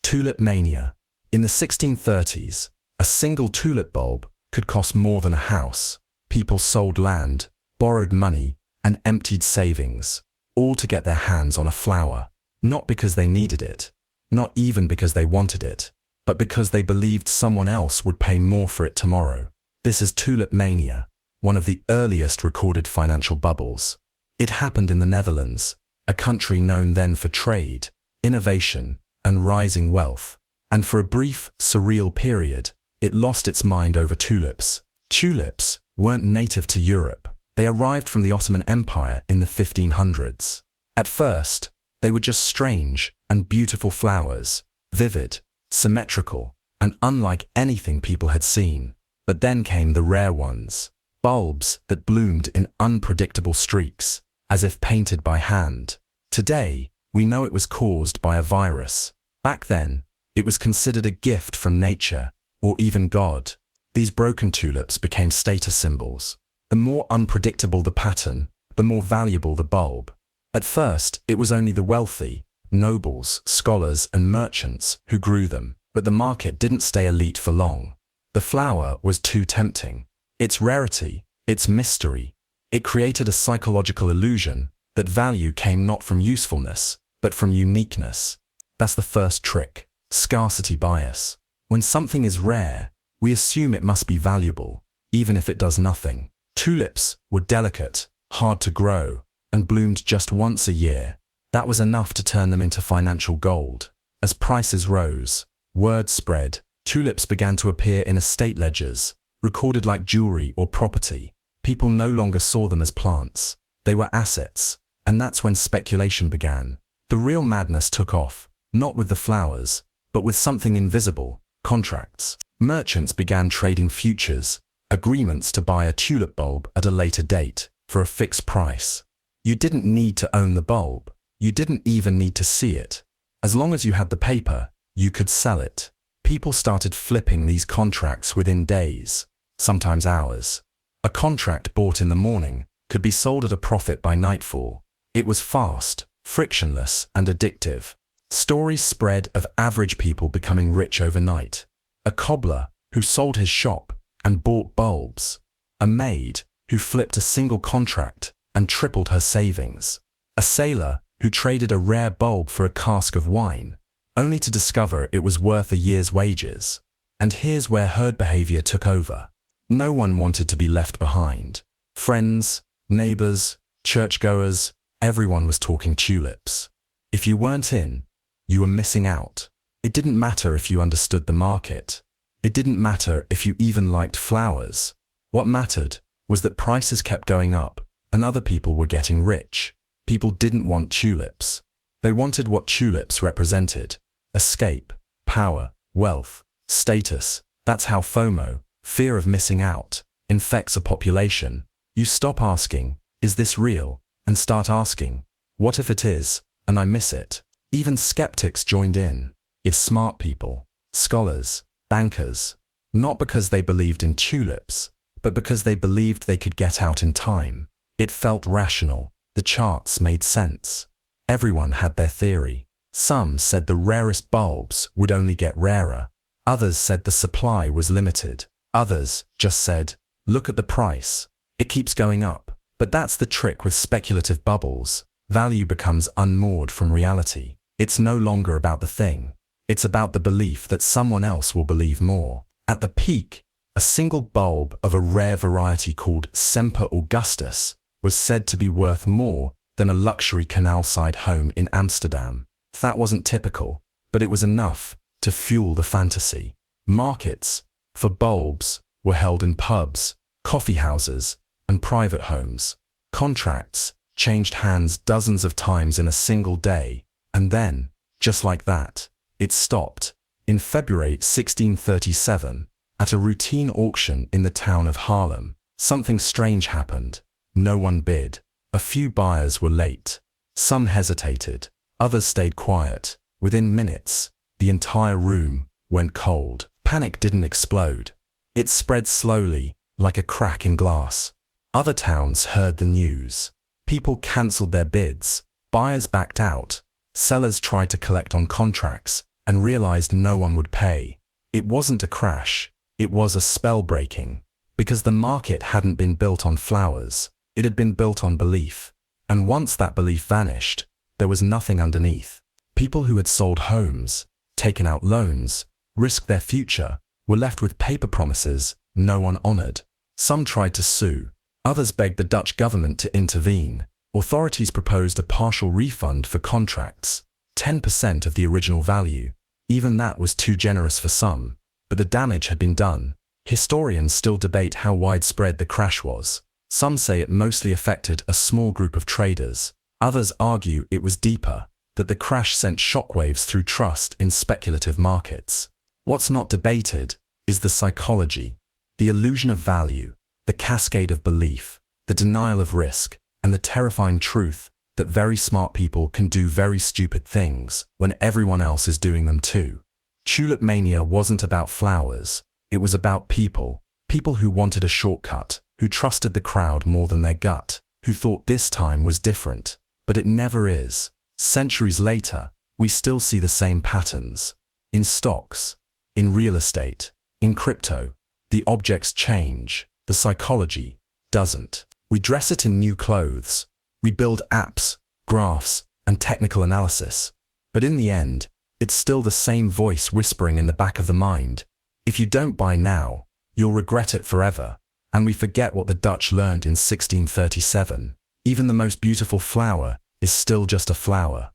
Tulip Mania. In the 1630s, a single tulip bulb could cost more than a house. People sold land, borrowed money, and emptied savings, all to get their hands on a flower. Not because they needed it, not even because they wanted it, but because they believed someone else would pay more for it tomorrow. This is Tulip Mania, one of the earliest recorded financial bubbles. It happened in the Netherlands, a country known then for trade, innovation, and rising wealth. And for a brief, surreal period, it lost its mind over tulips. Tulips weren't native to Europe. They arrived from the Ottoman Empire in the 1500s. At first, they were just strange and beautiful flowers, vivid, symmetrical, and unlike anything people had seen. But then came the rare ones, bulbs that bloomed in unpredictable streaks, as if painted by hand. Today, we know it was caused by a virus. Back then, it was considered a gift from nature, or even God. These broken tulips became status symbols. The more unpredictable the pattern, the more valuable the bulb. At first, it was only the wealthy, nobles, scholars, and merchants who grew them, but the market didn't stay elite for long. The flower was too tempting. Its rarity, its mystery, it created a psychological illusion that value came not from usefulness, but from uniqueness. That's the first trick, scarcity bias. When something is rare, we assume it must be valuable, even if it does nothing. Tulips were delicate, hard to grow, and bloomed just once a year. That was enough to turn them into financial gold. As prices rose, word spread, tulips began to appear in estate ledgers, recorded like jewelry or property. People no longer saw them as plants. They were assets, and that's when speculation began. The real madness took off, not with the flowers, but with something invisible, contracts. Merchants began trading futures, agreements to buy a tulip bulb at a later date, for a fixed price. You didn't need to own the bulb. You didn't even need to see it. As long as you had the paper, you could sell it. People started flipping these contracts within days, sometimes hours. A contract bought in the morning could be sold at a profit by nightfall. It was fast, frictionless, and addictive. Stories spread of average people becoming rich overnight. A cobbler who sold his shop and bought bulbs. A maid who flipped a single contract and tripled her savings. A sailor who traded a rare bulb for a cask of wine, only to discover it was worth a year's wages. And here's where herd behavior took over. No one wanted to be left behind. Friends, neighbors, churchgoers, everyone was talking tulips. If you weren't in, you were missing out. It didn't matter if you understood the market. It didn't matter if you even liked flowers. What mattered was that prices kept going up and other people were getting rich. People didn't want tulips. They wanted what tulips represented: escape, power, wealth, status. That's how FOMO, fear of missing out, infects a population. You stop asking, is this real? And start asking, what if it is, and I miss it? Even skeptics joined in. If smart people, scholars, bankers, not because they believed in tulips, but because they believed they could get out in time. It felt rational. The charts made sense. Everyone had their theory. Some said the rarest bulbs would only get rarer. Others said the supply was limited. Others just said, look at the price. It keeps going up. But that's the trick with speculative bubbles. Value becomes unmoored from reality. It's no longer about the thing. It's about the belief that someone else will believe more. At the peak, a single bulb of a rare variety called Semper Augustus was said to be worth more than a luxury canal-side home in Amsterdam. That wasn't typical, but it was enough to fuel the fantasy. Markets for bulbs were held in pubs, coffee houses, and private homes. Contracts changed hands dozens of times in a single day, and then, just like that, it stopped. In February 1637, at a routine auction in the town of Haarlem, something strange happened. No one bid. A few buyers were late. Some hesitated. Others stayed quiet. Within minutes, the entire room went cold. Panic didn't explode. It spread slowly, like a crack in glass. Other towns heard the news. People cancelled their bids. Buyers backed out. Sellers tried to collect on contracts, and realized no one would pay. It wasn't a crash, it was a spell breaking. Because the market hadn't been built on flowers, it had been built on belief. And once that belief vanished, there was nothing underneath. People who had sold homes, taken out loans, risked their future, were left with paper promises no one honored. Some tried to sue, others begged the Dutch government to intervene. Authorities proposed a partial refund for contracts, 10% of the original value. Even that was too generous for some, but the damage had been done. Historians still debate how widespread the crash was. Some say it mostly affected a small group of traders. Others argue it was deeper, that the crash sent shockwaves through trust in speculative markets. What's not debated is the psychology, the illusion of value, the cascade of belief, the denial of risk, and the terrifying truth that very smart people can do very stupid things when everyone else is doing them too. Tulip Mania wasn't about flowers, it was about people. People who wanted a shortcut, who trusted the crowd more than their gut, who thought this time was different. But it never is. Centuries later, we still see the same patterns. In stocks, in real estate, in crypto, the objects change, the psychology doesn't. We dress it in new clothes. We build apps, graphs, and technical analysis. But in the end, it's still the same voice whispering in the back of the mind. If you don't buy now, you'll regret it forever. And we forget what the Dutch learned in 1637. Even the most beautiful flower is still just a flower.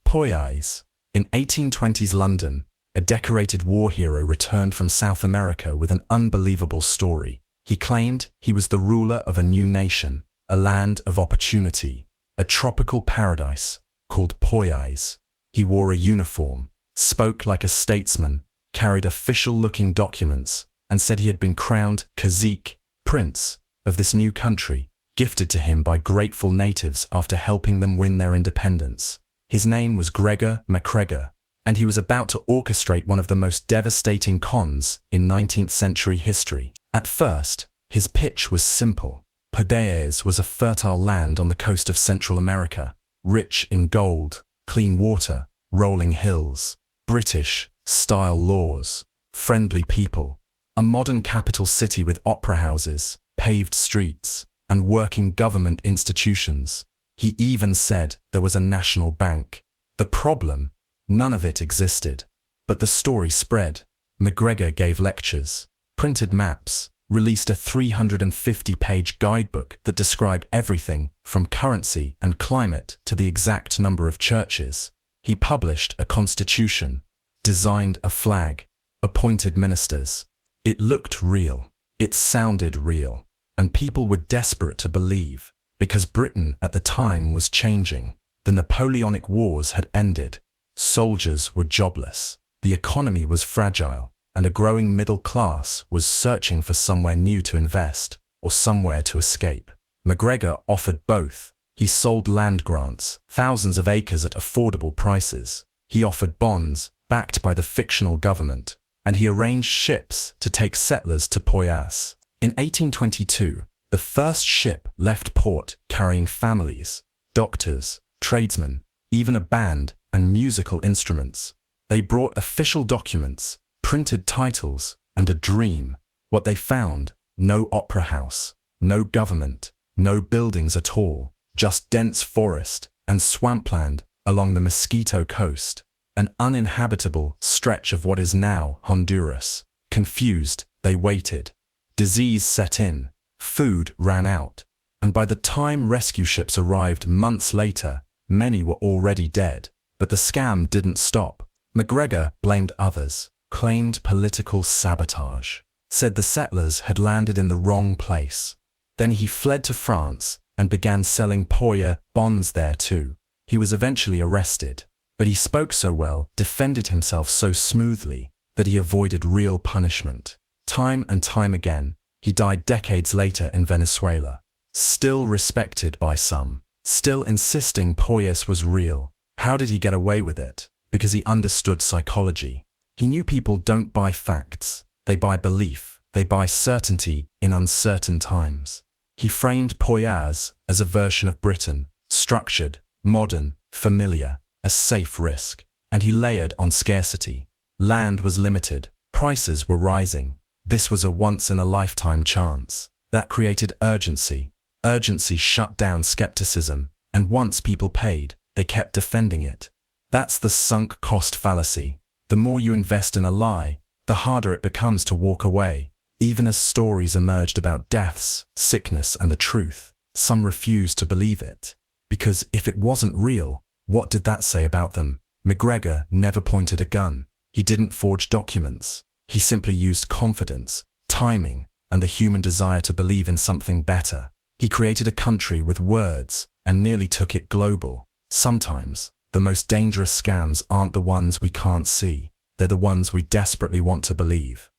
Poyais. In 1820s London, a decorated war hero returned from South America with an unbelievable story. He claimed he was the ruler of a new nation, a land of opportunity, a tropical paradise called Poyais. He wore a uniform, spoke like a statesman, carried official-looking documents, and said he had been crowned cacique, prince, of this new country, gifted to him by grateful natives after helping them win their independence. His name was Gregor MacGregor, and he was about to orchestrate one of the most devastating cons in 19th century history. At first, his pitch was simple. Poyais was a fertile land on the coast of Central America, rich in gold, clean water, rolling hills, British-style laws, friendly people, a modern capital city with opera houses, paved streets, and working government institutions. He even said there was a national bank. The problem? None of it existed. But the story spread. MacGregor gave lectures, printed maps, released a 350-page guidebook that described everything from currency and climate to the exact number of churches. He published a constitution, designed a flag, appointed ministers. It looked real. It sounded real. And people were desperate to believe, because Britain at the time was changing. The Napoleonic Wars had ended. Soldiers were jobless. The economy was fragile, and a growing middle class was searching for somewhere new to invest, or somewhere to escape. MacGregor offered both. He sold land grants, thousands of acres at affordable prices. He offered bonds, backed by the fictional government, and he arranged ships to take settlers to Poyais. In 1822, the first ship left port carrying families, doctors, tradesmen, even a band and musical instruments. They brought official documents, printed titles, and a dream. What they found? No opera house, no government, no buildings at all, just dense forest and swampland along the Mosquito Coast, an uninhabitable stretch of what is now Honduras. Confused, they waited. Disease set in, food ran out, and by the time rescue ships arrived months later, many were already dead. But the scam didn't stop. MacGregor blamed others, claimed political sabotage, said the settlers had landed in the wrong place. Then he fled to France and began selling Poyais bonds there too. He was eventually arrested, but he spoke so well, defended himself so smoothly, that he avoided real punishment. Time and time again, he died decades later in Venezuela, still respected by some, still insisting Poyais was real. How did he get away with it? Because he understood psychology. He knew people don't buy facts, they buy belief, they buy certainty in uncertain times. He framed Poyais as a version of Britain, structured, modern, familiar, a safe risk, and he layered on scarcity. Land was limited, prices were rising. This was a once-in-a-lifetime chance. That created urgency. Urgency shut down skepticism, and once people paid, they kept defending it. That's the sunk cost fallacy. The more you invest in a lie, the harder it becomes to walk away. Even as stories emerged about deaths, sickness, and the truth, some refused to believe it. Because if it wasn't real, what did that say about them? McGregor never pointed a gun. He didn't forge documents. He simply used confidence, timing, and the human desire to believe in something better. He created a country with words and nearly took it global. Sometimes, the most dangerous scams aren't the ones we can't see. They're the ones we desperately want to believe.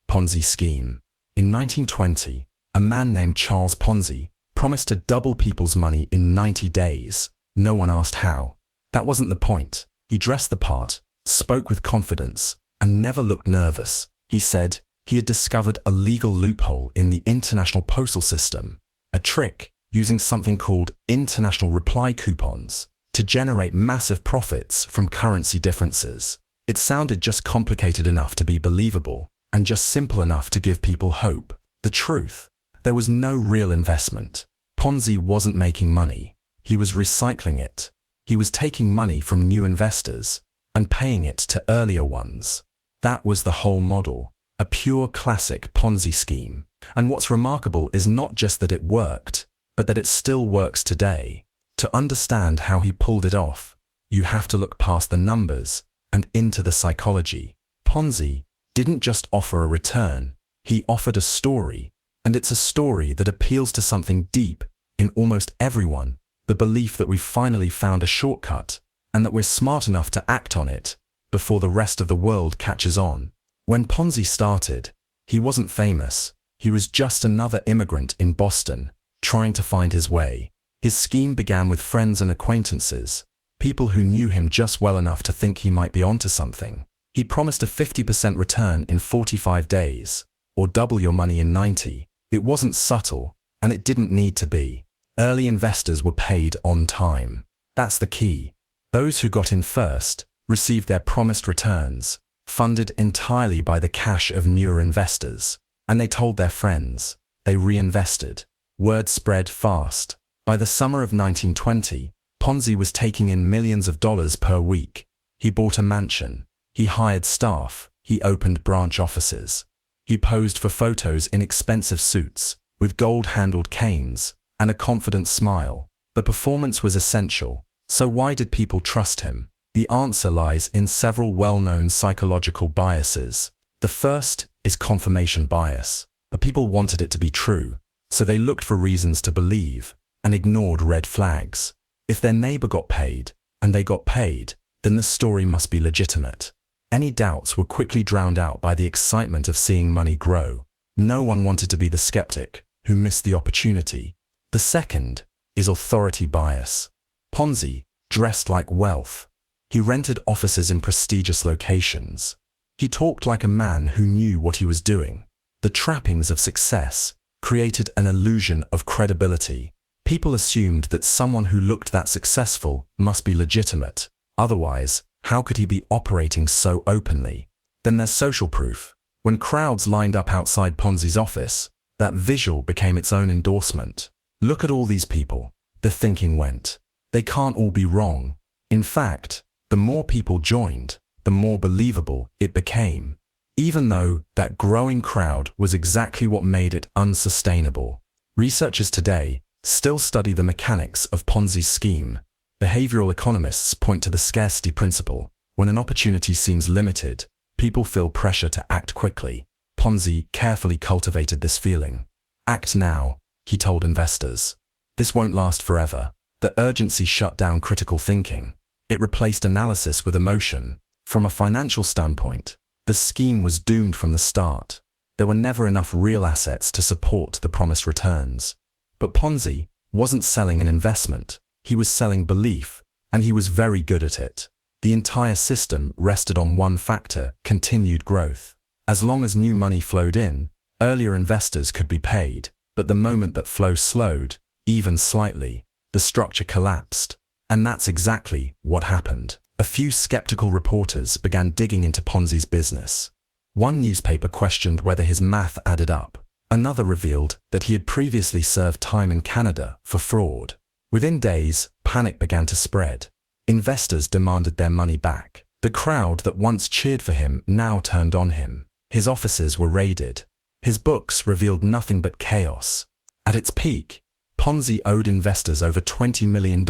Ponzi Scheme. In 1920, a man named Charles Ponzi promised to double people's money in 90 days. No one asked how. That wasn't the point. He dressed the part, spoke with confidence, and never looked nervous. He said he had discovered a legal loophole in the international postal system, a trick using something called international reply coupons to generate massive profits from currency differences. It sounded just complicated enough to be believable, and just simple enough to give people hope. The truth, there was no real investment. Ponzi wasn't making money. He was recycling it. He was taking money from new investors and paying it to earlier ones. That was the whole model, a pure classic Ponzi scheme. And what's remarkable is not just that it worked, but that it still works today. To understand how he pulled it off, you have to look past the numbers and into the psychology. Ponzi didn't just offer a return, he offered a story, and it's a story that appeals to something deep in almost everyone, the belief that we've finally found a shortcut, and that we're smart enough to act on it before the rest of the world catches on. When Ponzi started, he wasn't famous. He was just another immigrant in Boston, trying to find his way. His scheme began with friends and acquaintances, people who knew him just well enough to think he might be onto something. He promised a 50% return in 45 days, or double your money in 90. It wasn't subtle, and it didn't need to be. Early investors were paid on time. That's the key. Those who got in first received their promised returns, funded entirely by the cash of newer investors. And they told their friends. They reinvested. Word spread fast. By the summer of 1920, Ponzi was taking in millions of dollars per week. He bought a mansion. He hired staff. He opened branch offices. He posed for photos in expensive suits, with gold-handled canes, and a confident smile. The performance was essential. So why did people trust him? The answer lies in several well-known psychological biases. The first is confirmation bias. The people wanted it to be true, so they looked for reasons to believe and ignored red flags. If their neighbor got paid, and they got paid, then the story must be legitimate. Any doubts were quickly drowned out by the excitement of seeing money grow. No one wanted to be the skeptic who missed the opportunity. The second is authority bias. Ponzi dressed like wealth. He rented offices in prestigious locations. He talked like a man who knew what he was doing. The trappings of success created an illusion of credibility. People assumed that someone who looked that successful must be legitimate. Otherwise, how could he be operating so openly? Then there's social proof. When crowds lined up outside Ponzi's office, that visual became its own endorsement. Look at all these people. The thinking went. They can't all be wrong. In fact, the more people joined, the more believable it became. Even though that growing crowd was exactly what made it unsustainable. Researchers today still study the mechanics of Ponzi's scheme. Behavioral economists point to the scarcity principle. When an opportunity seems limited, people feel pressure to act quickly. Ponzi carefully cultivated this feeling. Act now, he told investors. This won't last forever. The urgency shut down critical thinking. It replaced analysis with emotion. From a financial standpoint, the scheme was doomed from the start. There were never enough real assets to support the promised returns. But Ponzi wasn't selling an investment. He was selling belief, and he was very good at it. The entire system rested on one factor: continued growth. As long as new money flowed in, earlier investors could be paid. But the moment that flow slowed, even slightly, the structure collapsed. And that's exactly what happened. A few skeptical reporters began digging into Ponzi's business. One newspaper questioned whether his math added up. Another revealed that he had previously served time in Canada for fraud. Within days, panic began to spread. Investors demanded their money back. The crowd that once cheered for him now turned on him. His offices were raided. His books revealed nothing but chaos. At its peak, Ponzi owed investors over $20 million,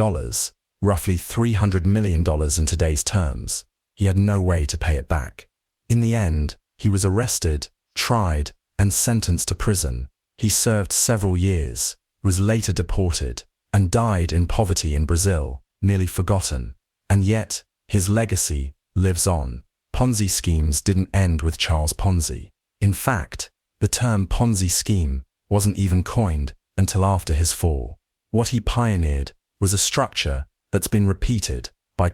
roughly $300 million in today's terms. He had no way to pay it back. In the end, he was arrested, tried, and sentenced to prison. He served several years, was later deported, and died in poverty in Brazil, nearly forgotten. And yet, his legacy lives on. Ponzi schemes didn't end with Charles Ponzi. In fact, the term Ponzi scheme wasn't even coined until after his fall. What he pioneered was a structure that's been repeated by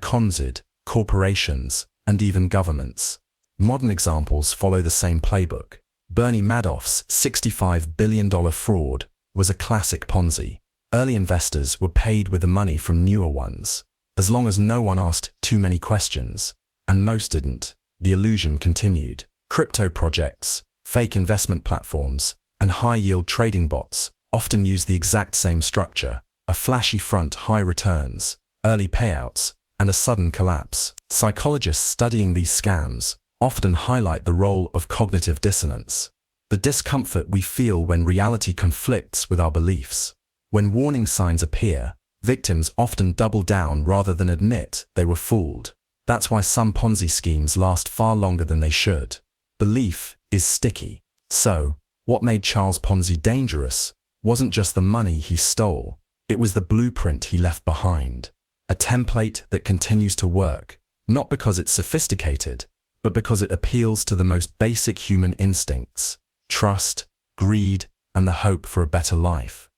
corporations, and even governments. Modern examples follow the same playbook. Bernie Madoff's $65 billion fraud was a classic Ponzi. Early investors were paid with the money from newer ones. As long as no one asked too many questions, and most didn't, the illusion continued. Crypto projects, fake investment platforms, and high-yield trading bots often use the exact same structure: a flashy front, high returns, early payouts, and a sudden collapse. Psychologists studying these scams often highlight the role of cognitive dissonance, the discomfort we feel when reality conflicts with our beliefs. When warning signs appear, victims often double down rather than admit they were fooled. That's why some Ponzi schemes last far longer than they should. Belief is sticky. So, what made Charles Ponzi dangerous wasn't just the money he stole, it was the blueprint he left behind. A template that continues to work, not because it's sophisticated, but because it appeals to the most basic human instincts: trust, greed, and the hope for a better life.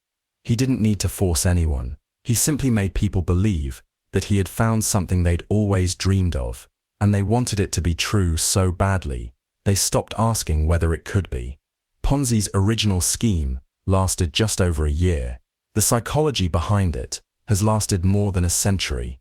He didn't need to force anyone. He simply made people believe that he had found something they'd always dreamed of, and they wanted it to be true so badly, they stopped asking whether it could be. Ponzi's original scheme lasted just over a year. The psychology behind it has lasted more than a century.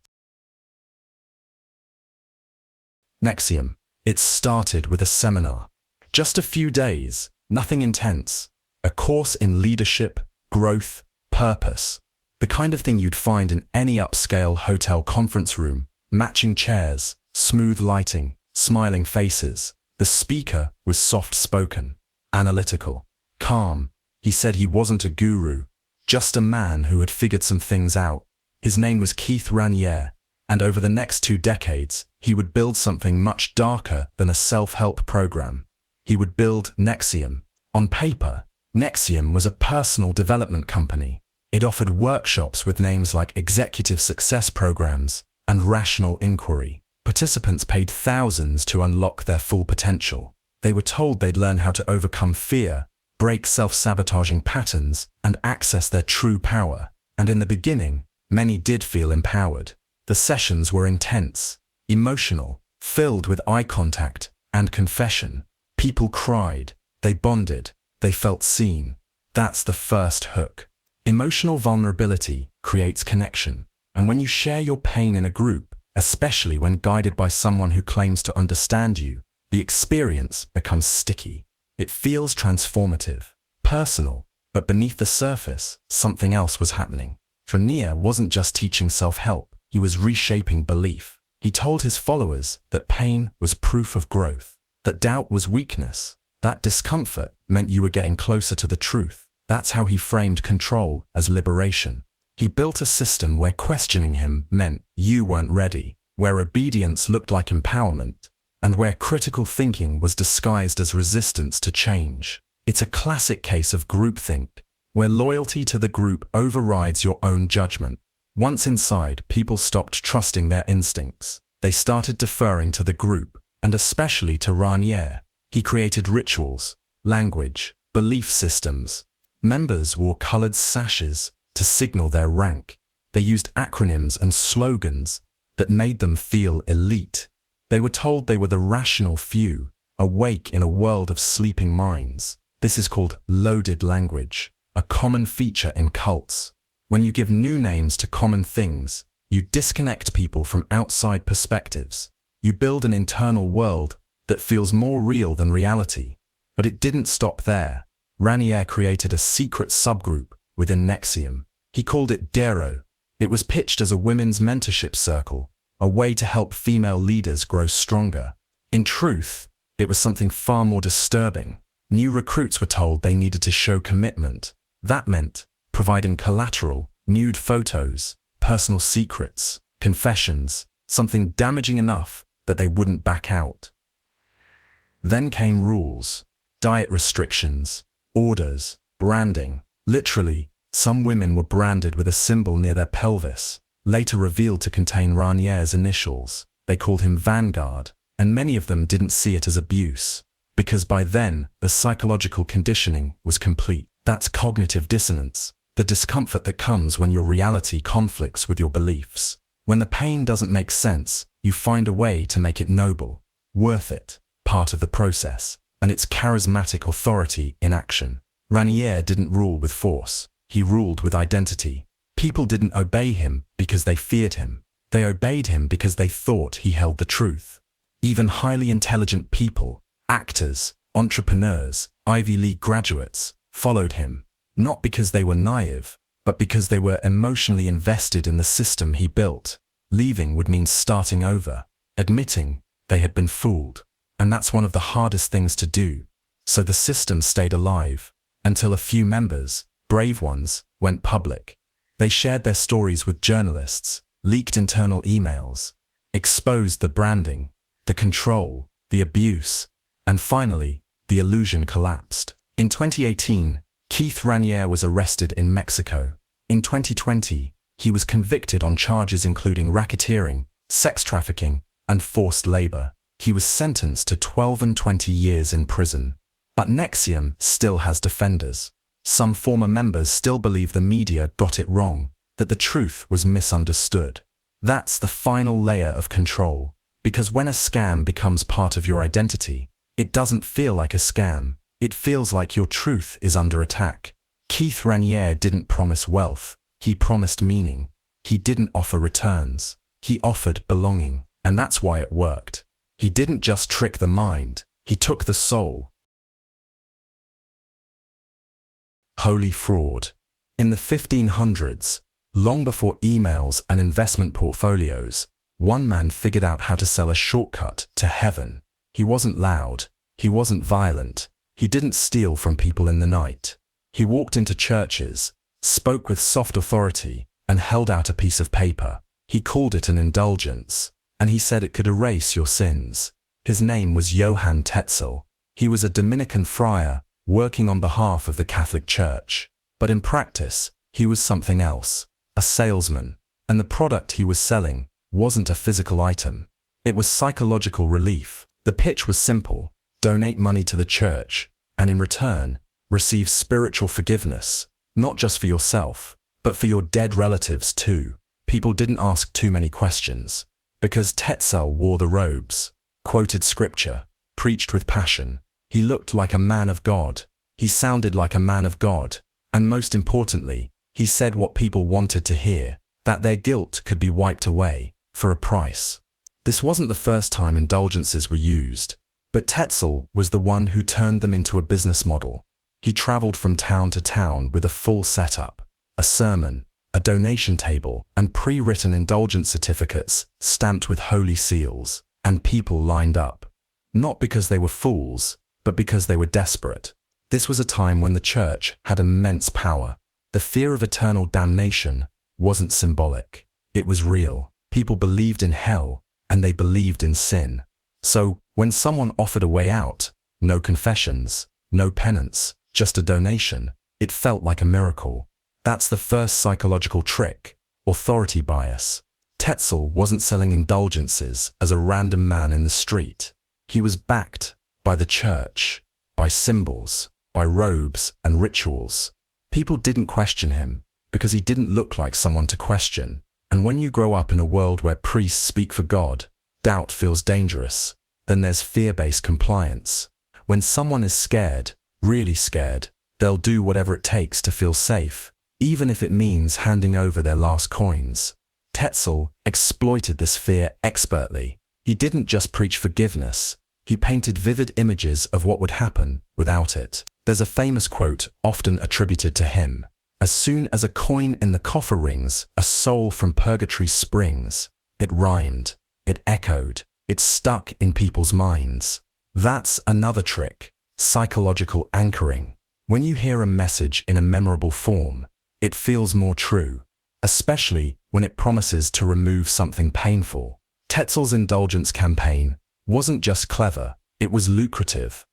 NXIVM. It started with a seminar. Just a few days, nothing intense. A course in leadership, growth, purpose. The kind of thing you'd find in any upscale hotel conference room: matching chairs, smooth lighting, smiling faces. The speaker was soft-spoken, analytical, calm. He said he wasn't a guru, just a man who had figured some things out. His name was Keith Raniere, and over the next 2 decades, he would build something much darker than a self-help program. He would build NXIVM. On paper, NXIVM was a personal development company. It offered workshops with names like Executive Success Programs and Rational Inquiry. Participants paid thousands to unlock their full potential. They were told they'd learn how to overcome fear, break self-sabotaging patterns, and access their true power. And in the beginning, many did feel empowered. The sessions were intense, emotional, filled with eye contact and confession. People cried, they bonded, they felt seen. That's the first hook. Emotional vulnerability creates connection. And when you share your pain in a group, especially when guided by someone who claims to understand you, the experience becomes sticky. It feels transformative, personal, but beneath the surface, something else was happening. Raniere wasn't just teaching self-help, he was reshaping belief. He told his followers that pain was proof of growth, that doubt was weakness, that discomfort meant you were getting closer to the truth. That's how he framed control as liberation. He built a system where questioning him meant you weren't ready, where obedience looked like empowerment, and where critical thinking was disguised as resistance to change. It's a classic case of groupthink, where loyalty to the group overrides your own judgment. Once inside, people stopped trusting their instincts. They started deferring to the group, and especially to Raniere. He created rituals, language, belief systems. Members wore colored sashes to signal their rank. They used acronyms and slogans that made them feel elite. They were told they were the rational few, awake in a world of sleeping minds. This is called loaded language, a common feature in cults. When you give new names to common things, you disconnect people from outside perspectives. You build an internal world that feels more real than reality. But it didn't stop there. Raniere created a secret subgroup within NXIVM. He called it Dero. It was pitched as a women's mentorship circle, a way to help female leaders grow stronger. In truth, it was something far more disturbing. New recruits were told they needed to show commitment. That meant providing collateral, nude photos, personal secrets, confessions, something damaging enough that they wouldn't back out. Then came rules, diet restrictions, orders, branding. Literally, some women were branded with a symbol near their pelvis, later revealed to contain Raniere's initials. They called him Vanguard, and many of them didn't see it as abuse, because by then, the psychological conditioning was complete. That's cognitive dissonance, the discomfort that comes when your reality conflicts with your beliefs. When the pain doesn't make sense, you find a way to make it noble, worth it, part of the process, and it's charismatic authority in action. Raniere didn't rule with force, he ruled with identity. People didn't obey him because they feared him. They obeyed him because they thought he held the truth. Even highly intelligent people, actors, entrepreneurs, Ivy League graduates, followed him, not because they were naive, but because they were emotionally invested in the system he built. Leaving would mean starting over, admitting they had been fooled. And that's one of the hardest things to do. So the system stayed alive, until a few members, brave ones, went public. They shared their stories with journalists, leaked internal emails, exposed the branding, the control, the abuse, and finally, the illusion collapsed. In 2018, Keith Raniere was arrested in Mexico. In 2020, he was convicted on charges including racketeering, sex trafficking, and forced labor. He was sentenced to 12 and 20 years in prison. But NXIVM still has defenders. Some former members still believe the media got it wrong, that the truth was misunderstood. That's the final layer of control, because when a scam becomes part of your identity, it doesn't feel like a scam, it feels like your truth is under attack. Keith Raniere didn't promise wealth, he promised meaning. He didn't offer returns, he offered belonging, and that's why it worked. He didn't just trick the mind, he took the soul. Holy fraud. In the 1500s, long before emails and investment portfolios, one man figured out how to sell a shortcut to heaven. He wasn't loud, he wasn't violent, he didn't steal from people in the night. He walked into churches, spoke with soft authority, and held out a piece of paper. He called it an indulgence, and he said it could erase your sins. His name was Johann Tetzel. He was a Dominican friar, working on behalf of the Catholic Church. But in practice, he was something else, a salesman, and the product he was selling wasn't a physical item. It was psychological relief. The pitch was simple: donate money to the church, and in return, receive spiritual forgiveness, not just for yourself, but for your dead relatives too. People didn't ask too many questions, because Tetzel wore the robes, quoted scripture, preached with passion. He looked like a man of God. He sounded like a man of God. And most importantly, he said what people wanted to hear, that their guilt could be wiped away, for a price. This wasn't the first time indulgences were used, but Tetzel was the one who turned them into a business model. He traveled from town to town with a full setup, a sermon, a donation table, and pre-written indulgence certificates stamped with holy seals, and people lined up. Not because they were fools, but because they were desperate. This was a time when the church had immense power. The fear of eternal damnation wasn't symbolic. It was real. People believed in hell, and they believed in sin. So, when someone offered a way out, no confessions, no penance, just a donation, it felt like a miracle. That's the first psychological trick, authority bias. Tetzel wasn't selling indulgences as a random man in the street. He was backed by the church, by symbols, by robes and rituals. People didn't question him because he didn't look like someone to question. And when you grow up in a world where priests speak for God, doubt feels dangerous. Then there's fear-based compliance. When someone is scared, really scared, they'll do whatever it takes to feel safe, even if it means handing over their last coins. Tetzel exploited this fear expertly. He didn't just preach forgiveness, he painted vivid images of what would happen without it. There's a famous quote often attributed to him: "As soon as a coin in the coffer rings, a soul from purgatory springs." It rhymed, it echoed, it stuck in people's minds. That's another trick: psychological anchoring. When you hear a message in a memorable form, it feels more true, especially when it promises to remove something painful. Tetzel's indulgence campaign wasn't just clever, it was lucrative.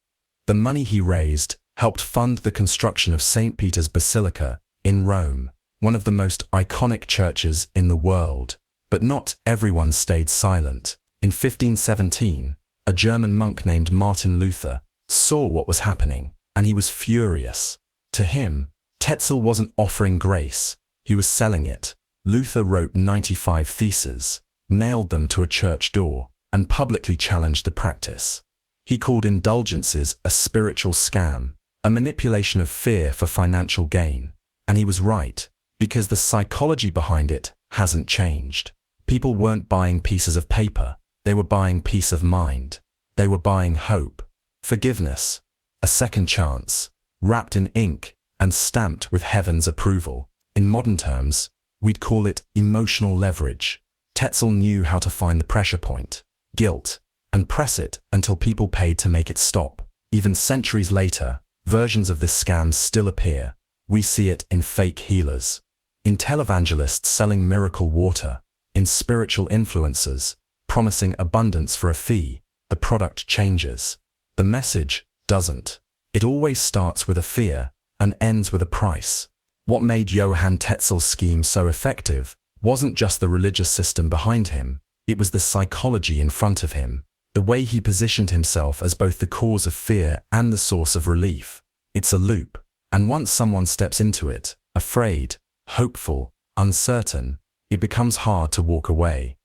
The money he raised helped fund the construction of St. Peter's Basilica in Rome, one of the most iconic churches in the world. But not everyone stayed silent. In 1517, a German monk named Martin Luther saw what was happening, and he was furious. To him, Tetzel wasn't offering grace, he was selling it. Luther wrote 95 theses, nailed them to a church door, and publicly challenged the practice. He called indulgences a spiritual scam, a manipulation of fear for financial gain. And he was right, because the psychology behind it hasn't changed. People weren't buying pieces of paper, they were buying peace of mind. They were buying hope, forgiveness, a second chance, wrapped in ink and stamped with heaven's approval. In modern terms, we'd call it emotional leverage. Tetzel knew how to find the pressure point, guilt, and press it until people paid to make it stop. Even centuries later, versions of this scam still appear. We see it in fake healers, in televangelists selling miracle water, in spiritual influencers promising abundance for a fee. The product changes. The message doesn't. It always starts with a fear and ends with a price. What made Johann Tetzel's scheme so effective wasn't just the religious system behind him, it was the psychology in front of him, the way he positioned himself as both the cause of fear and the source of relief. It's a loop, and once someone steps into it, afraid, hopeful, uncertain, it becomes hard to walk away.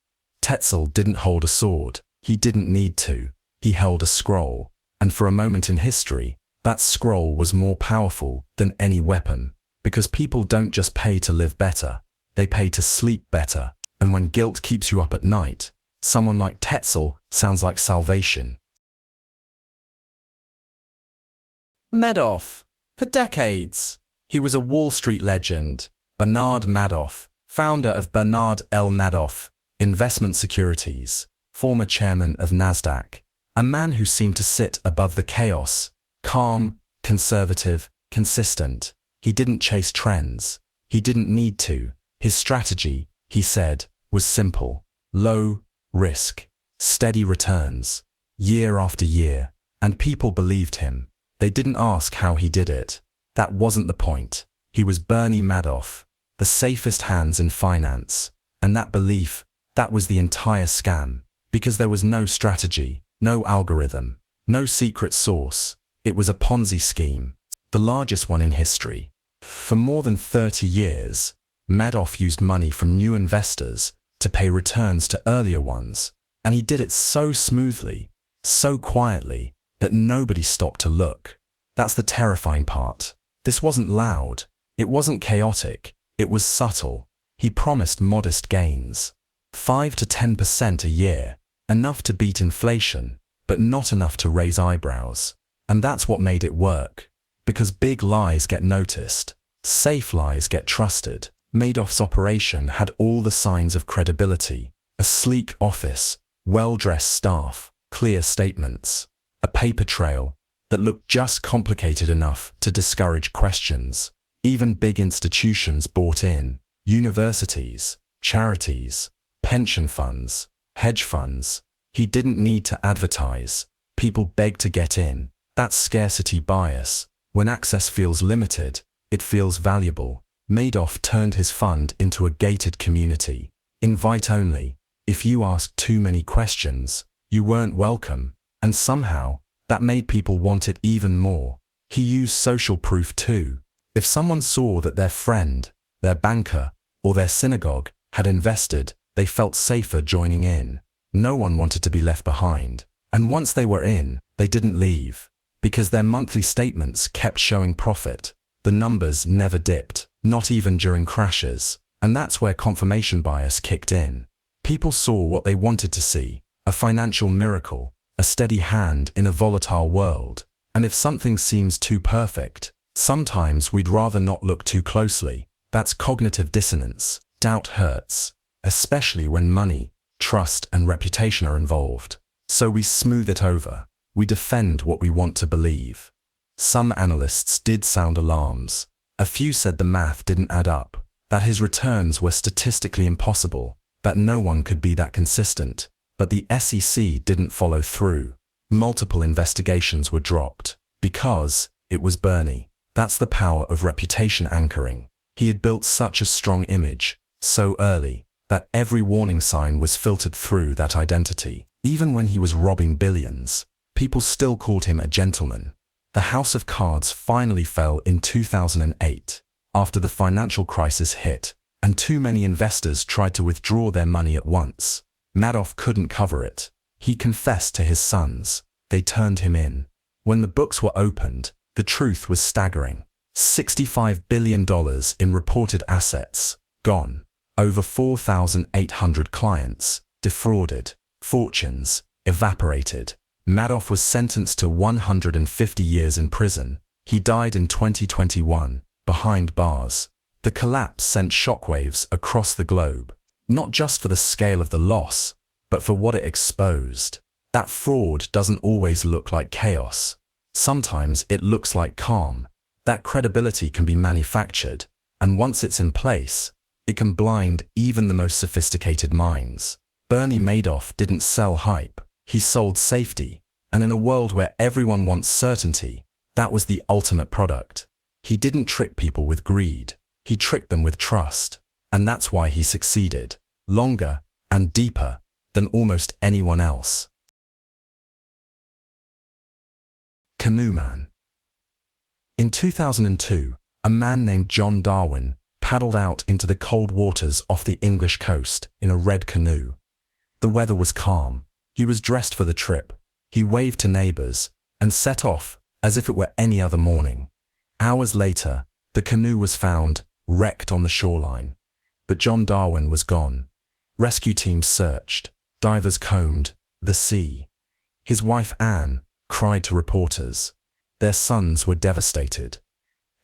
Tetzel didn't hold a sword, he didn't need to, he held a scroll, and for a moment in history, that scroll was more powerful than any weapon, because people don't just pay to live better, they pay to sleep better, and when guilt keeps you up at night, someone like Tetzel sounds like salvation. Madoff. For decades, he was a Wall Street legend. Bernard Madoff, founder of Bernard L. Madoff Investment Securities, former chairman of NASDAQ, a man who seemed to sit above the chaos, calm, conservative, consistent. He didn't chase trends. He didn't need to. His strategy, he said, was simple: low risk, steady returns, year after year, and people believed him. They didn't ask how he did it. That wasn't the point. He was Bernie Madoff, the safest hands in finance, and that belief, that was the entire scam, because there was no strategy, no algorithm, no secret sauce. It was a Ponzi scheme, the largest one in history. For more than 30 years, Madoff used money from new investors to pay returns to earlier ones, and he did it so smoothly, so quietly, that nobody stopped to look. That's the terrifying part. This wasn't loud, it wasn't chaotic, it was subtle. He promised modest gains, 5 to 10% a year, enough to beat inflation, but not enough to raise eyebrows. And that's what made it work. Because big lies get noticed, safe lies get trusted. Madoff's operation had all the signs of credibility: a sleek office, well-dressed staff, clear statements, a paper trail that looked just complicated enough to discourage questions. Even big institutions bought in: universities, charities, pension funds, hedge funds. He didn't need to advertise. People begged to get in. That's scarcity bias. When access feels limited, it feels valuable. Madoff turned his fund into a gated community. Invite only. If you asked too many questions, you weren't welcome. And somehow, that made people want it even more. He used social proof too. If someone saw that their friend, their banker, or their synagogue had invested, they felt safer joining in. No one wanted to be left behind. And once they were in, they didn't leave. Because their monthly statements kept showing profit. The numbers never dipped. not even during crashes. And that's where confirmation bias kicked in. People saw what they wanted to see, a financial miracle, a steady hand in a volatile world. And if something seems too perfect, sometimes we'd rather not look too closely. That's cognitive dissonance. Doubt hurts, especially when money, trust, and reputation are involved. So we smooth it over. We defend what we want to believe. Some analysts did sound alarms. A few said the math didn't add up, that his returns were statistically impossible, that no one could be that consistent. But the SEC didn't follow through. Multiple investigations were dropped. Because it was Bernie. That's the power of reputation anchoring. He had built such a strong image, so early, that every warning sign was filtered through that identity. Even when he was robbing billions, people still called him a gentleman. The house of cards finally fell in 2008, after the financial crisis hit, and too many investors tried to withdraw their money at once. Madoff couldn't cover it. He confessed to his sons. They turned him in. When the books were opened, the truth was staggering. $65 billion in reported assets, gone. Over 4,800 clients, defrauded. Fortunes, evaporated. Madoff was sentenced to 150 years in prison. He died in 2021, behind bars. The collapse sent shockwaves across the globe, not just for the scale of the loss, but for what it exposed. That fraud doesn't always look like chaos. Sometimes it looks like calm. That credibility can be manufactured, and once it's in place, it can blind even the most sophisticated minds. Bernie Madoff didn't sell hype. He sold safety, and in a world where everyone wants certainty, that was the ultimate product. He didn't trick people with greed. He tricked them with trust, and that's why he succeeded, longer and deeper than almost anyone else. Canoe Man. In 2002, a man named John Darwin paddled out into the cold waters off the English coast in a red canoe. The weather was calm. He was dressed for the trip. He waved to neighbors and set off as if it were any other morning. Hours later, the canoe was found wrecked on the shoreline. But John Darwin was gone. Rescue teams searched. Divers combed the sea. His wife Anne cried to reporters. Their sons were devastated.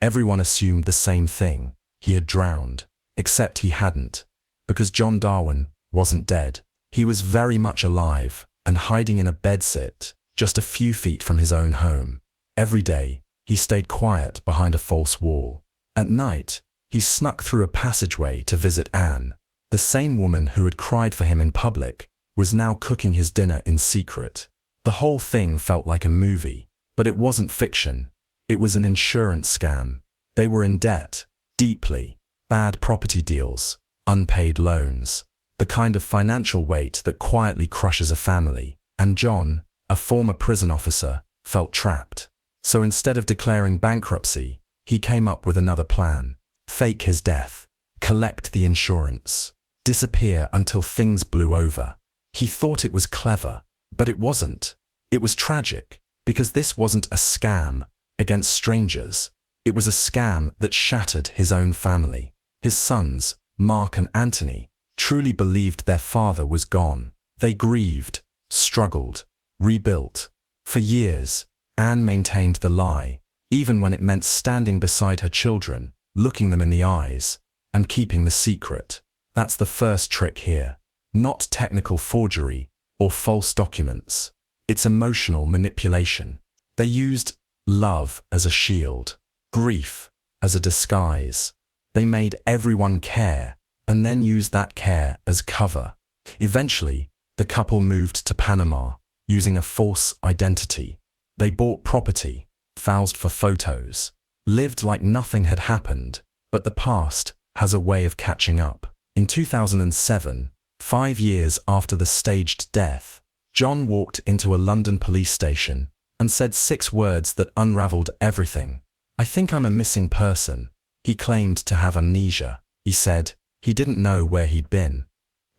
Everyone assumed the same thing. He had drowned. Except he hadn't. Because John Darwin wasn't dead. He was very much alive and hiding in a bedsit just a few feet from his own home. Every day, he stayed quiet behind a false wall. At night, he snuck through a passageway to visit Anne. The same woman who had cried for him in public was now cooking his dinner in secret. The whole thing felt like a movie, but it wasn't fiction. It was an insurance scam. They were in debt, deeply. Bad property deals, unpaid loans. The kind of financial weight that quietly crushes a family. And John, a former prison officer, felt trapped. So instead of declaring bankruptcy, he came up with another plan. Fake his death. Collect the insurance. Disappear until things blew over. He thought it was clever, but it wasn't. It was tragic, because this wasn't a scam against strangers. It was a scam that shattered his own family. His sons, Mark and Anthony, truly believed their father was gone. They grieved, struggled, rebuilt. For years, Anne maintained the lie, even when it meant standing beside her children, looking them in the eyes, and keeping the secret. That's the first trick here. Not technical forgery or false documents. It's emotional manipulation. They used love as a shield, grief as a disguise. They made everyone care, and then used that care as cover. Eventually, the couple moved to Panama, using a false identity. They bought property, posed for photos, lived like nothing had happened, but the past has a way of catching up. In 2007, 5 years after the staged death, John walked into a London police station and said 6 words that unraveled everything. "I think I'm a missing person." He claimed to have amnesia. He said he didn't know where he'd been.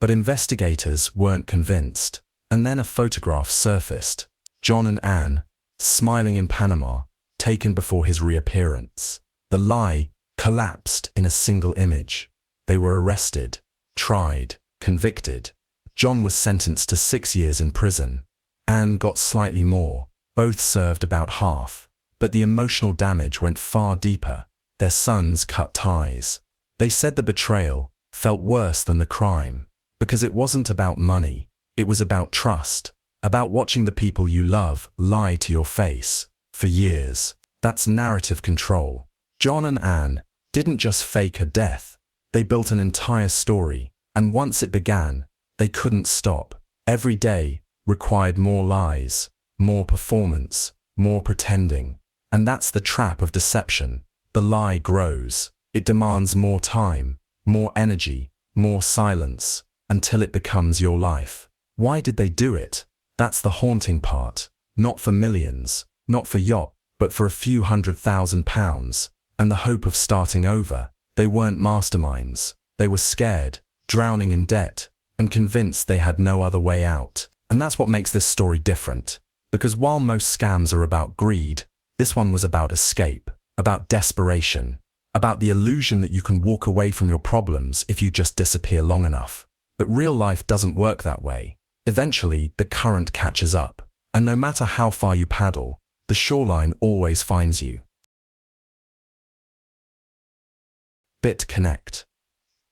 But investigators weren't convinced. And then a photograph surfaced. John and Anne, smiling in Panama, taken before his reappearance. The lie collapsed in a single image. They were arrested, tried, convicted. John was sentenced to 6 years in prison. Anne got slightly more. Both served about half. But the emotional damage went far deeper. Their sons cut ties. They said the betrayal felt worse than the crime, because it wasn't about money. It was about trust, about watching the people you love lie to your face for years. That's narrative control. John and Anne didn't just fake a death. They built an entire story, and once it began, they couldn't stop. Every day required more lies, more performance, more pretending. And that's the trap of deception. The lie grows. It demands more time, more energy, more silence, until it becomes your life. Why did they do it? That's the haunting part. Not for millions, not for yacht, but for a few £100,000, and the hope of starting over. They weren't masterminds. They were scared, drowning in debt, and convinced they had no other way out. And that's what makes this story different. Because while most scams are about greed, this one was about escape, about desperation, about the illusion that you can walk away from your problems if you just disappear long enough. But real life doesn't work that way. Eventually, the current catches up, and no matter how far you paddle, the shoreline always finds you. BitConnect.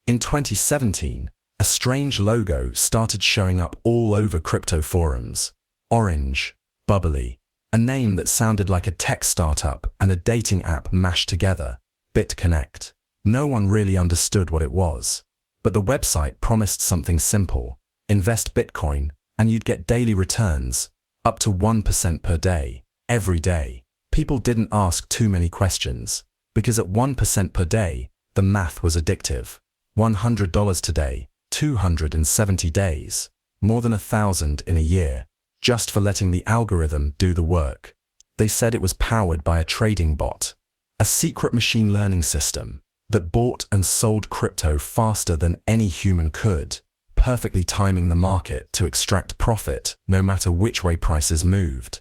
In 2017, a strange logo started showing up all over crypto forums. Orange, bubbly, a name that sounded like a tech startup and a dating app mashed together. BitConnect. No one really understood what it was. But the website promised something simple. Invest Bitcoin, and you'd get daily returns, up to 1% per day, every day. People didn't ask too many questions, because at 1% per day, the math was addictive. $100 today, 270 days, more than 1,000 in a year, just for letting the algorithm do the work. They said it was powered by a trading bot, a secret machine learning system that bought and sold crypto faster than any human could, perfectly timing the market to extract profit no matter which way prices moved.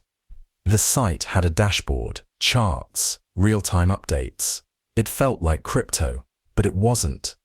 The site had a dashboard, charts, real-time updates. It felt like crypto, but it wasn't.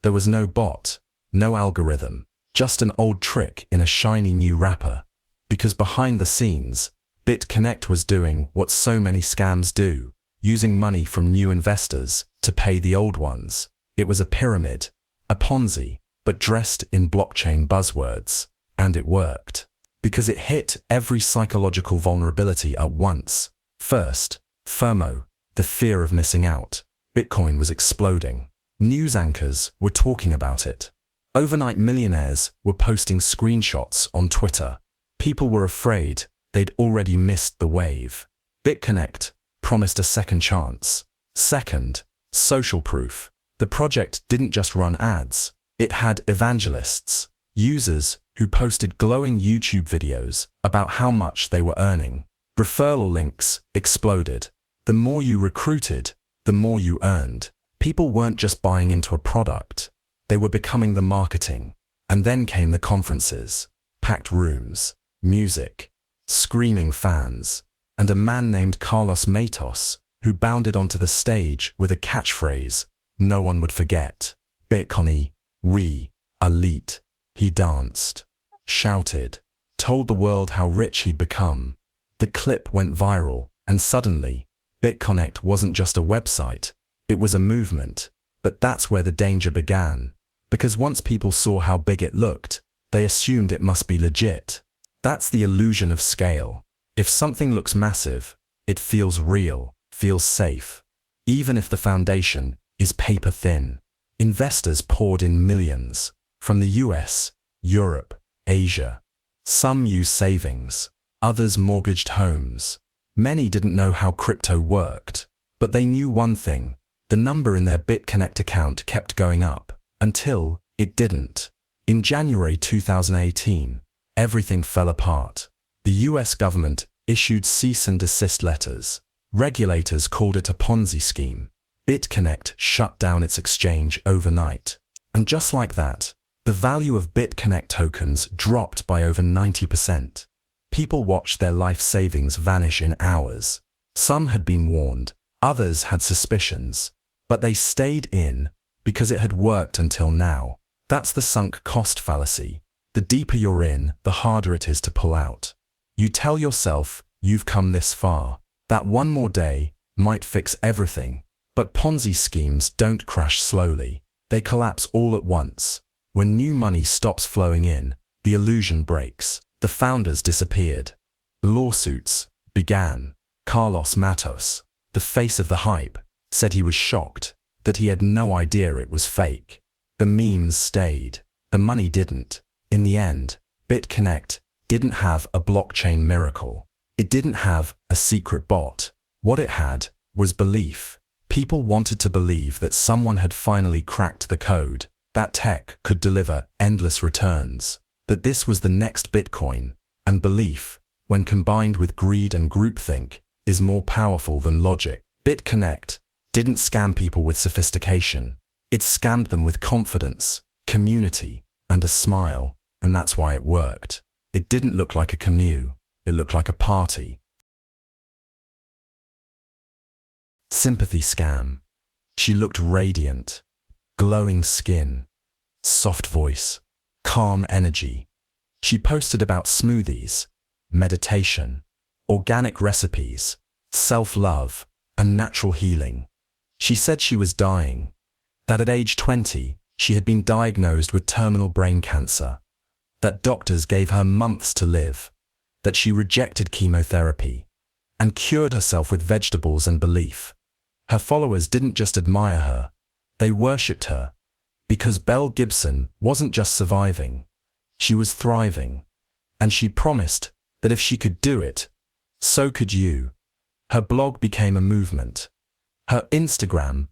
There was no bot, no algorithm, just an old trick in a shiny new wrapper. Because behind the scenes, BitConnect was doing what so many scams do, using money from new investors to pay the old ones. It was a pyramid, a Ponzi, but dressed in blockchain buzzwords. And it worked. Because it hit every psychological vulnerability at once. First, FOMO, the fear of missing out. Bitcoin was exploding. News anchors were talking about it. Overnight millionaires were posting screenshots on Twitter. People were afraid they'd already missed the wave. BitConnect promised a second chance. Second, social proof. The project didn't just run ads. It had evangelists, users who posted glowing YouTube videos about how much they were earning. Referral links exploded. The more you recruited, the more you earned. People weren't just buying into a product. They were becoming the marketing. And then came the conferences, packed rooms, music, screaming fans, and a man named Carlos Matos, who bounded onto the stage with a catchphrase no one would forget. Bitcoin, we, elite. He danced, shouted, told the world how rich he'd become. The clip went viral, and suddenly, BitConnect wasn't just a website, it was a movement. But that's where the danger began. Because once people saw how big it looked, they assumed it must be legit. That's the illusion of scale. If something looks massive, it feels real, feels safe. Even if the foundation is paper thin. Investors poured in millions, from the US, Europe, Asia. Some used savings, others mortgaged homes. Many didn't know how crypto worked, but they knew one thing: the number in their BitConnect account kept going up, until it didn't. In January 2018, everything fell apart. The US government issued cease and desist letters. Regulators called it a Ponzi scheme. BitConnect shut down its exchange overnight. And just like that, the value of BitConnect tokens dropped by over 90%. People watched their life savings vanish in hours. Some had been warned, others had suspicions. But they stayed in because it had worked until now. That's the sunk cost fallacy. The deeper you're in, the harder it is to pull out. You tell yourself you've come this far, that one more day might fix everything. But Ponzi schemes don't crash slowly. They collapse all at once. When new money stops flowing in, the illusion breaks. The founders disappeared. Lawsuits began. Carlos Matos, the face of the hype, said he was shocked, that he had no idea it was fake. The memes stayed. The money didn't. In the end, BitConnect didn't have a blockchain miracle. It didn't have a secret bot. What it had was belief. People wanted to believe that someone had finally cracked the code, that tech could deliver endless returns, that this was the next Bitcoin. And belief, when combined with greed and groupthink, is more powerful than logic. BitConnect didn't scam people with sophistication. It scammed them with confidence, community, and a smile, and that's why it worked. It didn't look like a canoe. It looked like a party. Sympathy Scam. She looked radiant, glowing skin, soft voice, calm energy. She posted about smoothies, meditation, organic recipes, self-love, and natural healing. She said she was dying, that at age 20, she had been diagnosed with terminal brain cancer, that doctors gave her months to live, that she rejected chemotherapy, and cured herself with vegetables and belief. Her followers didn't just admire her, they worshipped her, because Belle Gibson wasn't just surviving, she was thriving, and she promised that if she could do it, so could you. Her blog became a movement. Her Instagram,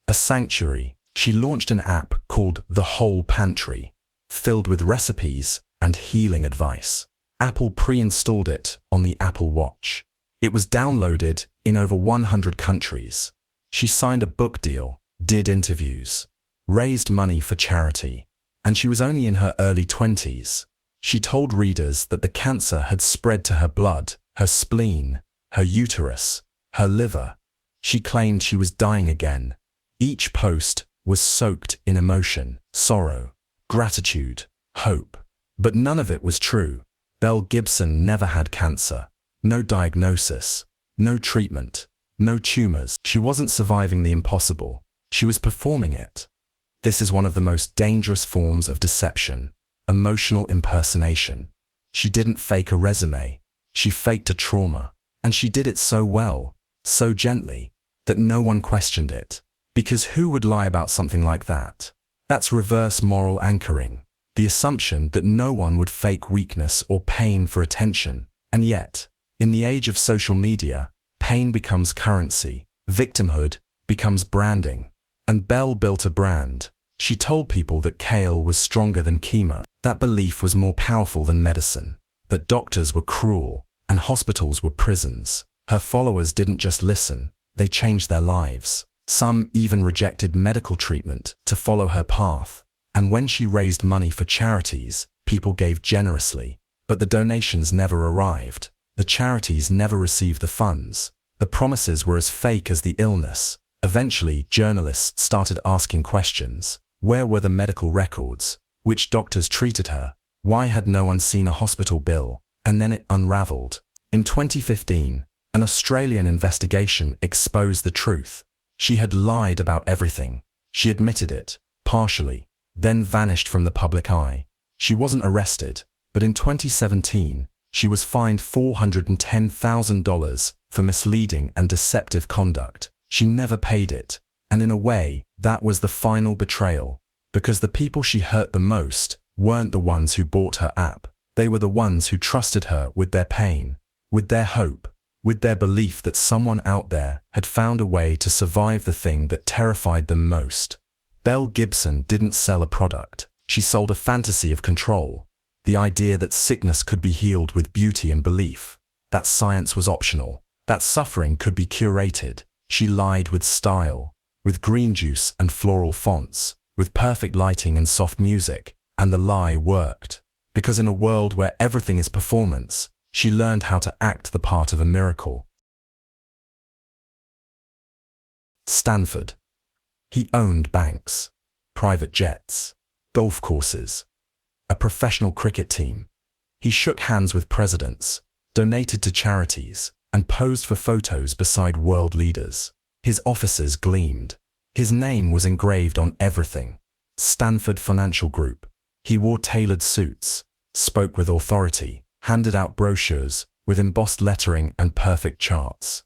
a sanctuary. She launched an app called The Whole Pantry, filled with recipes and healing advice. Apple pre-installed it on the Apple Watch. It was downloaded in over 100 countries. She signed a book deal, did interviews, raised money for charity, and she was only in her early 20s. She told readers that the cancer had spread to her blood, her spleen, her uterus, her liver. She claimed she was dying again. Each post was soaked in emotion, sorrow, gratitude, hope. But none of it was true. Belle Gibson never had cancer. No diagnosis, no treatment, no tumors. She wasn't surviving the impossible. She was performing it. This is one of the most dangerous forms of deception, emotional impersonation. She didn't fake a resume. She faked a trauma. And she did it so well, so gently, that no one questioned it. Because who would lie about something like that? That's reverse moral anchoring. The assumption that no one would fake weakness or pain for attention. And yet, in the age of social media, pain becomes currency. Victimhood becomes branding. And Belle built a brand. She told people that kale was stronger than chemo. That belief was more powerful than medicine. That doctors were cruel and hospitals were prisons. Her followers didn't just listen, they changed their lives. Some even rejected medical treatment to follow her path. And when she raised money for charities, people gave generously. But the donations never arrived. The charities never received the funds. The promises were as fake as the illness. Eventually, journalists started asking questions. Where were the medical records? Which doctors treated her? Why had no one seen a hospital bill? And then it unraveled. In 2015, an Australian investigation exposed the truth. She had lied about everything. She admitted it, partially, then vanished from the public eye. She wasn't arrested, but in 2017, she was fined $410,000 for misleading and deceptive conduct. She never paid it, and in a way, that was the final betrayal, because the people she hurt the most weren't the ones who bought her app. They were the ones who trusted her with their pain, with their hope, with their belief that someone out there had found a way to survive the thing that terrified them most. Belle Gibson didn't sell a product. She sold a fantasy of control, the idea that sickness could be healed with beauty and belief, that science was optional, that suffering could be curated. She lied with style, with green juice and floral fonts, with perfect lighting and soft music, and the lie worked. Because in a world where everything is performance, she learned how to act the part of a miracle. Stanford. He owned banks, private jets, golf courses, a professional cricket team. He shook hands with presidents, donated to charities, and posed for photos beside world leaders. His offices gleamed. His name was engraved on everything. Stanford Financial Group. He wore tailored suits, spoke with authority, handed out brochures with embossed lettering and perfect charts.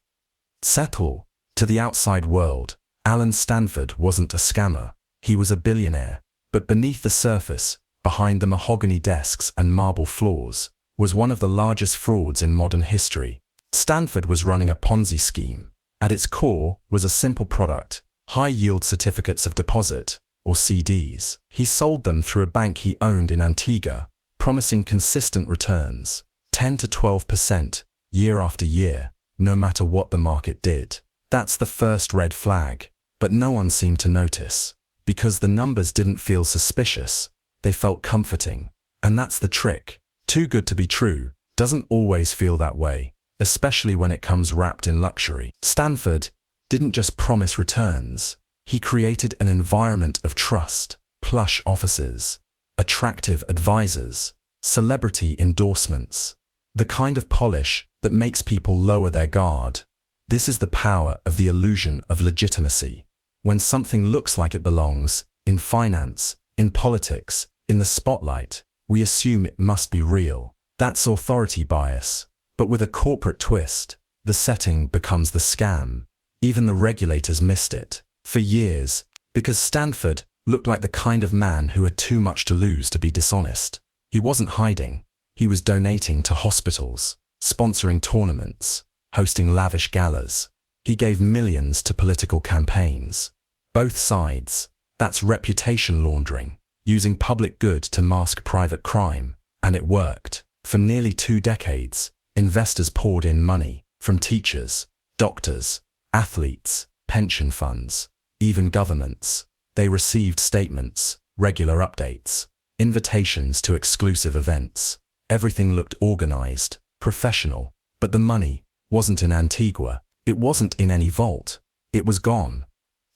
Settle. To the outside world, Alan Stanford wasn't a scammer. He was a billionaire. But beneath the surface, behind the mahogany desks and marble floors, was one of the largest frauds in modern history. Stanford was running a Ponzi scheme. At its core was a simple product, high-yield certificates of deposit, or CDs. He sold them through a bank he owned in Antigua, promising consistent returns, 10 to 12%, year after year, no matter what the market did. That's the first red flag, but no one seemed to notice, because the numbers didn't feel suspicious, they felt comforting. And that's the trick. Too good to be true doesn't always feel that way, especially when it comes wrapped in luxury. Stanford didn't just promise returns, he created an environment of trust, plush offices, attractive advisors, celebrity endorsements, the kind of polish that makes people lower their guard. This is the power of the illusion of legitimacy. When something looks like it belongs, in finance, in politics, in the spotlight, we assume it must be real. That's authority bias. But with a corporate twist, the setting becomes the scam. Even the regulators missed it. For years, because Stanford looked like the kind of man who had too much to lose to be dishonest. He wasn't hiding. He was donating to hospitals, sponsoring tournaments, hosting lavish galas. He gave millions to political campaigns. Both sides. That's reputation laundering, using public good to mask private crime. And it worked. For nearly 2 decades, investors poured in money from teachers, doctors, athletes, pension funds, even governments. They received statements, regular updates, invitations to exclusive events. Everything looked organized, professional, but the money wasn't in Antigua. It wasn't in any vault. It was gone.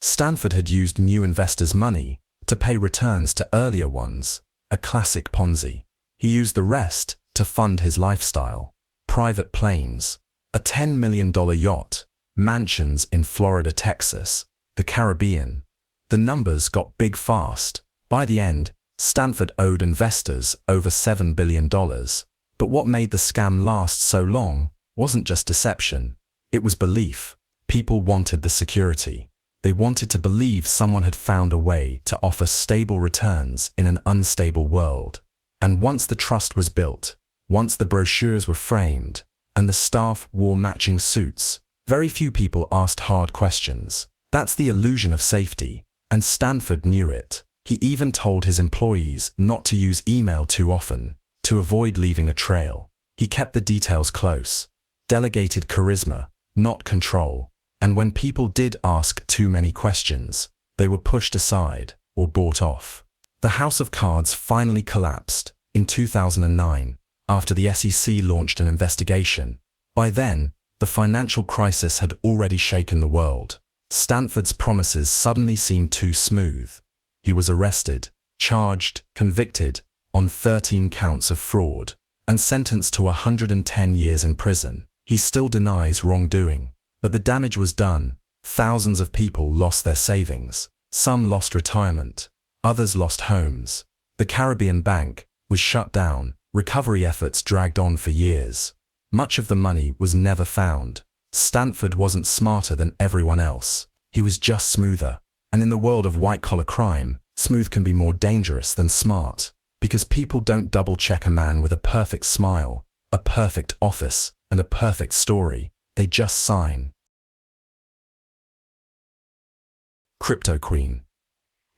Stanford had used new investors' money to pay returns to earlier ones, a classic Ponzi. He used the rest to fund his lifestyle. Private planes, a $10 million yacht, mansions in Florida, Texas, the Caribbean. The numbers got big fast. By the end, Stanford owed investors over $7 billion. But what made the scam last so long wasn't just deception. It was belief. People wanted the security. They wanted to believe someone had found a way to offer stable returns in an unstable world. And once the trust was built, once the brochures were framed, and the staff wore matching suits, very few people asked hard questions. That's the illusion of safety, and Stanford knew it. He even told his employees not to use email too often, to avoid leaving a trail. He kept the details close, delegated charisma, not control. And when people did ask too many questions, they were pushed aside or bought off. The house of cards finally collapsed in 2009 after the SEC launched an investigation. By then, the financial crisis had already shaken the world. Stanford's promises suddenly seemed too smooth. He was arrested, charged, convicted on 13 counts of fraud, and sentenced to 110 years in prison. He still denies wrongdoing. But the damage was done. Thousands of people lost their savings. Some lost retirement. Others lost homes. The Caribbean bank was shut down. Recovery efforts dragged on for years. Much of the money was never found. Stanford wasn't smarter than everyone else. He was just smoother. And in the world of white-collar crime, smooth can be more dangerous than smart. Because people don't double-check a man with a perfect smile, a perfect office, and a perfect story. They just sign. Crypto Queen.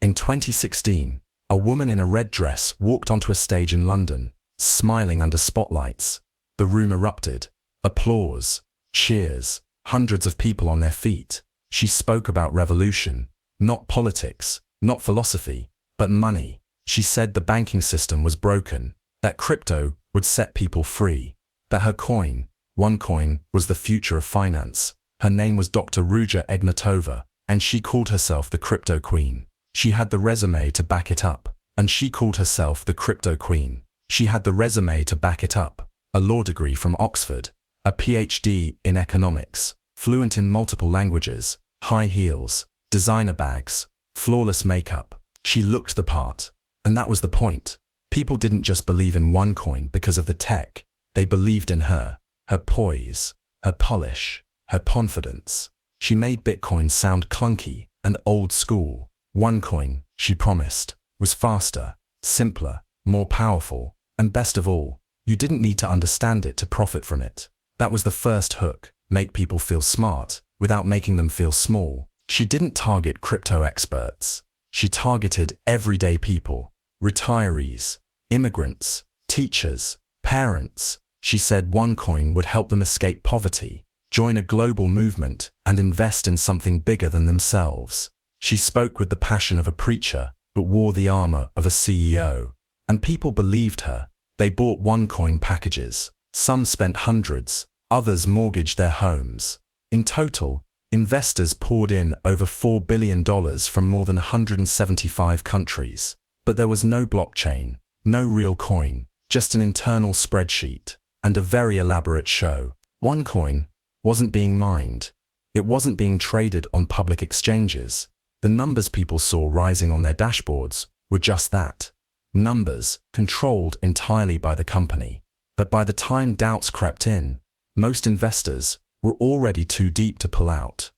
In 2016, a woman in a red dress walked onto a stage in London, smiling under spotlights. The room erupted. Applause, cheers, hundreds of people on their feet. She spoke about revolution, not politics, not philosophy, but money. She said the banking system was broken, that crypto would set people free, that her coin, OneCoin, was the future of finance. Her name was Dr. Ruja Ignatova, And she called herself the crypto queen. She had the resume to back it up. And she called herself the crypto queen. She had the resume to back it up. A law degree from Oxford, a PhD in economics, fluent in multiple languages, high heels, designer bags, flawless makeup. She looked the part. And that was the point. People didn't just believe in OneCoin because of the tech. They believed in her poise, her polish, her confidence. She made Bitcoin sound clunky and old school. OneCoin, she promised, was faster, simpler, more powerful, and best of all, you didn't need to understand it to profit from it. That was the first hook, make people feel smart, without making them feel small. She didn't target crypto experts. She targeted everyday people, retirees, immigrants, teachers, parents. She said OneCoin would help them escape poverty, join a global movement, and invest in something bigger than themselves. She spoke with the passion of a preacher, but wore the armor of a CEO. And people believed her. They bought OneCoin packages. Some spent hundreds, others mortgaged their homes. In total, investors poured in over $4 billion from more than 175 countries. But there was no blockchain, no real coin, just an internal spreadsheet, and a very elaborate show. OneCoin wasn't being mined. It wasn't being traded on public exchanges. The numbers people saw rising on their dashboards were just that. Numbers controlled entirely by the company. But by the time doubts crept in, most investors were already too deep to pull out.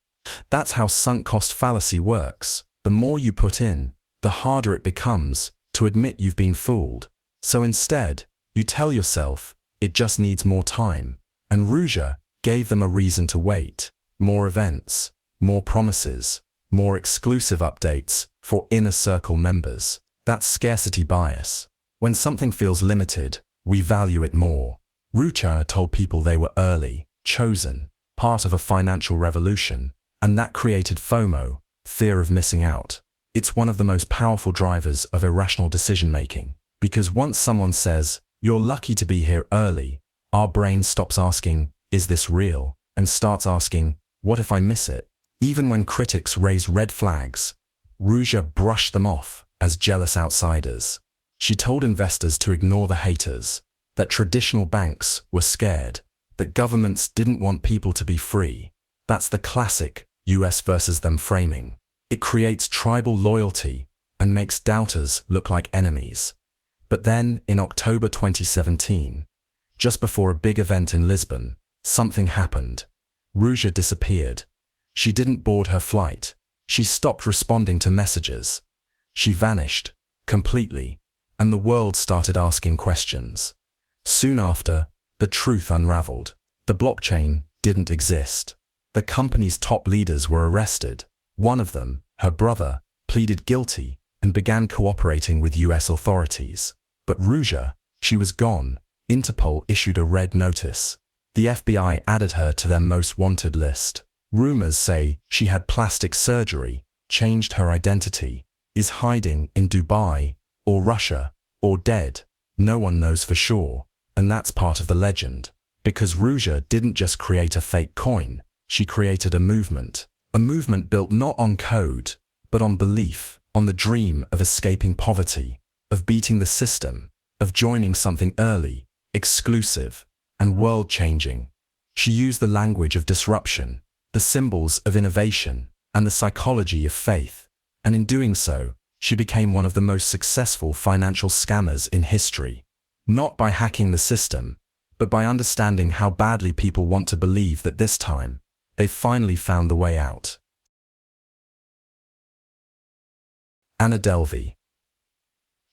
That's how sunk cost fallacy works. The more you put in, the harder it becomes to admit you've been fooled. So instead, you tell yourself, it just needs more time. And Ruja gave them a reason to wait. More events, more promises, more exclusive updates for inner circle members. That's scarcity bias. When something feels limited, we value it more. Ruja told people they were early, chosen, part of a financial revolution, and that created FOMO, fear of missing out. It's one of the most powerful drivers of irrational decision-making, because once someone says, "You're lucky to be here early," our brain stops asking, "Is this real?" and starts asking, "What if I miss it?" Even when critics raise red flags, Ruja brushed them off as jealous outsiders. She told investors to ignore the haters, that traditional banks were scared, that governments didn't want people to be free. That's the classic US versus them framing. It creates tribal loyalty and makes doubters look like enemies. But then, in October 2017, just before a big event in Lisbon, something happened. Ruja disappeared. She didn't board her flight. She stopped responding to messages. She vanished, completely, and the world started asking questions. Soon after, the truth unraveled. The blockchain didn't exist. The company's top leaders were arrested. One of them, her brother, pleaded guilty and began cooperating with US authorities. But Ruja, she was gone. Interpol issued a red notice. The FBI added her to their most wanted list. Rumors say she had plastic surgery, changed her identity, is hiding in Dubai, or Russia, or dead. No one knows for sure, and that's part of the legend. Because Ruja didn't just create a fake coin, she created a movement. A movement built not on code, but on belief, on the dream of escaping poverty, of beating the system, of joining something early, exclusive, and world-changing. She used the language of disruption, the symbols of innovation, and the psychology of faith. And in doing so, she became one of the most successful financial scammers in history. Not by hacking the system, but by understanding how badly people want to believe that this time, they finally found the way out. Anna Delvey.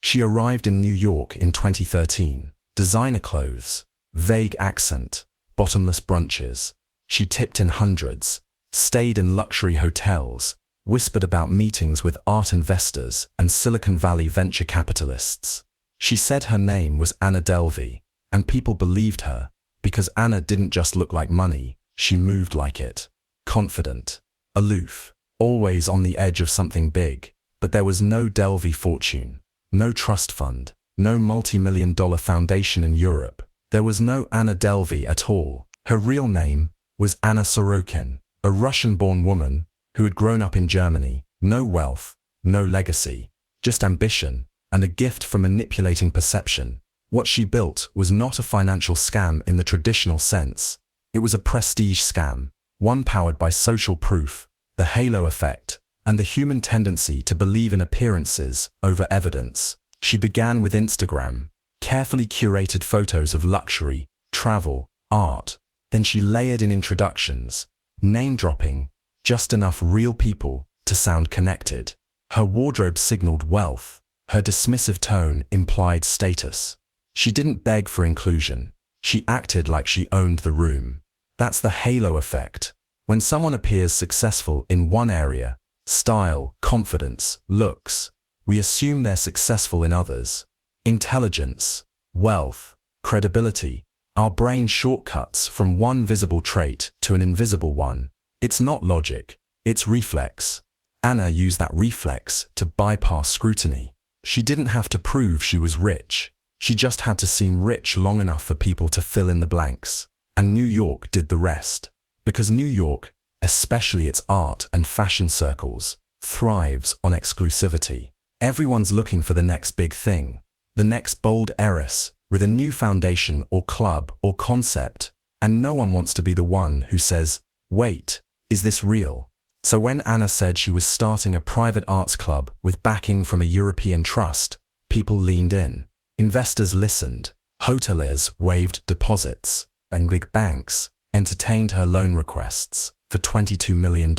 She arrived in New York in 2013. Designer clothes, vague accent, bottomless brunches. She tipped in hundreds, stayed in luxury hotels, whispered about meetings with art investors and Silicon Valley venture capitalists. She said her name was Anna Delvey, and people believed her, because Anna didn't just look like money, she moved like it. Confident, aloof, always on the edge of something big. But there was no Delvey fortune, no trust fund, no multi-million-dollar foundation in Europe. There was no Anna Delvey at all. Her real name was Anna Sorokin, a Russian-born woman who had grown up in Germany, no wealth, no legacy, just ambition, and a gift for manipulating perception. What she built was not a financial scam in the traditional sense. It was a prestige scam, one powered by social proof, the halo effect, and the human tendency to believe in appearances over evidence. She began with Instagram, carefully curated photos of luxury, travel, art. Then she layered in introductions, name-dropping, just enough real people to sound connected. Her wardrobe signaled wealth. Her dismissive tone implied status. She didn't beg for inclusion. She acted like she owned the room. That's the halo effect. When someone appears successful in one area, style, confidence, looks, we assume they're successful in others. Intelligence, wealth, credibility. Our brain shortcuts from one visible trait to an invisible one. It's not logic, it's reflex. Anna used that reflex to bypass scrutiny. She didn't have to prove she was rich. She just had to seem rich long enough for people to fill in the blanks. And New York did the rest. Because New York, especially its art and fashion circles, thrives on exclusivity. Everyone's looking for the next big thing, the next bold heiress with a new foundation or club or concept, and no one wants to be the one who says, "Wait, is this real?" So when Anna said she was starting a private arts club with backing from a European trust, people leaned in. Investors listened. Hoteliers waived deposits, and big banks entertained her loan requests. For $22 million,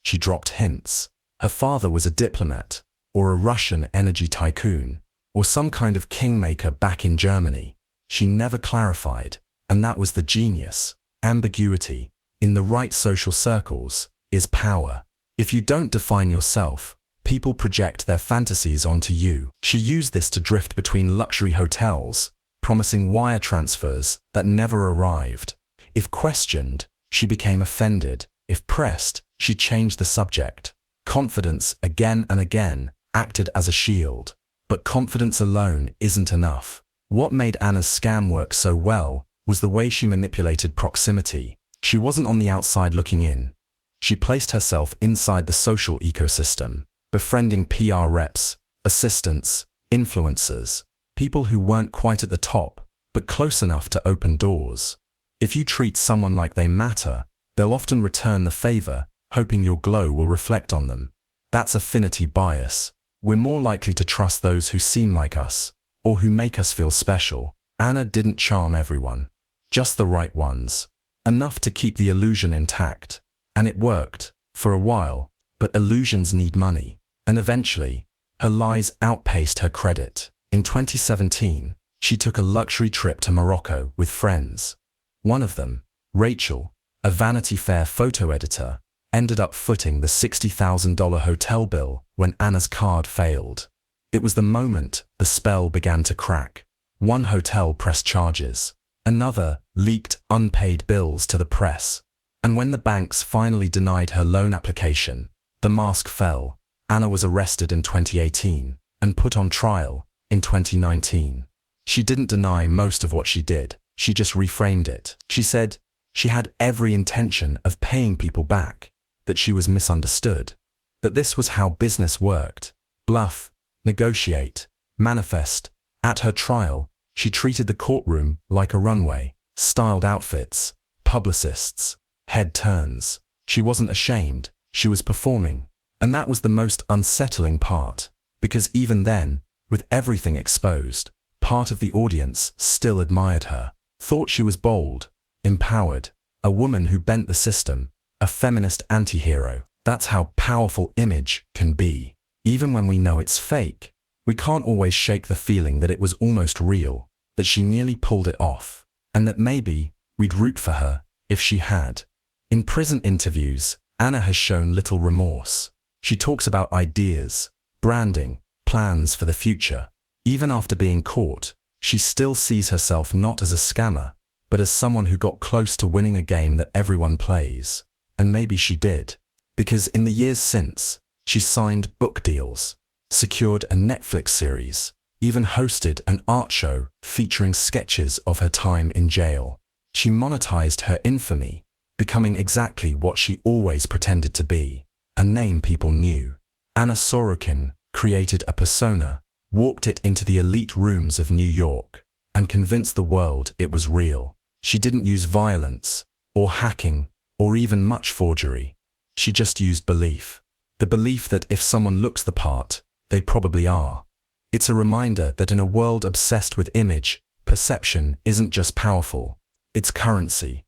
she dropped hints. Her father was a diplomat, or a Russian energy tycoon, or some kind of kingmaker back in Germany. She never clarified, and that was the genius. Ambiguity, in the right social circles, is power. If you don't define yourself, people project their fantasies onto you. She used this to drift between luxury hotels, promising wire transfers that never arrived. If questioned, she became offended. If pressed, she changed the subject. Confidence, again and again, acted as a shield. But confidence alone isn't enough. What made Anna's scam work so well was the way she manipulated proximity. She wasn't on the outside looking in. She placed herself inside the social ecosystem, befriending PR reps, assistants, influencers, people who weren't quite at the top, but close enough to open doors. If you treat someone like they matter, they'll often return the favor, hoping your glow will reflect on them. That's affinity bias. We're more likely to trust those who seem like us, or who make us feel special. Anna didn't charm everyone, just the right ones, enough to keep the illusion intact. And it worked, for a while, but illusions need money. And eventually, her lies outpaced her credit. In 2017, she took a luxury trip to Morocco with friends. One of them, Rachel, a Vanity Fair photo editor, ended up footing the $60,000 hotel bill when Anna's card failed. It was the moment the spell began to crack. One hotel pressed charges. Another leaked unpaid bills to the press. And when the banks finally denied her loan application, the mask fell. Anna was arrested in 2018 and put on trial in 2019. She didn't deny most of what she did. She just reframed it. She said she had every intention of paying people back, that she was misunderstood, that this was how business worked. Bluff, negotiate, manifest. At her trial, she treated the courtroom like a runway. Styled outfits, publicists, head turns. She wasn't ashamed, she was performing. And that was the most unsettling part, because even then, with everything exposed, part of the audience still admired her, thought she was bold, empowered, a woman who bent the system, a feminist anti-hero. That's how powerful image can be. Even when we know it's fake, we can't always shake the feeling that it was almost real, that she nearly pulled it off, and that maybe we'd root for her if she had. In prison interviews, Anna has shown little remorse. She talks about ideas, branding, plans for the future. Even after being caught, she still sees herself not as a scammer, but as someone who got close to winning a game that everyone plays. And maybe she did, because in the years since, she signed book deals, secured a Netflix series, even hosted an art show featuring sketches of her time in jail. She monetized her infamy, becoming exactly what she always pretended to be. a name people knew. Anna Sorokin created a persona, walked it into the elite rooms of New York, and convinced the world it was real. She didn't use violence, or hacking, or even much forgery. She just used belief. The belief that if someone looks the part, they probably are. It's a reminder that in a world obsessed with image, perception isn't just powerful, it's currency.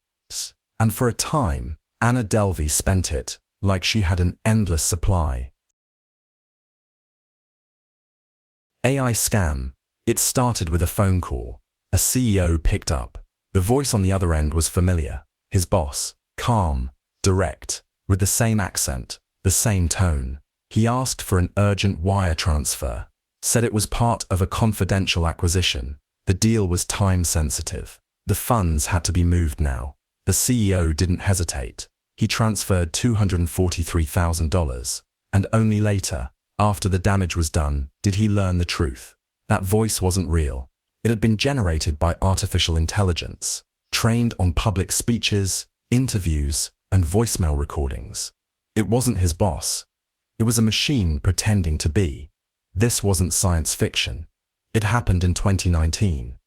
And for a time, Anna Delvey spent it like she had an endless supply. AI scam. It started with a phone call. A CEO picked up. The voice on the other end was familiar. His boss, calm, direct, with the same accent, the same tone. He asked for an urgent wire transfer, said it was part of a confidential acquisition. The deal was time sensitive. The funds had to be moved now. The CEO didn't hesitate. He transferred $243,000, and only later, after the damage was done, did he learn the truth. That voice wasn't real. It had been generated by artificial intelligence, trained on public speeches, interviews, and voicemail recordings. It wasn't his boss. It was a machine pretending to be. This wasn't science fiction. It happened in 2019.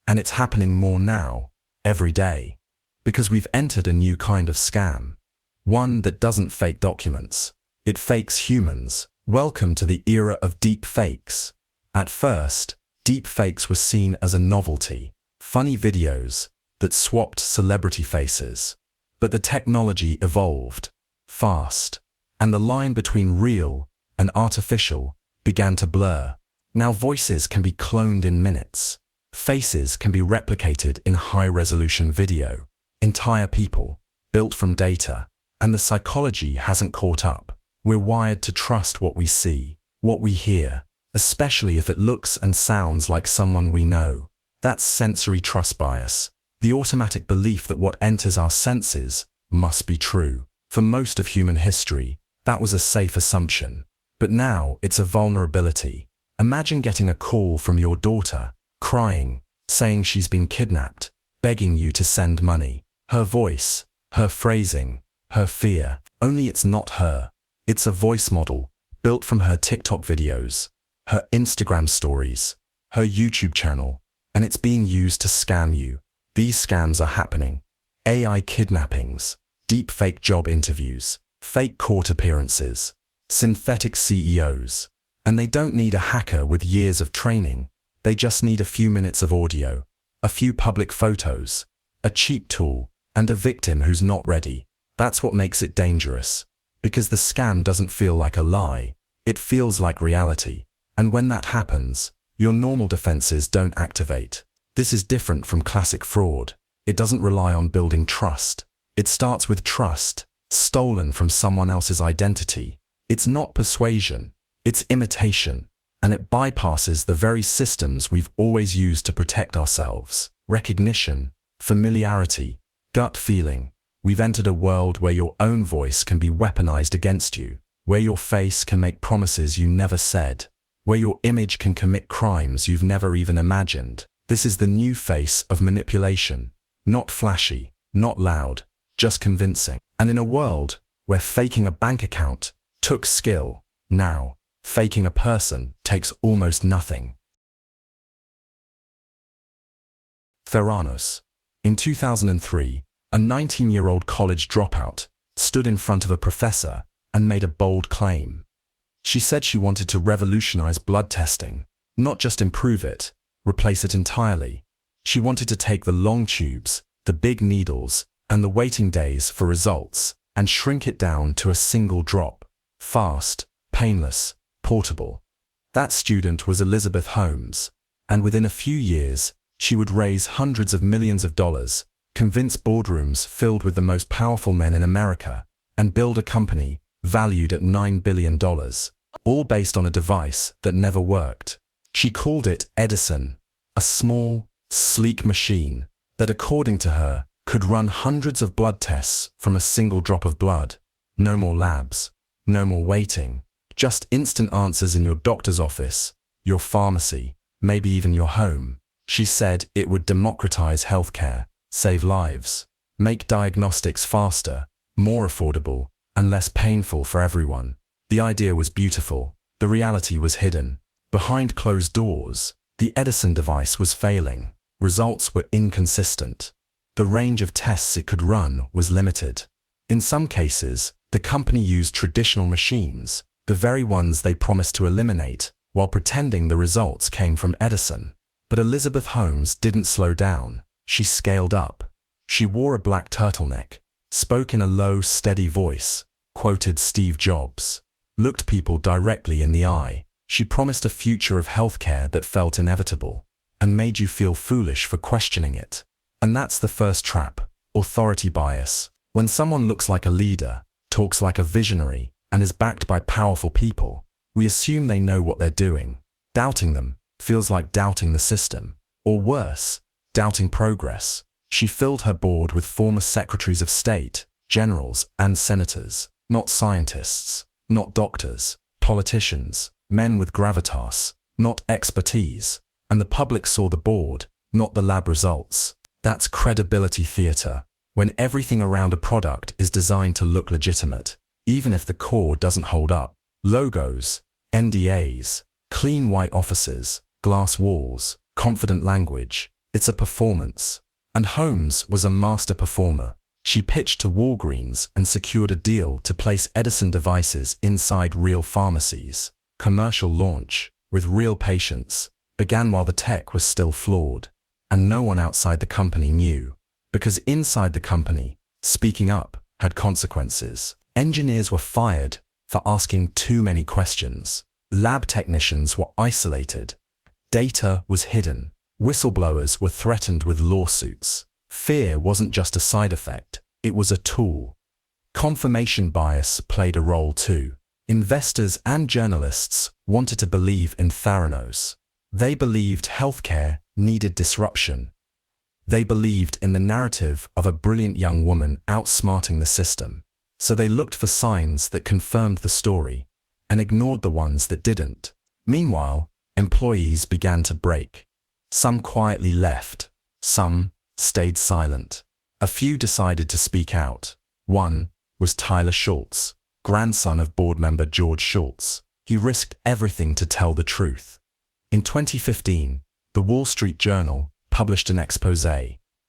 And it's happening more now, every day. Because we've entered a new kind of scam. One that doesn't fake documents. It fakes humans. Welcome to the era of deep fakes. At first, deep fakes were seen as a novelty. Funny videos that swapped celebrity faces. But the technology evolved fast, and the line between real and artificial began to blur. Now voices can be cloned in minutes. Faces can be replicated in high-resolution video. Entire people, built from data, and the psychology hasn't caught up. We're wired to trust what we see, what we hear, especially if it looks and sounds like someone we know. That's sensory trust bias, the automatic belief that what enters our senses must be true. For most of human history, that was a safe assumption. But now it's a vulnerability. Imagine getting a call from your daughter, crying, saying she's been kidnapped, begging you to send money. Her voice, her phrasing, her fear. Only it's not her. It's a voice model, built from her TikTok videos, her Instagram stories, her YouTube channel, and it's being used to scam you. These scams are happening. AI kidnappings, deepfake job interviews, fake court appearances, synthetic CEOs. And they don't need a hacker with years of training. They just need a few minutes of audio, a few public photos, a cheap tool, and a victim who's not ready. That's what makes it dangerous. Because the scam doesn't feel like a lie. It feels like reality. And when that happens, your normal defenses don't activate. This is different from classic fraud. It doesn't rely on building trust. It starts with trust, stolen from someone else's identity. It's not persuasion. It's imitation, and it bypasses the very systems we've always used to protect ourselves. Recognition, familiarity, gut feeling. We've entered a world where your own voice can be weaponized against you, where your face can make promises you never said, where your image can commit crimes you've never even imagined. This is the new face of manipulation. Not flashy, not loud, just convincing. And in a world where faking a bank account took skill, now, faking a person takes almost nothing. Theranos. In 2003, a 19-year-old college dropout stood in front of a professor and made a bold claim. She said she wanted to revolutionize blood testing, not just improve it, replace it entirely. She wanted to take the long tubes, the big needles, and the waiting days for results, and shrink it down to a single drop. Fast, painless, portable. That student was Elizabeth Holmes, and within a few years, she would raise hundreds of millions of dollars, convince boardrooms filled with the most powerful men in America, and build a company valued at $9 billion, all based on a device that never worked. She called it Edison, a small, sleek machine that, according to her, could run hundreds of blood tests from a single drop of blood. No more labs, no more waiting. Just instant answers in your doctor's office, your pharmacy, maybe even your home. She said it would democratize healthcare, save lives, make diagnostics faster, more affordable, and less painful for everyone. The idea was beautiful. The reality was hidden. Behind closed doors, the Edison device was failing. Results were inconsistent. The range of tests it could run was limited. In some cases, the company used traditional machines, the very ones they promised to eliminate, while pretending the results came from Edison. But Elizabeth Holmes didn't slow down. She scaled up. She wore a black turtleneck, spoke in a low, steady voice, quoted Steve Jobs, looked people directly in the eye. She promised a future of healthcare that felt inevitable, and made you feel foolish for questioning it. And that's the first trap, authority bias. When someone looks like a leader, talks like a visionary, and is backed by powerful people, we assume they know what they're doing. Doubting them feels like doubting the system, or worse, doubting progress. She filled her board with former secretaries of state, generals, and senators, not scientists, not doctors, politicians, men with gravitas, not expertise. And the public saw the board, not the lab results. That's credibility theater, when everything around a product is designed to look legitimate, even if the core doesn't hold up. Logos, NDAs, clean white offices, glass walls, confident language. It's a performance. And Holmes was a master performer. She pitched to Walgreens and secured a deal to place Edison devices inside real pharmacies. Commercial launch, with real patients, began while the tech was still flawed. And no one outside the company knew. Because inside the company, speaking up had consequences. Engineers were fired for asking too many questions. Lab technicians were isolated. Data was hidden. Whistleblowers were threatened with lawsuits. Fear wasn't just a side effect, it was a tool. Confirmation bias played a role too. Investors and journalists wanted to believe in Theranos. They believed healthcare needed disruption. They believed in the narrative of a brilliant young woman outsmarting the system. So they looked for signs that confirmed the story and ignored the ones that didn't. Meanwhile, employees began to break. Some quietly left. Some stayed silent. A few decided to speak out. One was Tyler Schultz, grandson of board member George Schultz. He risked everything to tell the truth. In 2015, the Wall Street Journal published an expose.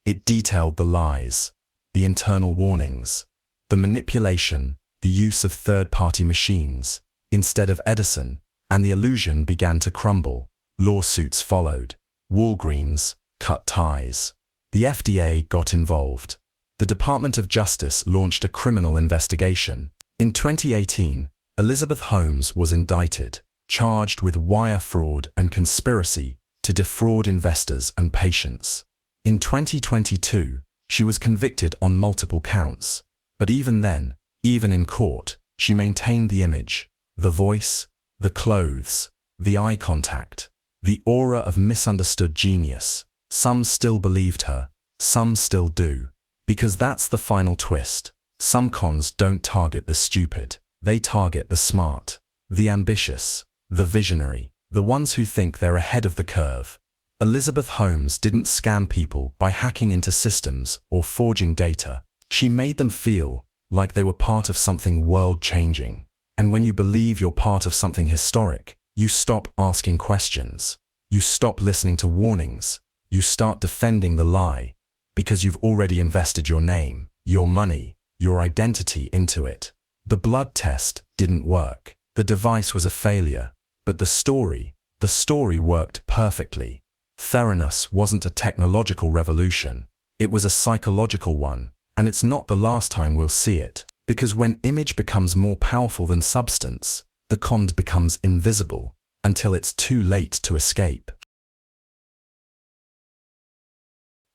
It detailed the lies, the internal warnings, the manipulation, the use of third-party machines instead of Edison, and the illusion began to crumble. Lawsuits followed. Walgreens cut ties. The FDA got involved. The Department of Justice launched a criminal investigation. In 2018, Elizabeth Holmes was indicted, charged with wire fraud and conspiracy to defraud investors and patients. In 2022, she was convicted on multiple counts. But even then, even in court, she maintained the image, the voice, the clothes, the eye contact, the aura of misunderstood genius. Some still believed her, some still do. Because that's the final twist. Some cons don't target the stupid, they target the smart, the ambitious, the visionary, the ones who think they're ahead of the curve. Elizabeth Holmes didn't scam people by hacking into systems or forging data. She made them feel like they were part of something world-changing. And when you believe you're part of something historic, you stop asking questions. You stop listening to warnings. You start defending the lie, because you've already invested your name, your money, your identity into it. The blood test didn't work. The device was a failure. But the story worked perfectly. Theranos wasn't a technological revolution. It was a psychological one. And it's not the last time we'll see it. Because when image becomes more powerful than substance, the con becomes invisible until it's too late to escape.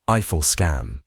Eiffel Scam.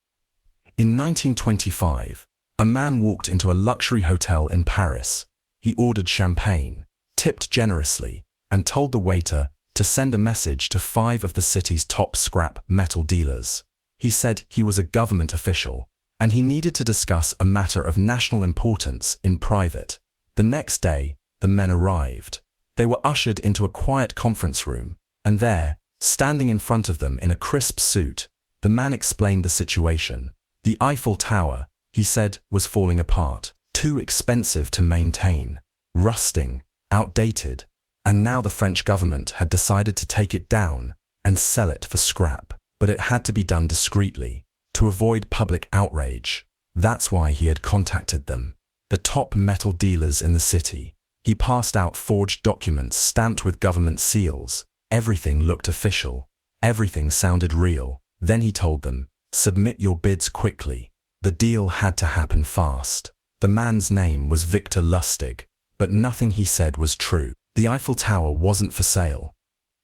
In 1925, a man walked into a luxury hotel in Paris. He ordered champagne, tipped generously, and told the waiter to send a message to 5 of the city's top scrap metal dealers. He said he was a government official, and he needed to discuss a matter of national importance in private. The next day, the men arrived. They were ushered into a quiet conference room, and there, standing in front of them in a crisp suit, the man explained the situation. The Eiffel Tower, he said, was falling apart. too expensive to maintain, rusting, outdated, and now the French government had decided to take it down and sell it for scrap. But it had to be done discreetly, to avoid public outrage. That's why he had contacted them, the top metal dealers in the city. He passed out forged documents stamped with government seals. Everything looked official. Everything sounded real. Then he told them, submit your bids quickly. The deal had to happen fast. The man's name was Victor Lustig, but nothing he said was true. The Eiffel Tower wasn't for sale.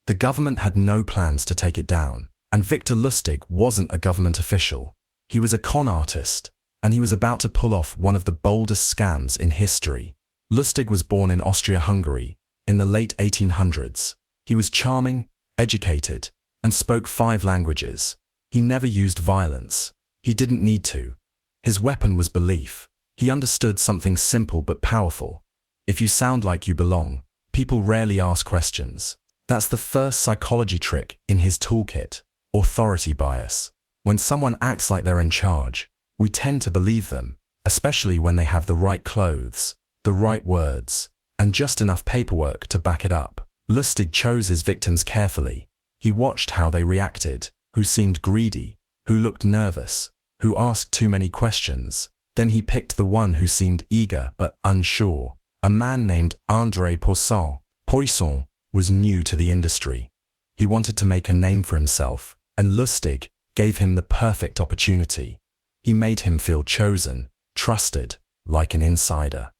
The government had no plans to take it down, and Victor Lustig wasn't a government official. He was a con artist, and he was about to pull off one of the boldest scams in history. Lustig was born in Austria-Hungary in the late 1800s. He was charming, educated, and spoke 5 languages. He never used violence. He didn't need to. His weapon was belief. He understood something simple but powerful. If you sound like you belong, people rarely ask questions. That's the first psychology trick in his toolkit, authority bias. When someone acts like they're in charge, we tend to believe them, especially when they have the right clothes, the right words, and just enough paperwork to back it up. Lustig chose his victims carefully. He watched how they reacted, who seemed greedy, who looked nervous, who asked too many questions. Then he picked the one who seemed eager but unsure, a man named André Poisson. Poisson was new to the industry. He wanted to make a name for himself, and Lustig gave him the perfect opportunity. He made him feel chosen, trusted, like an insider.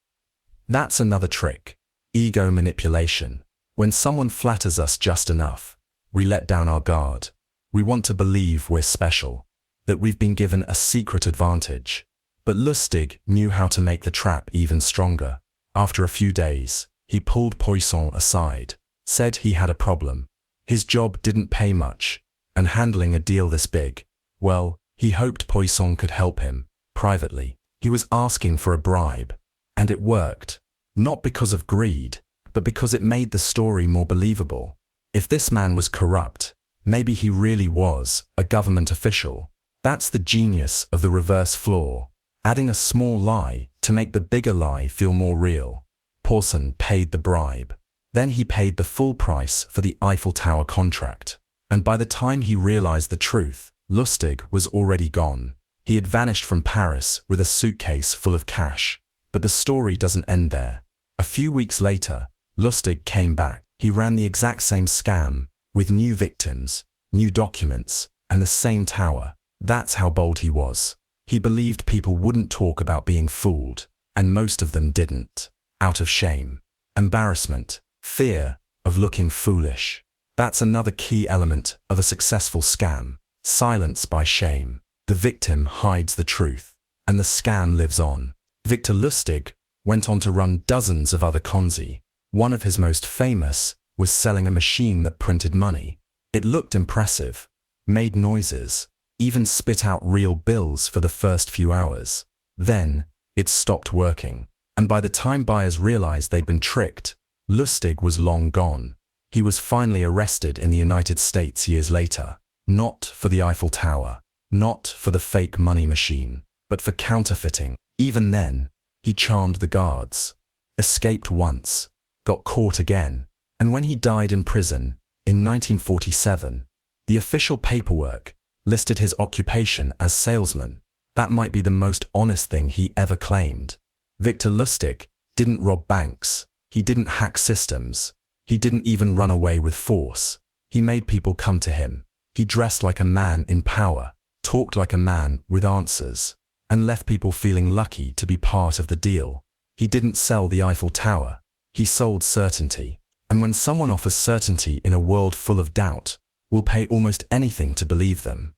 That's another trick, ego manipulation. When someone flatters us just enough, we let down our guard. We want to believe we're special, that we've been given a secret advantage. But Lustig knew how to make the trap even stronger. After a few days, he pulled Poisson aside, said he had a problem. His job didn't pay much, and handling a deal this big, well, he hoped Poisson could help him, privately. He was asking for a bribe, and it worked. Not because of greed, but because it made the story more believable. If this man was corrupt, maybe he really was a government official. That's the genius of the reverse flaw, adding a small lie to make the bigger lie feel more real. Poisson paid the bribe. Then he paid the full price for the Eiffel Tower contract. And by the time he realized the truth, Lustig was already gone. He had vanished from Paris with a suitcase full of cash. But the story doesn't end there. A few weeks later, Lustig came back. He ran the exact same scam, with new victims, new documents, and the same tower. That's how bold he was. He believed people wouldn't talk about being fooled, and most of them didn't. Out of shame, embarrassment, fear of looking foolish. That's another key element of a successful scam. Silence by shame. The victim hides the truth, and the scam lives on. Victor Lustig went on to run dozens of other Ponzi. One of his most famous was selling a machine that printed money. It looked impressive, made noises, even spit out real bills for the first few hours. Then, it stopped working. And by the time buyers realized they'd been tricked, Lustig was long gone. He was finally arrested in the United States years later. Not for the Eiffel Tower, not for the fake money machine, but for counterfeiting. Even then, he charmed the guards, escaped once, got caught again, and when he died in prison in 1947, the official paperwork listed his occupation as salesman. That might be the most honest thing he ever claimed. Victor Lustig didn't rob banks, he didn't hack systems, he didn't even run away with force. He made people come to him. He dressed like a man in power, talked like a man with answers, and left people feeling lucky to be part of the deal. He didn't sell the Eiffel Tower, he sold certainty. And when someone offers certainty in a world full of doubt, we'll pay almost anything to believe them.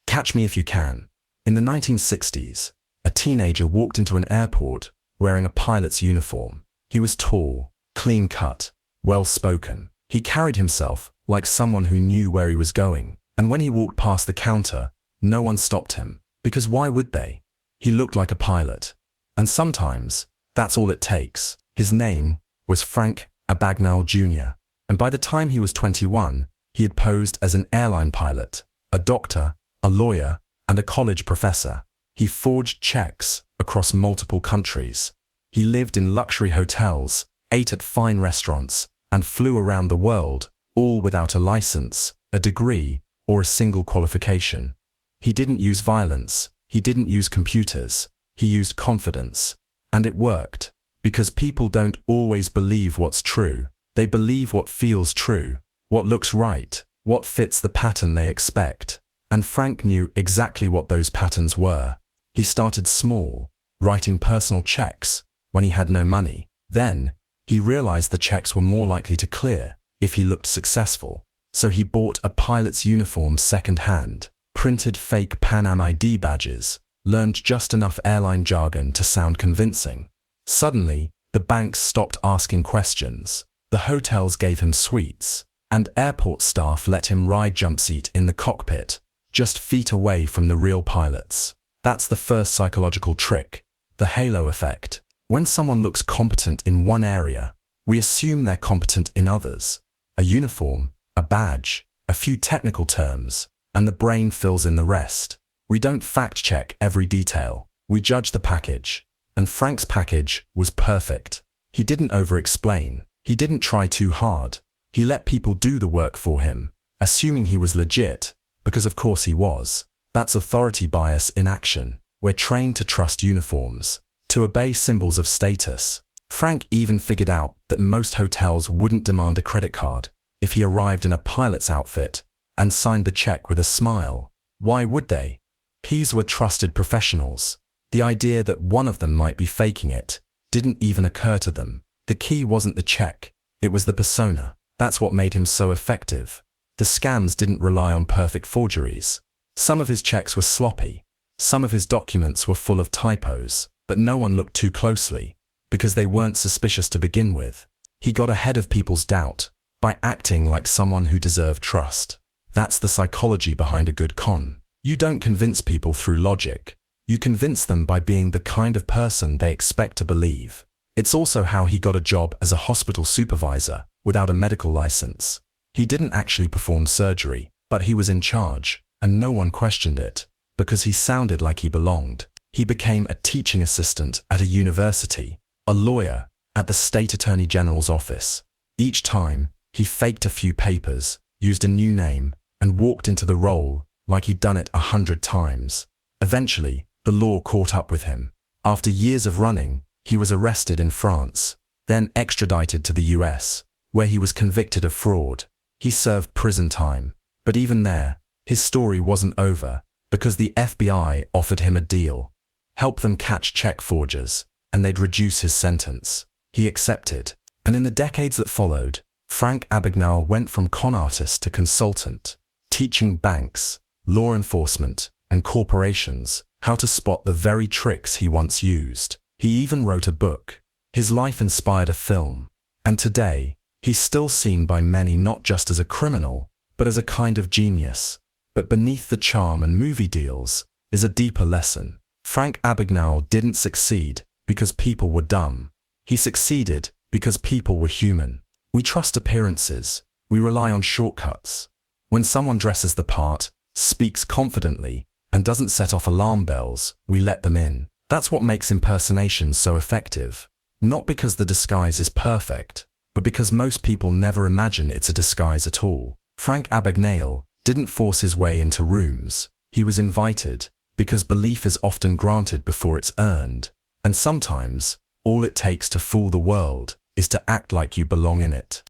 Catch me if you can. In the 1960s, a teenager walked into an airport wearing a pilot's uniform. He was tall, clean-cut, well-spoken. He carried himself like someone who knew where he was going. And when he walked past the counter, no one stopped him. Because why would they? He looked like a pilot. And sometimes, that's all it takes. His name was Frank Abagnale Jr. And by the time he was 21, he had posed as an airline pilot, a doctor, a lawyer, and a college professor. He forged checks across multiple countries. He lived in luxury hotels, ate at fine restaurants, and flew around the world, all without a license, a degree, or a single qualification. He didn't use violence. He didn't use computers. He used confidence. And it worked. Because people don't always believe what's true. They believe what feels true, what looks right, what fits the pattern they expect. And Frank knew exactly what those patterns were. He started small, writing personal checks when he had no money. Then, he realized the checks were more likely to clear if he looked successful. So he bought a pilot's uniform second-hand, printed fake Pan Am ID badges, learned just enough airline jargon to sound convincing. Suddenly, the banks stopped asking questions. The hotels gave him suites, and airport staff let him ride jumpseat in the cockpit, just feet away from the real pilots. That's the first psychological trick, the halo effect. When someone looks competent in one area, we assume they're competent in others. A uniform, a badge, a few technical terms, and the brain fills in the rest. We don't fact-check every detail. We judge the package. And Frank's package was perfect. He didn't over-explain. He didn't try too hard. He let people do the work for him, assuming he was legit, because of course he was. That's authority bias in action. We're trained to trust uniforms, to obey symbols of status. Frank even figured out that most hotels wouldn't demand a credit card if he arrived in a pilot's outfit and signed the check with a smile. Why would they? These were trusted professionals. The idea that one of them might be faking it didn't even occur to them. The key wasn't the check, it was the persona. That's what made him so effective. The scams didn't rely on perfect forgeries. Some of his checks were sloppy. Some of his documents were full of typos, but no one looked too closely, because they weren't suspicious to begin with. He got ahead of people's doubt by acting like someone who deserved trust. That's the psychology behind a good con. You don't convince people through logic. You convince them by being the kind of person they expect to believe. It's also how he got a job as a hospital supervisor without a medical license. He didn't actually perform surgery, but he was in charge, and no one questioned it, because he sounded like he belonged. He became a teaching assistant at a university, a lawyer at the state attorney general's office. Each time, he faked a few papers, used a new name, and walked into the role like he'd done it 100 times. Eventually, the law caught up with him. After years of running, he was arrested in France, then extradited to the US, where he was convicted of fraud. He served prison time, but even there, his story wasn't over, because the FBI offered him a deal. Help them catch check forgers, and they'd reduce his sentence. He accepted, and in the decades that followed, Frank Abagnale went from con artist to consultant, teaching banks, law enforcement, and corporations how to spot the very tricks he once used. He even wrote a book. His life inspired a film. And today, he's still seen by many not just as a criminal, but as a kind of genius. But beneath the charm and movie deals is a deeper lesson. Frank Abagnale didn't succeed because people were dumb. He succeeded because people were human. We trust appearances. We rely on shortcuts. When someone dresses the part, speaks confidently, and doesn't set off alarm bells, we let them in. That's what makes impersonations so effective. Not because the disguise is perfect, but because most people never imagine it's a disguise at all. Frank Abagnale didn't force his way into rooms. He was invited, because belief is often granted before it's earned. And sometimes, all it takes to fool the world is to act like you belong in it.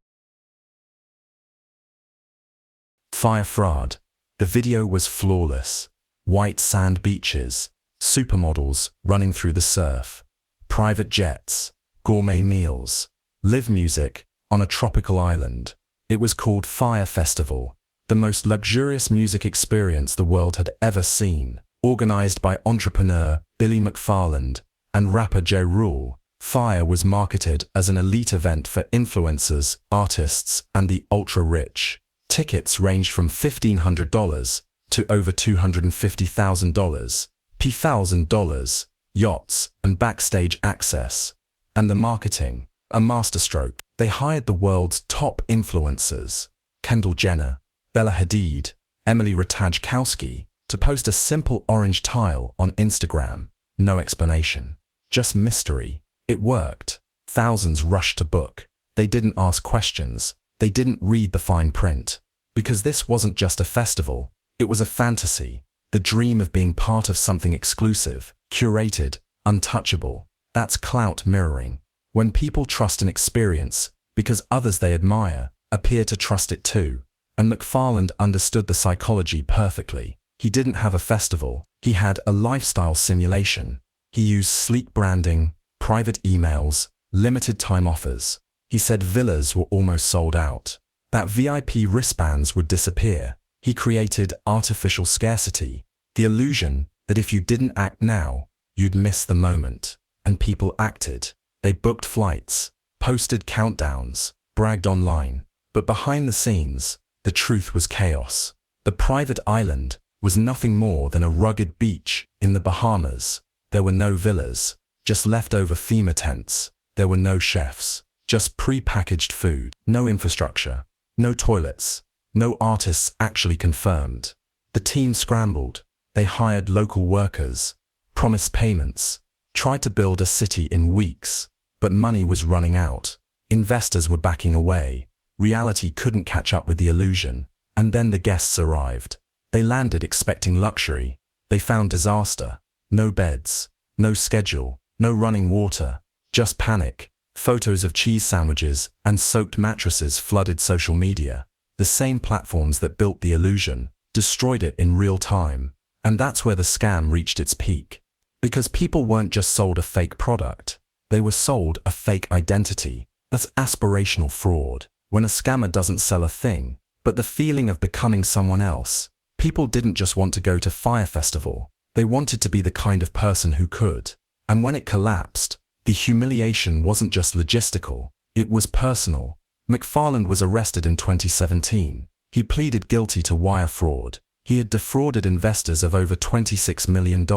Fyre Fraud. The video was flawless. White sand beaches, supermodels running through the surf, private jets, gourmet meals, live music on a tropical island. It was called Fyre Festival, the most luxurious music experience the world had ever seen. Organized by entrepreneur Billy McFarland and rapper J. Rule, Fyre was marketed as an elite event for influencers, artists, and the ultra-rich. Tickets ranged from $1,500 to over $250,000, $1,000, yachts, and backstage access. And the marketing, a masterstroke. They hired the world's top influencers, Kendall Jenner, Bella Hadid, Emily Ratajkowski, to post a simple orange tile on Instagram. No explanation. Just mystery. It worked. Thousands rushed to book. They didn't ask questions. They didn't read the fine print. Because this wasn't just a festival. It was a fantasy. The dream of being part of something exclusive, curated, untouchable. That's clout mirroring. When people trust an experience, because others they admire appear to trust it too. And McFarland understood the psychology perfectly. He didn't have a festival. He had a lifestyle simulation. He used sleek branding, private emails, limited time offers. He said villas were almost sold out, that VIP wristbands would disappear. He created artificial scarcity, the illusion that if you didn't act now, you'd miss the moment. And people acted. They booked flights, posted countdowns, bragged online. But behind the scenes, the truth was chaos. The private island was nothing more than a rugged beach in the Bahamas. There were no villas, just leftover FEMA tents. There were no chefs, just pre-packaged food. No infrastructure, no toilets, no artists actually confirmed. The team scrambled. They hired local workers, promised payments, tried to build a city in weeks, but money was running out. Investors were backing away. Reality couldn't catch up with the illusion. And then the guests arrived. They landed expecting luxury. They found disaster. No beds, no schedule, no running water, just panic. Photos of cheese sandwiches and soaked mattresses flooded social media. The same platforms that built the illusion destroyed it in real time. And that's where the scam reached its peak. Because people weren't just sold a fake product. They were sold a fake identity. That's aspirational fraud. When a scammer doesn't sell a thing, but the feeling of becoming someone else. People didn't just want to go to Fyre Festival. They wanted to be the kind of person who could. And when it collapsed, the humiliation wasn't just logistical, it was personal. McFarland was arrested in 2017. He pleaded guilty to wire fraud. He had defrauded investors of over $26 million.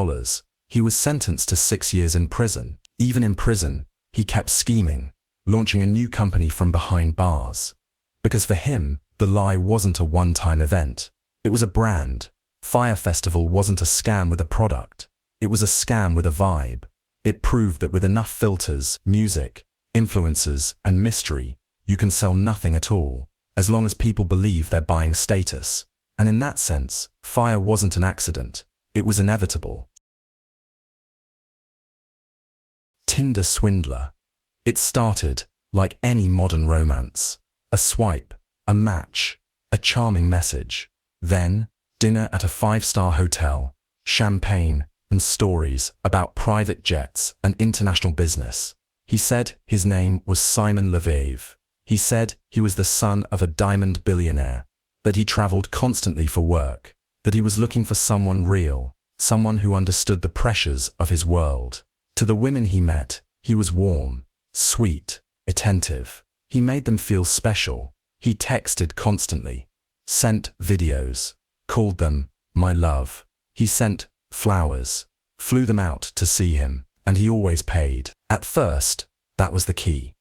He was sentenced to 6 years in prison. Even in prison, he kept scheming, launching a new company from behind bars. Because for him, the lie wasn't a one-time event. It was a brand. Fyre Festival wasn't a scam with a product. It was a scam with a vibe. It proved that with enough filters, music, influencers, and mystery, you can sell nothing at all, as long as people believe they're buying status. And in that sense, Fyre wasn't an accident. It was inevitable. Tinder Swindler. It started, like any modern romance. A swipe, a match, a charming message. Then, dinner at a 5-star hotel, champagne, and stories about private jets and international business. He said his name was Simon Leviev. He said he was the son of a diamond billionaire, that he traveled constantly for work, that he was looking for someone real, someone who understood the pressures of his world. To the women he met, he was warm, sweet, attentive. He made them feel special. He texted constantly, sent videos, called them my love. He sent flowers, flew them out to see him, and he always paid. At first, that was the key.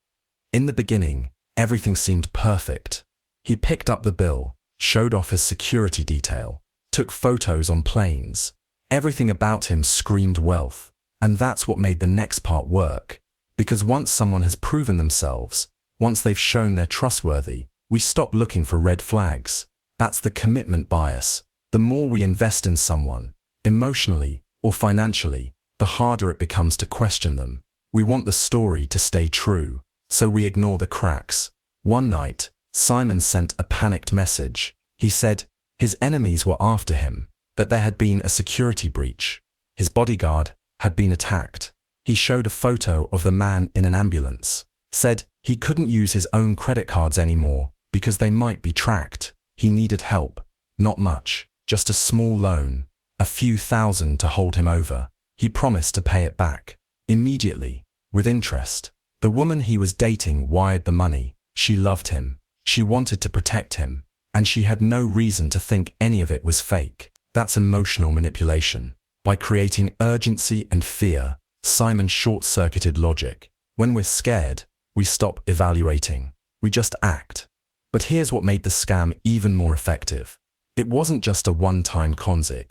In the beginning, everything seemed perfect. He picked up the bill, showed off his security detail, took photos on planes. Everything about him screamed wealth. And that's what made the next part work. Because once someone has proven themselves, once they've shown they're trustworthy, we stop looking for red flags. That's the commitment bias. The more we invest in someone, emotionally or financially, the harder it becomes to question them. We want the story to stay true, so we ignore the cracks. One night, Simon sent a panicked message. He said his enemies were after him, that there had been a security breach. His bodyguard had been attacked. He showed a photo of the man in an ambulance, said he couldn't use his own credit cards anymore because they might be tracked. He needed help. Not much, just a small loan, a few thousand to hold him over. He promised to pay it back immediately, with interest. The woman he was dating wired the money. She loved him. She wanted to protect him, and she had no reason to think any of it was fake. That's emotional manipulation. By creating urgency and fear, Simon short-circuited logic. When we're scared, we stop evaluating. We just act. But here's what made the scam even more effective. It wasn't just a one-time Ponzi.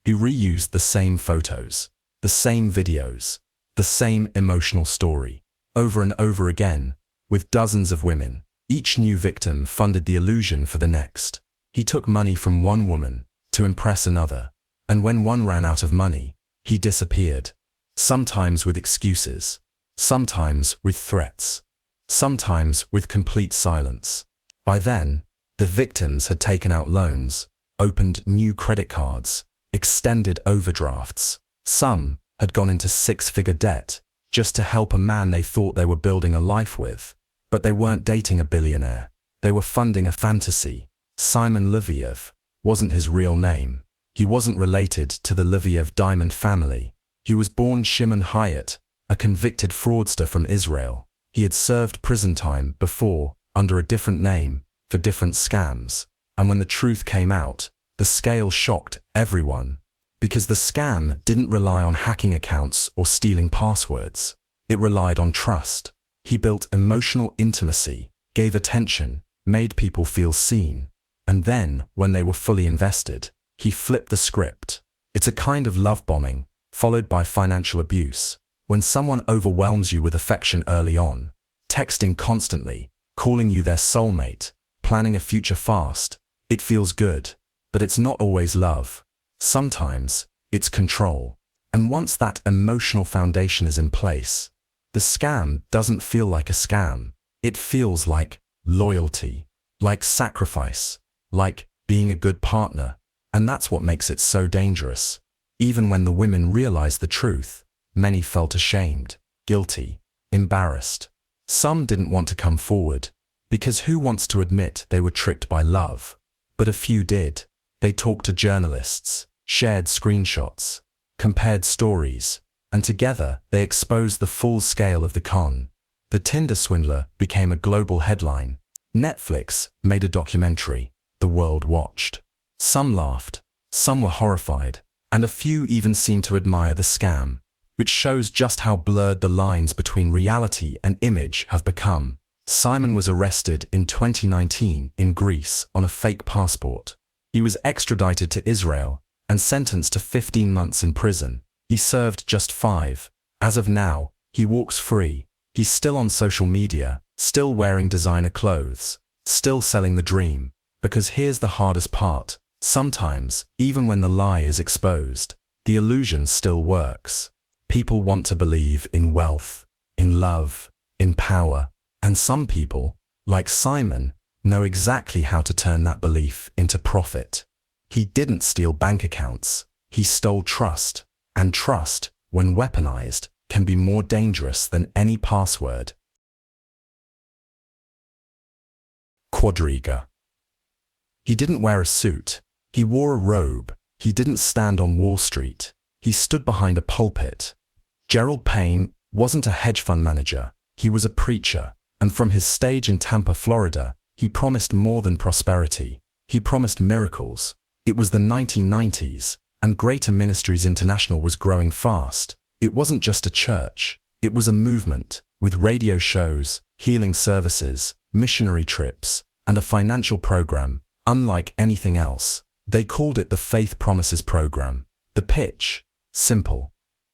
He reused the same photos, the same videos, the same emotional story, over and over again, with dozens of women. Each new victim funded the illusion for the next. He took money from one woman to impress another, and when one ran out of money, he disappeared. Sometimes with excuses, sometimes with threats, sometimes with complete silence. By then, the victims had taken out loans, opened new credit cards, extended overdrafts. Some had gone into six-figure debt just to help a man they thought they were building a life with. But they weren't dating a billionaire. They were funding a fantasy. Simon Leviev wasn't his real name. He wasn't related to the Leviev diamond family. He was born Shimon Hayat, a convicted fraudster from Israel. He had served prison time before, under a different name, for different scams. And when the truth came out, the scale shocked everyone. Because the scam didn't rely on hacking accounts or stealing passwords. It relied on trust. He built emotional intimacy, gave attention, made people feel seen. And then, when they were fully invested, he flipped the script. It's a kind of love bombing, followed by financial abuse. When someone overwhelms you with affection early on, texting constantly, calling you their soulmate, planning a future fast, it feels good. But it's not always love. Sometimes, it's control. And once that emotional foundation is in place, the scam doesn't feel like a scam. It feels like loyalty, like sacrifice, like being a good partner. And that's what makes it so dangerous. Even when the women realized the truth, many felt ashamed, guilty, embarrassed. Some didn't want to come forward, because who wants to admit they were tricked by love? But a few did. They talked to journalists, shared screenshots, compared stories, and together they exposed the full scale of the con. The Tinder Swindler became a global headline. Netflix made a documentary. The world watched. Some laughed, some were horrified, and a few even seemed to admire the scam, which shows just how blurred the lines between reality and image have become. Simon was arrested in 2019 in Greece on a fake passport. He was extradited to Israel and sentenced to 15 months in prison. He served just 5. As of now, he walks free. He's still on social media, still wearing designer clothes, still selling the dream. Because here's the hardest part. Sometimes, even when the lie is exposed, the illusion still works. People want to believe in wealth, in love, in power. And some people, like Simon, know exactly how to turn that belief into profit. He didn't steal bank accounts. He stole trust. And trust, when weaponized, can be more dangerous than any password. Quadriga. He didn't wear a suit. He wore a robe. He didn't stand on Wall Street. He stood behind a pulpit. Gerald Payne wasn't a hedge fund manager. He was a preacher. And from his stage in Tampa, Florida, he promised more than prosperity. He promised miracles. It was the 1990s, and Greater Ministries International was growing fast. It wasn't just a church. It was a movement, with radio shows, healing services, missionary trips, and a financial program, unlike anything else. They called it the Faith Promises Program. The pitch? Simple.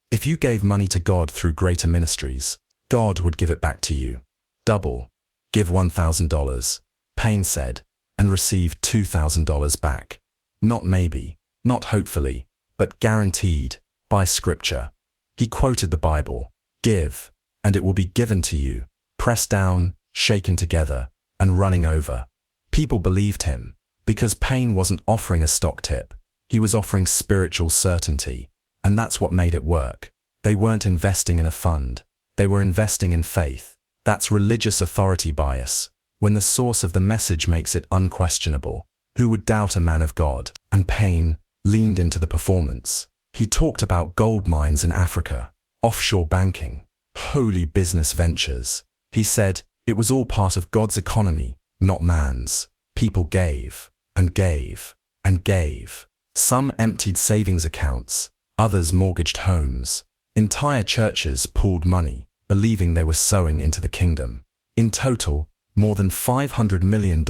If you gave money to God through Greater Ministries, God would give it back to you. Double. Give $1,000, Payne said, and receive $2,000 back. Not maybe, not hopefully, but guaranteed, by scripture. He quoted the Bible. Give, and it will be given to you, pressed down, shaken together, and running over. People believed him, because Payne wasn't offering a stock tip. He was offering spiritual certainty, and that's what made it work. They weren't investing in a fund. They were investing in faith. That's religious authority bias. When the source of the message makes it unquestionable, who would doubt a man of God? And Payne leaned into the performance. He talked about gold mines in Africa, offshore banking, holy business ventures. He said it was all part of God's economy, not man's. People gave, and gave, and gave. Some emptied savings accounts, others mortgaged homes. Entire churches pooled money, believing they were sowing into the kingdom. In total, more than $500 million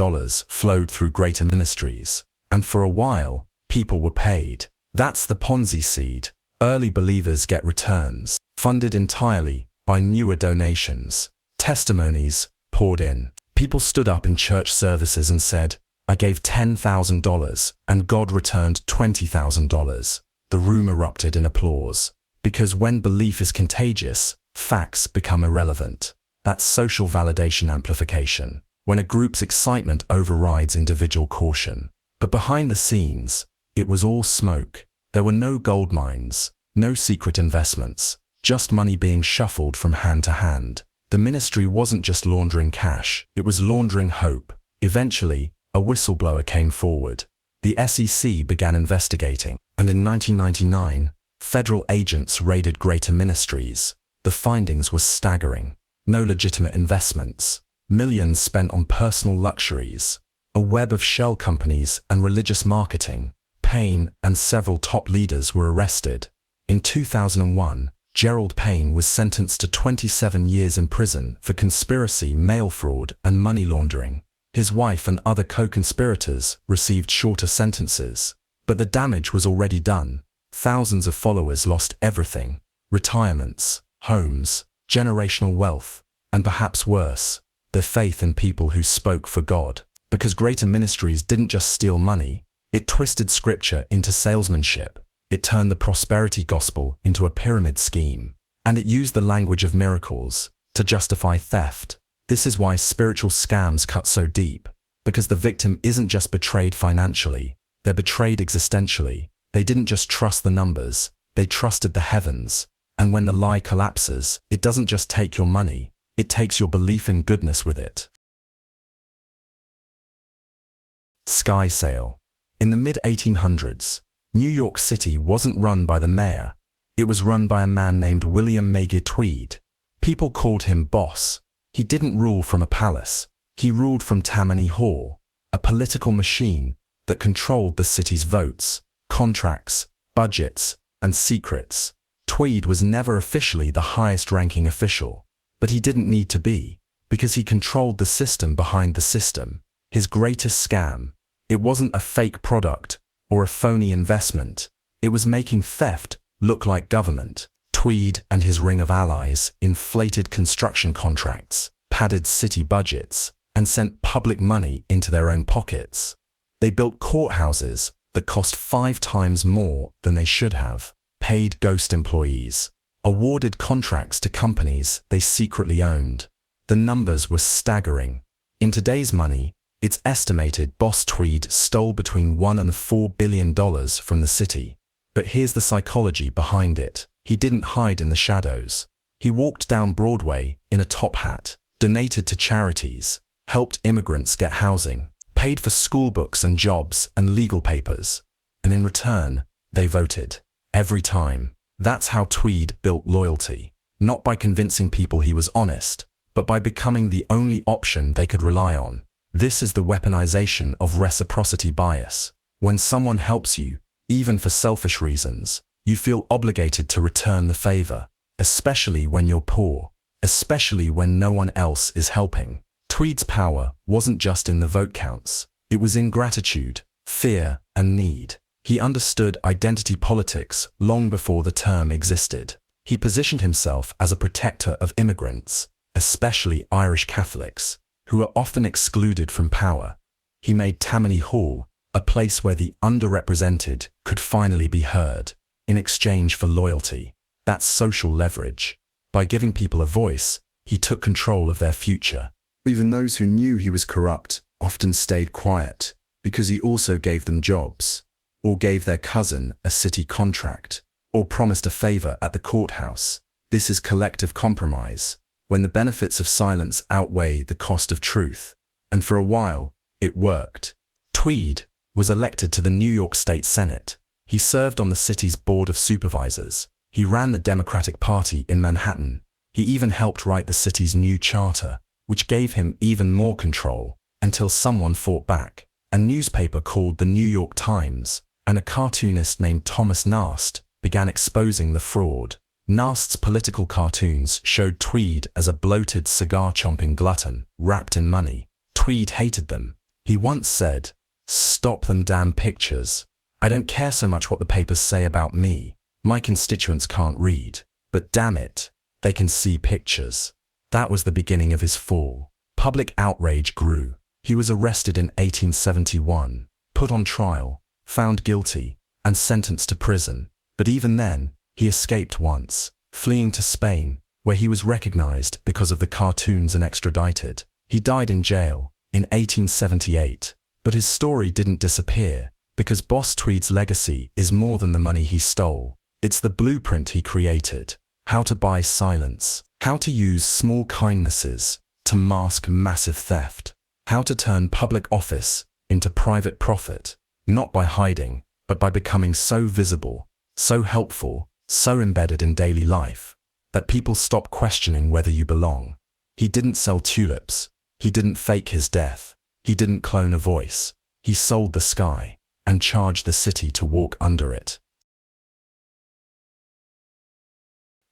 flowed through Greater Ministries, and for a while, people were paid. That's the Ponzi seed. Early believers get returns, funded entirely by newer donations. Testimonies poured in. People stood up in church services and said, "I gave $10,000 and God returned $20,000. The room erupted in applause. Because when belief is contagious, facts become irrelevant. That's social validation amplification, when a group's excitement overrides individual caution. But behind the scenes, it was all smoke. There were no gold mines, no secret investments, just money being shuffled from hand to hand. The ministry wasn't just laundering cash, it was laundering hope. Eventually, a whistleblower came forward. The SEC began investigating, and in 1999, federal agents raided Greater Ministries. The findings were staggering. No legitimate investments, millions spent on personal luxuries, a web of shell companies and religious marketing. Payne and several top leaders were arrested. In 2001, Gerald Payne was sentenced to 27 years in prison for conspiracy, mail fraud, and money laundering. His wife and other co-conspirators received shorter sentences. But the damage was already done. Thousands of followers lost everything: retirements, homes, generational wealth, and perhaps worse, their faith in people who spoke for God. Because Greater Ministries didn't just steal money, it twisted scripture into salesmanship. It turned the prosperity gospel into a pyramid scheme. And it used the language of miracles to justify theft. This is why spiritual scams cut so deep. Because the victim isn't just betrayed financially, they're betrayed existentially. They didn't just trust the numbers, they trusted the heavens. And when the lie collapses, it doesn't just take your money, it takes your belief in goodness with it. Sky sale. In the mid-1800s, New York City wasn't run by the mayor. It was run by a man named William Magee Tweed. People called him boss. He didn't rule from a palace. He ruled from Tammany Hall, a political machine that controlled the city's votes, contracts, budgets, and secrets. Tweed was never officially the highest-ranking official, but he didn't need to be, because he controlled the system behind the system. His greatest scam, it wasn't a fake product or a phony investment. It was making theft look like government. Tweed and his ring of allies inflated construction contracts, padded city budgets, and sent public money into their own pockets. They built courthouses that cost 5 times more than they should have, paid ghost employees, awarded contracts to companies they secretly owned. The numbers were staggering. In today's money, it's estimated Boss Tweed stole between $1 and $4 billion from the city. But here's the psychology behind it. He didn't hide in the shadows. He walked down Broadway in a top hat, donated to charities, helped immigrants get housing, paid for school books and jobs and legal papers. And in return, they voted. Every time. That's how Tweed built loyalty. Not by convincing people he was honest, but by becoming the only option they could rely on. This is the weaponization of reciprocity bias. When someone helps you, even for selfish reasons, you feel obligated to return the favor, especially when you're poor, especially when no one else is helping. Tweed's power wasn't just in the vote counts. It was in gratitude, fear, and need. He understood identity politics long before the term existed. He positioned himself as a protector of immigrants, especially Irish Catholics, who are often excluded from power. He made Tammany Hall a place where the underrepresented could finally be heard, in exchange for loyalty. That's social leverage. By giving people a voice, he took control of their future. Even those who knew he was corrupt often stayed quiet, because he also gave them jobs, or gave their cousin a city contract, or promised a favor at the courthouse. This is collective compromise, when the benefits of silence outweigh the cost of truth. And for a while, it worked. Tweed was elected to the New York State Senate. He served on the city's Board of Supervisors. He ran the Democratic Party in Manhattan. He even helped write the city's new charter, which gave him even more control, until someone fought back. A newspaper called the New York Times, and a cartoonist named Thomas Nast began exposing the fraud. Nast's political cartoons showed Tweed as a bloated cigar-chomping glutton, wrapped in money. Tweed hated them. He once said, "Stop them damn pictures. I don't care so much what the papers say about me. My constituents can't read. But damn it, they can see pictures. That was the beginning of his fall. Public outrage grew. He was arrested in 1871, put on trial, found guilty, and sentenced to prison. But even then, he escaped once, fleeing to Spain, where he was recognized because of the cartoons and extradited. He died in jail in 1878, but his story didn't disappear, because Boss Tweed's legacy is more than the money he stole. It's the blueprint he created. How to buy silence. How to use small kindnesses to mask massive theft. How to turn public office into private profit, not by hiding, but by becoming so visible, so helpful, so embedded in daily life, that people stop questioning whether you belong. He didn't sell tulips. He didn't fake his death. He didn't clone a voice. He sold the sky and charged the city to walk under it.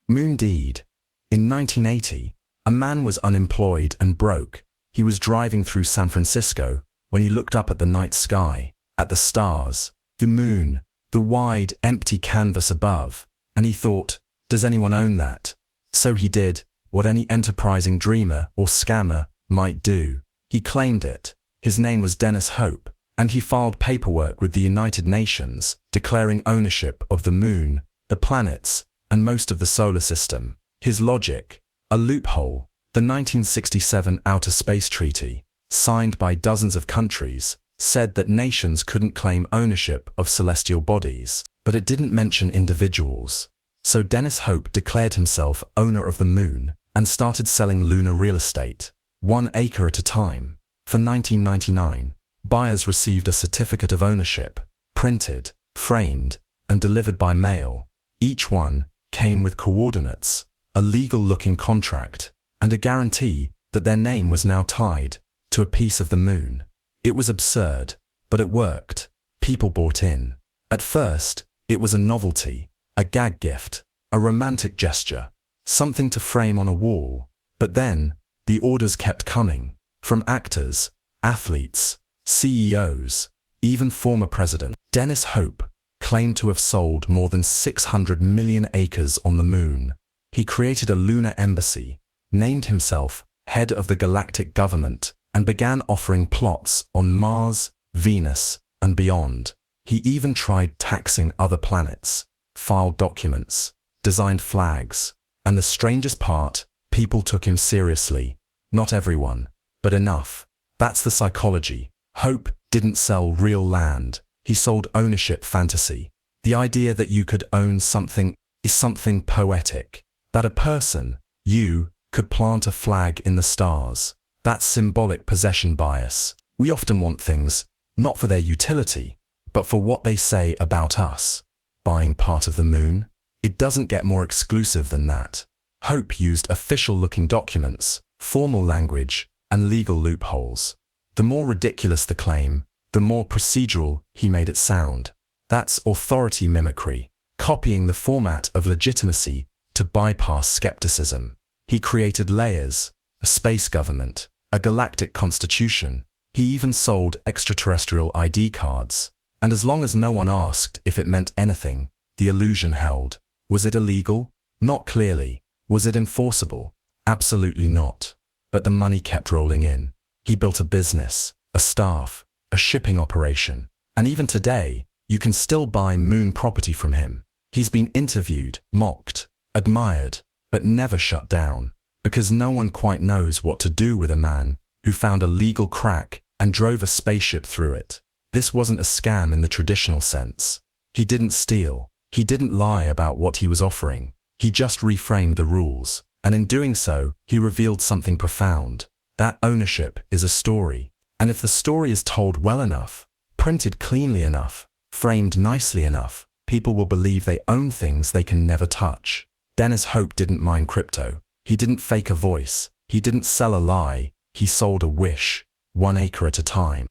Moon deed. In 1980, a man was unemployed and broke. He was driving through San Francisco when he looked up at the night sky, at the stars, the moon, the wide, empty canvas above, and he thought, does anyone own that? So he did what any enterprising dreamer or scammer might do. He claimed it. His name was Dennis Hope, and he filed paperwork with the United Nations declaring ownership of the moon, the planets, and most of the solar system. His logic, a loophole. The 1967 Outer Space Treaty, signed by dozens of countries, said that nations couldn't claim ownership of celestial bodies, but it didn't mention individuals. So Dennis Hope declared himself owner of the moon and started selling lunar real estate, 1 acre at a time. For $19.99, buyers received a certificate of ownership, printed, framed, and delivered by mail. Each one came with coordinates, a legal-looking contract, and a guarantee that their name was now tied to a piece of the moon. It was absurd, but it worked. People bought in. At first, it was a novelty, a gag gift, a romantic gesture, something to frame on a wall. But then, the orders kept coming, from actors, athletes, CEOs, even former president. Dennis Hope claimed to have sold more than 600 million acres on the moon. He created a lunar embassy, named himself head of the galactic government, and began offering plots on Mars, Venus, and beyond. He even tried taxing other planets, filed documents, designed flags, and the strangest part, people took him seriously. Not everyone, but enough. That's the psychology. Hope didn't sell real land. He sold ownership fantasy. The idea that you could own something is something poetic. That a person, you, could plant a flag in the stars. That's symbolic possession bias. We often want things, not for their utility, but for what they say about us. Buying part of the moon? It doesn't get more exclusive than that. Hope used official-looking documents, formal language, and legal loopholes. The more ridiculous the claim, the more procedural he made it sound. That's authority mimicry, copying the format of legitimacy to bypass skepticism. He created layers, a space government, a galactic constitution. He even sold extraterrestrial ID cards. And as long as no one asked if it meant anything, the illusion held. Was it illegal? Not clearly. Was it enforceable? Absolutely not. But the money kept rolling in. He built a business, a staff, a shipping operation. And even today, you can still buy moon property from him. He's been interviewed, mocked, admired, but never shut down, because no one quite knows what to do with a man who found a legal crack and drove a spaceship through it. This wasn't a scam in the traditional sense. He didn't steal. He didn't lie about what he was offering. He just reframed the rules, and in doing so, he revealed something profound. That ownership is a story, and if the story is told well enough, printed cleanly enough, framed nicely enough, people will believe they own things they can never touch. Dennis Hope didn't mine crypto. He didn't fake a voice. He didn't sell a lie. He sold a wish, 1 acre at a time.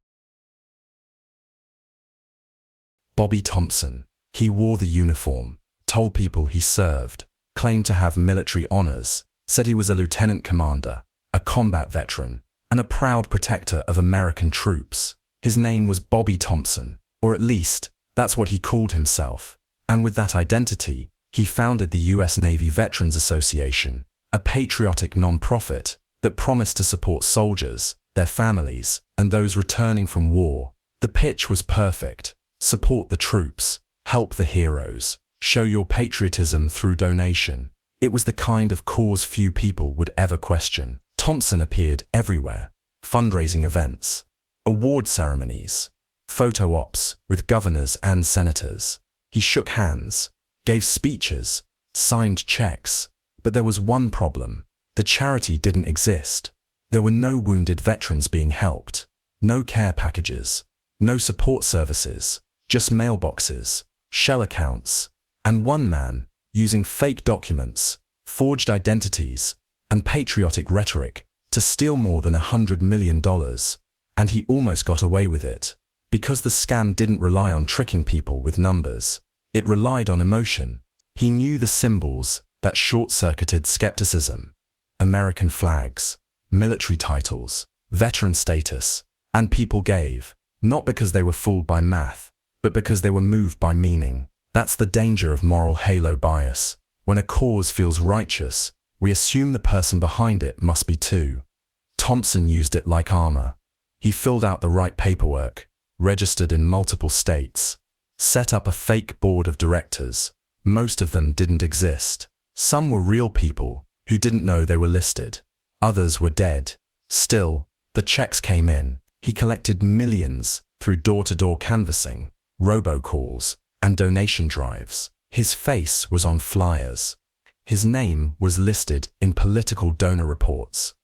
Bobby Thompson. He wore the uniform, told people he served, claimed to have military honors, said he was a lieutenant commander, a combat veteran, and a proud protector of American troops. His name was Bobby Thompson, or at least, That's what he called himself. And with that identity, he founded the US Navy Veterans Association, a patriotic non-profit that promised to support soldiers, their families, and those returning from war. The pitch was perfect. Support the troops, help the heroes, show your patriotism through donation. It was the kind of cause few people would ever question. Thompson appeared everywhere. Fundraising events, award ceremonies, photo ops with governors and senators. He shook hands, gave speeches, signed checks. But there was one problem. The charity didn't exist. There were no wounded veterans being helped, no care packages, no support services, just mailboxes, shell accounts, and one man, using fake documents, forged identities, and patriotic rhetoric, to steal more than $100 million. And he almost got away with it. Because the scam didn't rely on tricking people with numbers. It relied on emotion. He knew the symbols that short-circuited skepticism. American flags, military titles, veteran status, and people gave, not because they were fooled by math, but because they were moved by meaning. That's the danger of moral halo bias. When a cause feels righteous, we assume the person behind it must be too. Thompson used it like armor. He filled out the right paperwork, registered in multiple states, set up a fake board of directors. Most of them didn't exist. Some were real people who didn't know they were listed. Others were dead. Still, the checks came in. He collected millions through door-to-door canvassing, robocalls, and donation drives. His face was on flyers. His name was listed in political donor reports.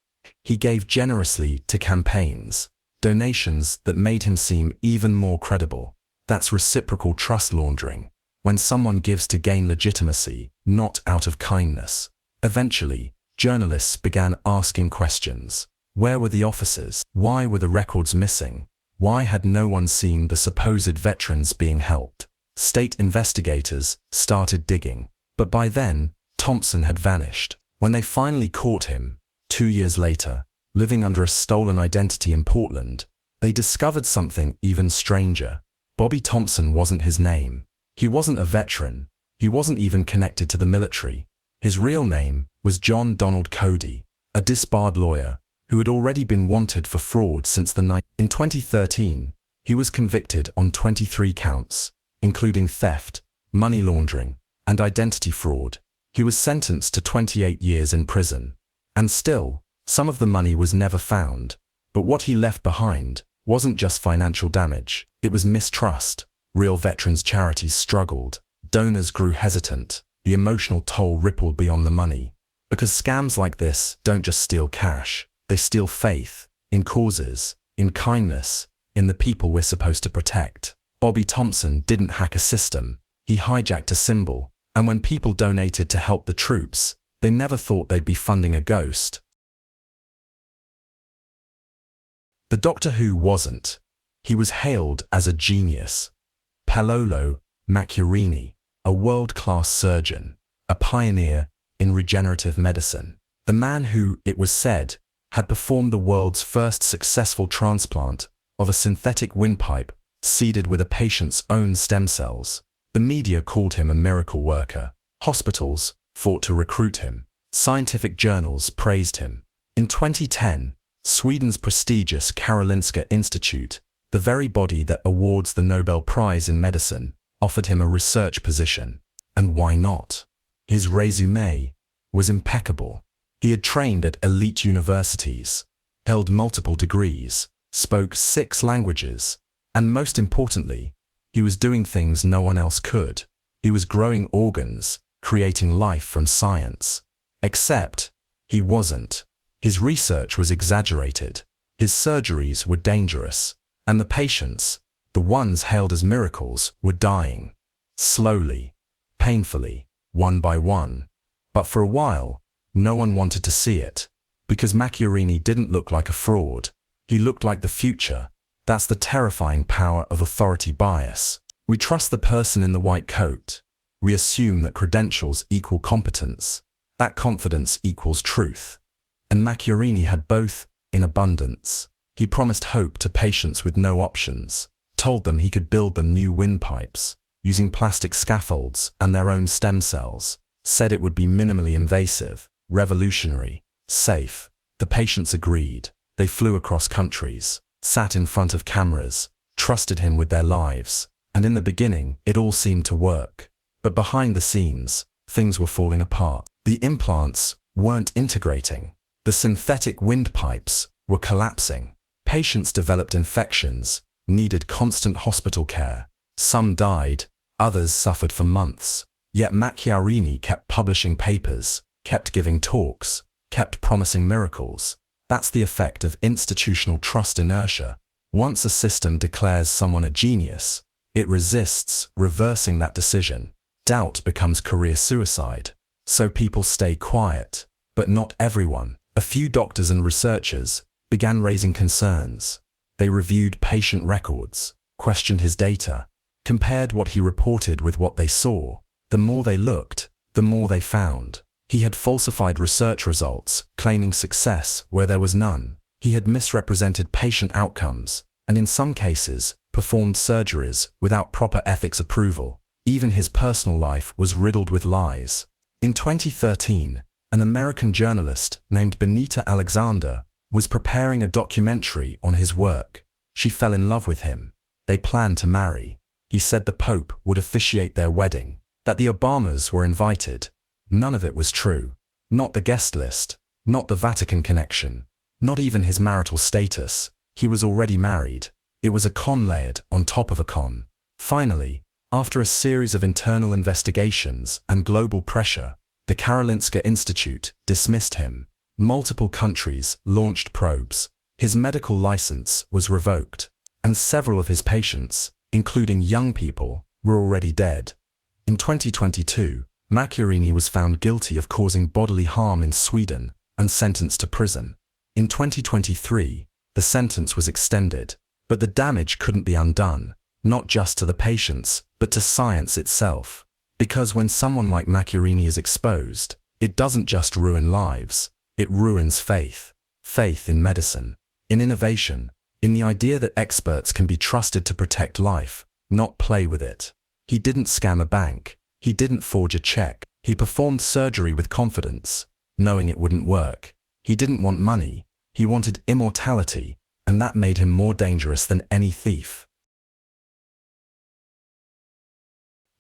He gave generously to campaigns, donations that made him seem even more credible. That's reciprocal trust laundering. When someone gives to gain legitimacy, not out of kindness. Eventually, journalists began asking questions. Where were the officers? Why were the records missing? Why had no one seen the supposed veterans being helped? State investigators started digging. But by then, Thompson had vanished. When they finally caught him, 2 years later, living under a stolen identity in Portland, they discovered something even stranger. Bobby Thompson wasn't his name. He wasn't a veteran. He wasn't even connected to the military. His real name was John Donald Cody, a disbarred lawyer who had already been wanted for fraud since the night. In 2013, he was convicted on 23 counts, including theft, money laundering, and identity fraud. He was sentenced to 28 years in prison. And still, some of the money was never found. But what he left behind wasn't just financial damage. It was mistrust. Real veterans charities struggled. Donors grew hesitant. The emotional toll rippled beyond the money. Because scams like this don't just steal cash. They steal faith in causes, in kindness, in the people we're supposed to protect. Bobby Thompson didn't hack a system. He hijacked a symbol. And when people donated to help the troops, they never thought they'd be funding a ghost. The Doctor Who wasn't. He was hailed as a genius. Paolo Macchiarini, a world-class surgeon, a pioneer in regenerative medicine. The man who, it was said, had performed the world's first successful transplant of a synthetic windpipe seeded with a patient's own stem cells. The media called him a miracle worker. Hospitals fought to recruit him. Scientific journals praised him. In 2010, Sweden's prestigious Karolinska Institute, the very body that awards the Nobel Prize in Medicine, offered him a research position. And why not? His resume was impeccable. He had trained at elite universities, held multiple degrees, spoke 6 languages, and most importantly, he was doing things no one else could. He was growing organs, creating life from science. Except, he wasn't. His research was exaggerated. His surgeries were dangerous. And the patients, the ones hailed as miracles, were dying. Slowly, painfully, one by one. But for a while, no one wanted to see it. Because Macchiarini didn't look like a fraud. He looked like the future. That's the terrifying power of authority bias. We trust the person in the white coat. We assume that credentials equal competence. That confidence equals truth. And Macchiarini had both, in abundance. He promised hope to patients with no options. told them he could build them new windpipes, using plastic scaffolds and their own stem cells, said it would be minimally invasive, revolutionary, safe. The patients agreed. They flew across countries, sat in front of cameras, trusted him with their lives, and in the beginning, it all seemed to work. But behind the scenes, things were falling apart. The implants weren't integrating. The synthetic windpipes were collapsing. Patients developed infections, needed constant hospital care. Some died, others suffered for months. Yet Macchiarini kept publishing papers, kept giving talks, kept promising miracles. That's the effect of institutional trust inertia. Once a system declares someone a genius, it resists reversing that decision. Doubt becomes career suicide. So people stay quiet. But not everyone. A few doctors and researchers began raising concerns. They reviewed patient records, questioned his data, compared what he reported with what they saw. The more they looked, the more they found. He had falsified research results, claiming success where there was none. He had misrepresented patient outcomes, and in some cases, performed surgeries without proper ethics approval. Even his personal life was riddled with lies. In 2013, an American journalist named Benita Alexander was preparing a documentary on his work. She fell in love with him. They planned to marry. He said the Pope would officiate their wedding, that the Obamas were invited. None of it was true. Not the guest list, not the Vatican connection, not even his marital status. He was already married. It was a con layered on top of a con. Finally, after a series of internal investigations and global pressure, the Karolinska Institute dismissed him. Multiple countries launched probes. His medical license was revoked, and several of his patients, including young people, were already dead. In 2022, Macchiarini was found guilty of causing bodily harm in Sweden and sentenced to prison. In 2023, the sentence was extended, but the damage couldn't be undone, not just to the patients, but to science itself. Because when someone like Macchiarini is exposed, it doesn't just ruin lives, it ruins faith. Faith in medicine, in innovation, in the idea that experts can be trusted to protect life, not play with it. He didn't scam a bank. He didn't forge a check. He performed surgery with confidence, knowing it wouldn't work. He didn't want money. He wanted immortality, and that made him more dangerous than any thief.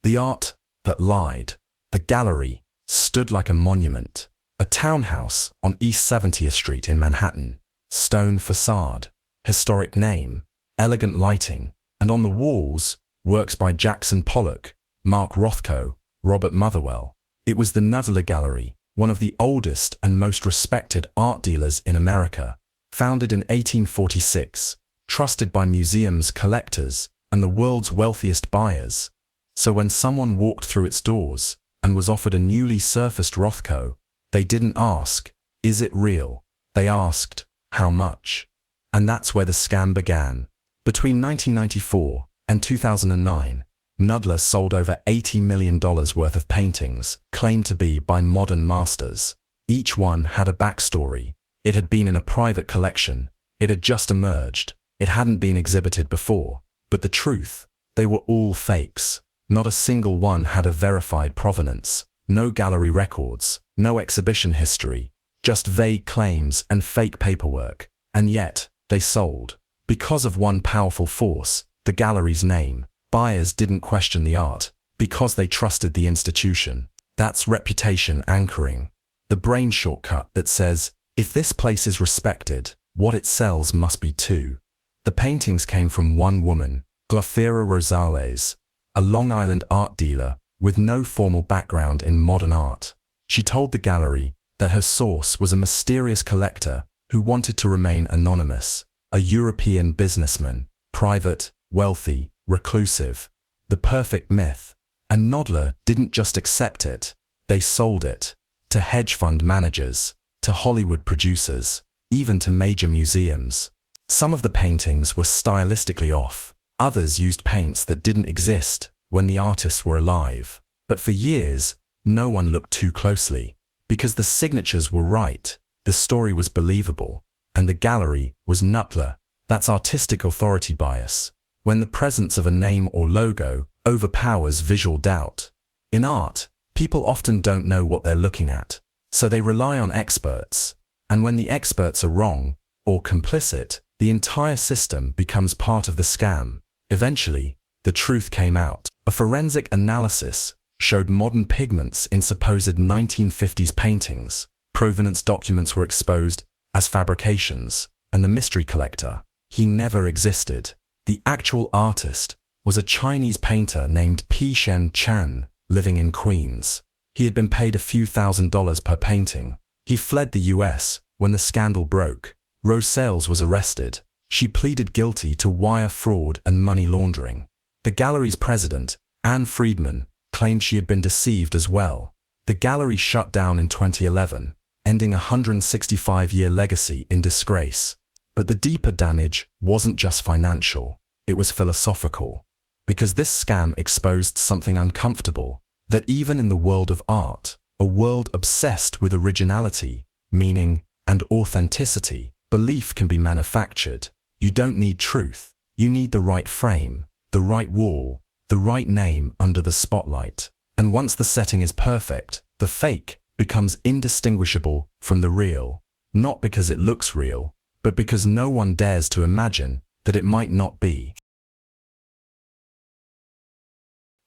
The art that lied. The gallery stood like a monument. A townhouse on East 70th Street in Manhattan. Stone facade, historic name, elegant lighting, and on the walls, works by Jackson Pollock, Mark Rothko, Robert Motherwell. It was the Nuttler Gallery, one of the oldest and most respected art dealers in America. Founded in 1846, trusted by museums, collectors, and the world's wealthiest buyers. So when someone walked through its doors and was offered a newly surfaced Rothko, they didn't ask, is it real? They asked, how much? And that's where the scam began. Between 1994 and 2009, Nuttler sold over $80 million worth of paintings, claimed to be by modern masters. Each one had a backstory. It had been in a private collection. It had just emerged. It hadn't been exhibited before. But the truth, they were all fakes. Not a single one had a verified provenance. No gallery records, no exhibition history, just vague claims and fake paperwork. And yet, they sold. Because of one powerful force, the gallery's name. Buyers didn't question the art, because they trusted the institution. That's reputation anchoring. The brain shortcut that says, if this place is respected, what it sells must be too. The paintings came from one woman, Glafira Rosales, a Long Island art dealer with no formal background in modern art. She told the gallery that her source was a mysterious collector who wanted to remain anonymous, a European businessman, private, wealthy, reclusive, the perfect myth. And Nuttler didn't just accept it, they sold it to hedge fund managers, to Hollywood producers, even to major museums. Some of the paintings were stylistically off. Others used paints that didn't exist when the artists were alive. But for years, no one looked too closely. Because the signatures were right, the story was believable, and the gallery was Nuttler. That's artistic authority bias. when the presence of a name or logo overpowers visual doubt. In art, people often don't know what they're looking at, so they rely on experts. And when the experts are wrong or complicit, the entire system becomes part of the scam. Eventually, the truth came out. A forensic analysis showed modern pigments in supposed 1950s paintings. Provenance documents were exposed as fabrications, and the mystery collector, he never existed. The actual artist was a Chinese painter named P. Shen Chan, living in Queens. He had been paid a few $1,000s per painting. He fled the US when the scandal broke. Rose Sales was arrested. She pleaded guilty to wire fraud and money laundering. The gallery's president, Anne Friedman, claimed she had been deceived as well. The gallery shut down in 2011, ending a 165-year legacy in disgrace. But the deeper damage wasn't just financial, it was philosophical. Because this scam exposed something uncomfortable, that even in the world of art, a world obsessed with originality, meaning, and authenticity, belief can be manufactured. You don't need truth, you need the right frame, the right wall, the right name under the spotlight. And once the setting is perfect, the fake becomes indistinguishable from the real, not because it looks real, but because no one dares to imagine that it might not be.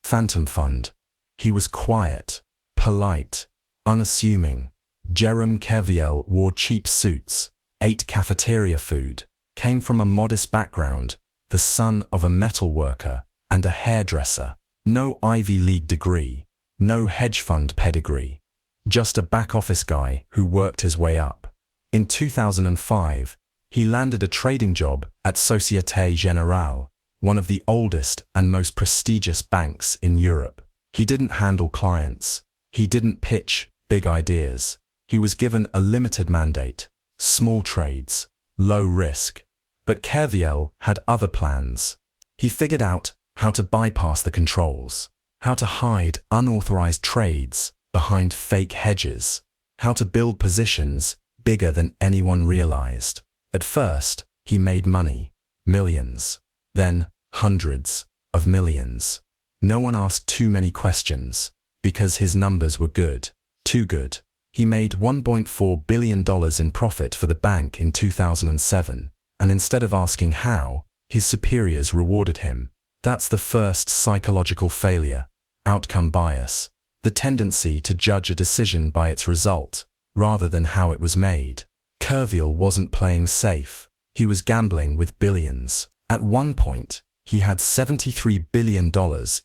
Phantom Fund. He was quiet, polite, unassuming. Jerome Keviel wore cheap suits, ate cafeteria food, came from a modest background, the son of a metal worker and a hairdresser. No Ivy League degree, no hedge fund pedigree. Just a back-office guy who worked his way up. In 2005, he landed a trading job at Société Générale, one of the oldest and most prestigious banks in Europe. He didn't handle clients. He didn't pitch big ideas. He was given a limited mandate, small trades, low risk. But Keviel had other plans. He figured out how to bypass the controls, how to hide unauthorized trades behind fake hedges, how to build positions bigger than anyone realized. At first, he made money, millions, then hundreds of millions. No one asked too many questions, because his numbers were good, too good. He made $1.4 billion in profit for the bank in 2007, and instead of asking how, his superiors rewarded him. That's the first psychological failure, outcome bias, the tendency to judge a decision by its result, rather than how it was made. Keviel wasn't playing safe. He was gambling with billions. At one point, he had $73 billion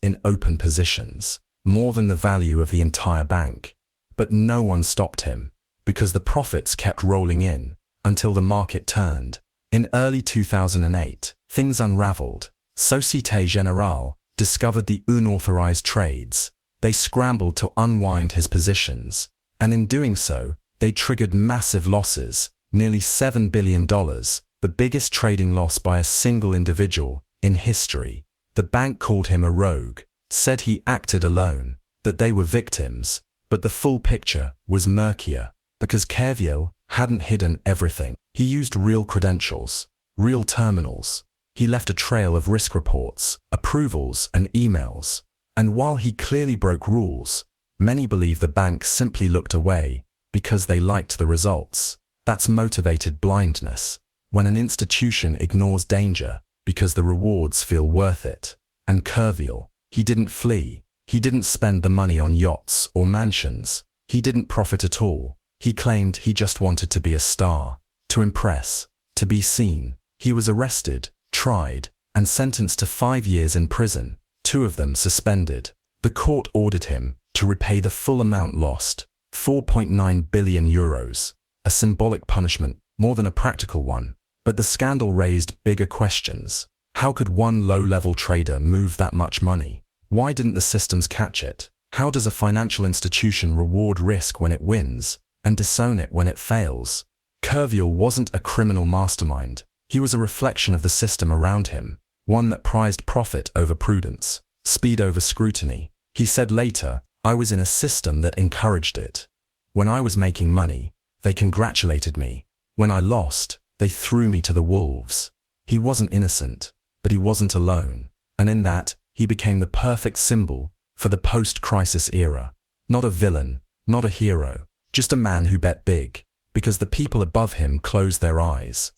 in open positions, more than the value of the entire bank. But no one stopped him, because the profits kept rolling in, until the market turned. In early 2008, things unraveled. Société Générale discovered the unauthorized trades. They scrambled to unwind his positions, and in doing so, they triggered massive losses, nearly $7 billion, the biggest trading loss by a single individual in history. The bank called him a rogue, said he acted alone, that they were victims, but the full picture was murkier, because Keviel hadn't hidden everything. He used real credentials, real terminals. He left a trail of risk reports, approvals, and emails. And while he clearly broke rules, many believe the bank simply looked away because they liked the results. That's motivated blindness, when an institution ignores danger because the rewards feel worth it. And Keviel, he didn't flee. He didn't spend the money on yachts or mansions. He didn't profit at all. He claimed he just wanted to be a star, to impress, to be seen. He was arrested, tried, and sentenced to 5 years in prison, 2 of them suspended. The court ordered him to repay the full amount lost, 4.9 billion euros, a symbolic punishment, more than a practical one. But the scandal raised bigger questions. How could one low-level trader move that much money? Why didn't the systems catch it? How does a financial institution reward risk when it wins, and disown it when it fails? Keviel wasn't a criminal mastermind. He was a reflection of the system around him, one that prized profit over prudence, speed over scrutiny. He said later, "I was in a system that encouraged it. When I was making money, they congratulated me. When I lost, they threw me to the wolves." He wasn't innocent. but he wasn't alone. And in that, he became the perfect symbol for the post-crisis era. Not a villain, not a hero, just a man who bet big, because the people above him closed their eyes.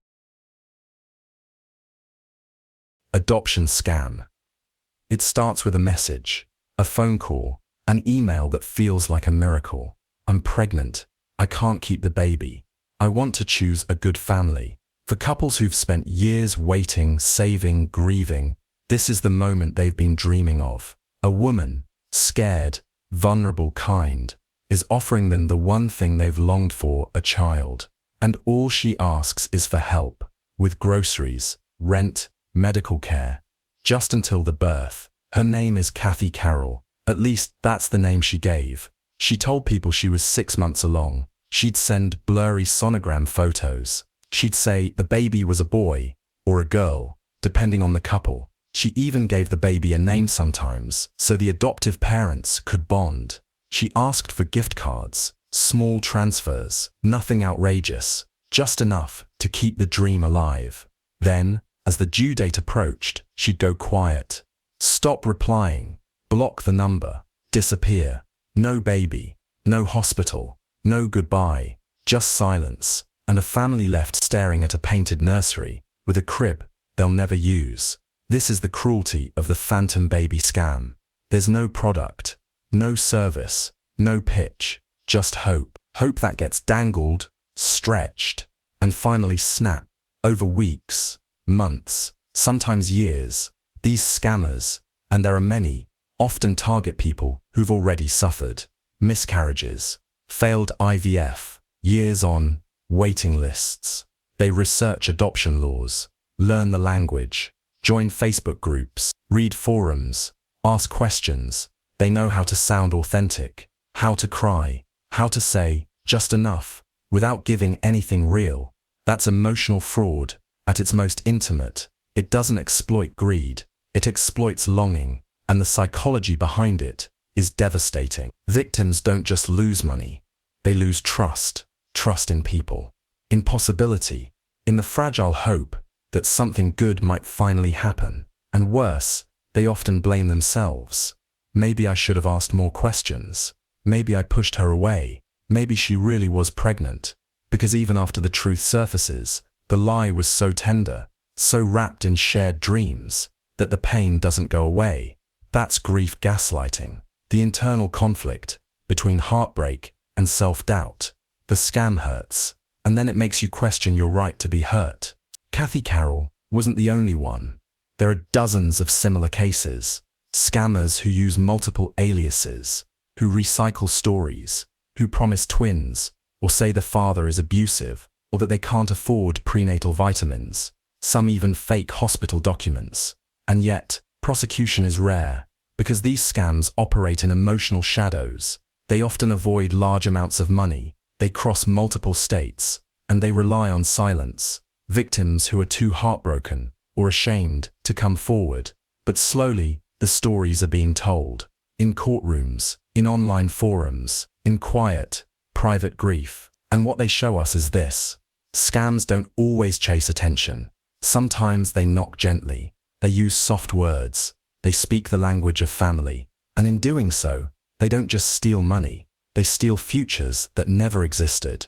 Adoption scam. It starts with a message, a phone call, an email that feels like a miracle. I'm pregnant. I can't keep the baby. I want to choose a good family. For couples who've spent years waiting, saving, grieving, this is the moment they've been dreaming of. A woman, scared, vulnerable, kind, is offering them the one thing they've longed for, a child. And all she asks is for help, with groceries, rent, medical care, just until the birth. Her name is Kathy Carroll. At least that's the name she gave. She told people she was 6 months along. She'd send blurry sonogram photos. She'd say the baby was a boy or a girl, depending on the couple. She even gave the baby a name sometimes, so the adoptive parents could bond. She asked for gift cards, small transfers, nothing outrageous, just enough to keep the dream alive. Then, as the due date approached, she'd go quiet. Stop replying, block the number, disappear. No baby, no hospital, no goodbye, just silence, and a family left staring at a painted nursery with a crib they'll never use. This is the cruelty of the phantom baby scam. There's no product, no service, no pitch, just hope. Hope that gets dangled, stretched, and finally snapped. Over weeks, months, sometimes years, these scammers, and there are many, often target people who've already suffered miscarriages, failed IVF, years on waiting lists. They research adoption laws, learn the language, join Facebook groups, read forums, ask questions. They know how to sound authentic, how to cry, how to say just enough without giving anything real. That's emotional fraud at its most intimate. It doesn't exploit greed, it exploits longing. And the psychology behind it is devastating. Victims don't just lose money, they lose trust in people, in possibility, in the fragile hope that something good might finally happen. And worse, they often blame themselves. Maybe I should have asked more questions. Maybe I pushed her away. Maybe she really was pregnant. Because even after the truth surfaces, the lie was so tender, so wrapped in shared dreams, that the pain doesn't go away. That's grief gaslighting, the internal conflict between heartbreak and self-doubt. The scam hurts, and then it makes you question your right to be hurt. Kathy Carroll wasn't the only one. There are dozens of similar cases. Scammers who use multiple aliases, who recycle stories, who promise twins, or say the father is abusive, or that they can't afford prenatal vitamins. Some even fake hospital documents. And yet, prosecution is rare, because these scams operate in emotional shadows. They often avoid large amounts of money, they cross multiple states, and they rely on silence. Victims who are too heartbroken or ashamed to come forward. But slowly, the stories are being told. In courtrooms, in online forums, in quiet, private grief. And what they show us is this. Scams don't always chase attention. Sometimes they knock gently. They use soft words. They speak the language of family. And in doing so, they don't just steal money. They steal futures that never existed.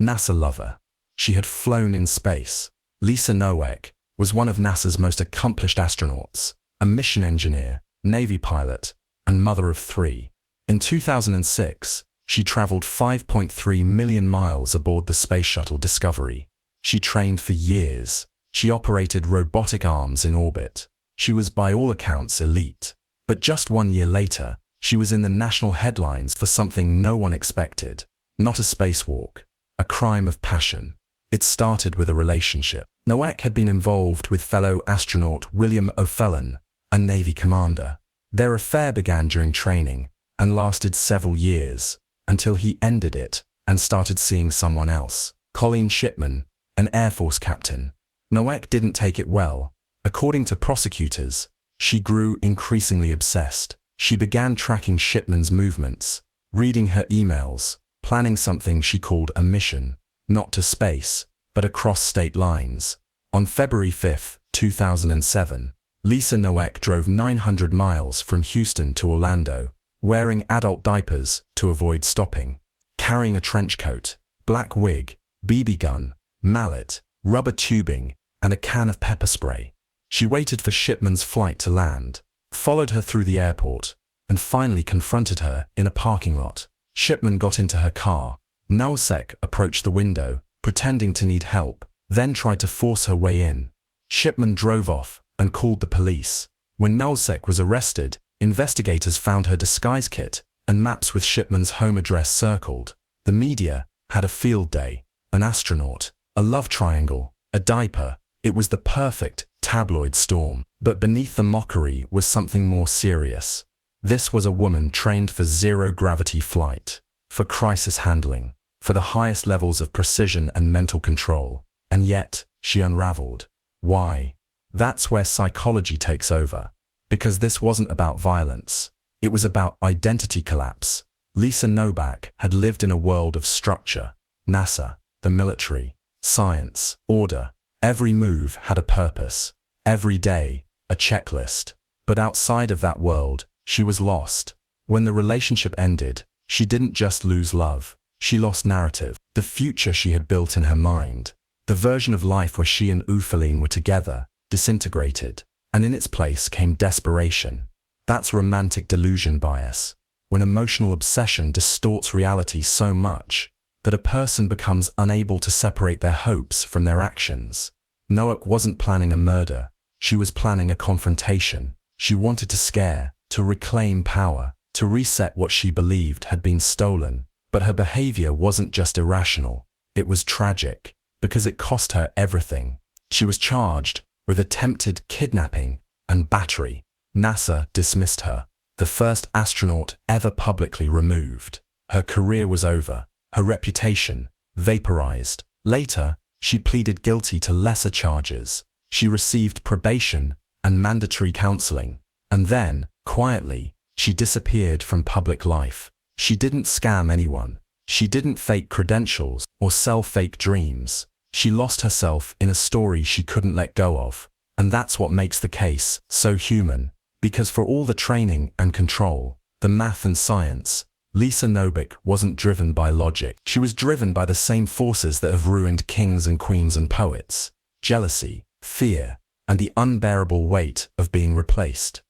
NASA lover. She had flown in space. Lisa Nowak was one of NASA's most accomplished astronauts, a mission engineer, Navy pilot, and mother of 3. In 2006, she traveled 5.3 million miles aboard the Space Shuttle Discovery. She trained for years. She operated robotic arms in orbit. She was by all accounts elite. But just 1 year later, she was in the national headlines for something no one expected. Not a spacewalk, a crime of passion. It started with a relationship. Nowak had been involved with fellow astronaut William O'Fallon, a Navy commander. Their affair began during training and lasted several years, until he ended it and started seeing someone else. Colleen Shipman, an Air Force captain. Nowak didn't take it well. According to prosecutors, she grew increasingly obsessed. She began tracking Shipman's movements, reading her emails, planning something she called a mission, not to space, but but across state lines. On February 5, 2007, Lisa Noack drove 900 miles from Houston to Orlando, wearing adult diapers to avoid stopping, carrying a trench coat, black wig, BB gun, mallet, rubber tubing, and a can of pepper spray. She waited for Shipman's flight to land, followed her through the airport, and finally confronted her in a parking lot. Shipman got into her car. Noack approached the window, pretending to need help, then tried to force her way in. Shipman drove off and called the police. When Noack was arrested, investigators found her disguise kit and maps with Shipman's home address circled. The media had a field day. An astronaut, a love triangle, a diaper. It was the perfect tabloid storm. But beneath the mockery was something more serious. This was a woman trained for zero-gravity flight, for crisis handling, for the highest levels of precision and mental control. And yet, she unraveled. Why? That's where psychology takes over. Because this wasn't about violence. It was about identity collapse. Lisa Noack had lived in a world of structure. NASA, the military, science, order. Every move had a purpose. Every day, a checklist. But outside of that world, she was lost. When the relationship ended, she didn't just lose love. She lost narrative. The future she had built in her mind. The version of life where she and Uffeline were together, disintegrated. And in its place came desperation. That's romantic delusion bias. When emotional obsession distorts reality so much that a person becomes unable to separate their hopes from their actions. Noack wasn't planning a murder. She was planning a confrontation. She wanted to scare, to reclaim power, to reset what she believed had been stolen. But her behavior wasn't just irrational. It was tragic, because it cost her everything. She was charged with attempted kidnapping and battery. NASA dismissed her. The first astronaut ever publicly removed. Her career was over. Her reputation vaporized. Later, she pleaded guilty to lesser charges. She received probation and mandatory counseling. And then, quietly, she disappeared from public life. She didn't scam anyone. She didn't fake credentials or sell fake dreams. She lost herself in a story she couldn't let go of. And that's what makes the case so human. Because for all the training and control, the math and science, Lisa Noack wasn't driven by logic. She was driven by the same forces that have ruined kings and queens and poets. Jealousy, fear, and the unbearable weight of being replaced.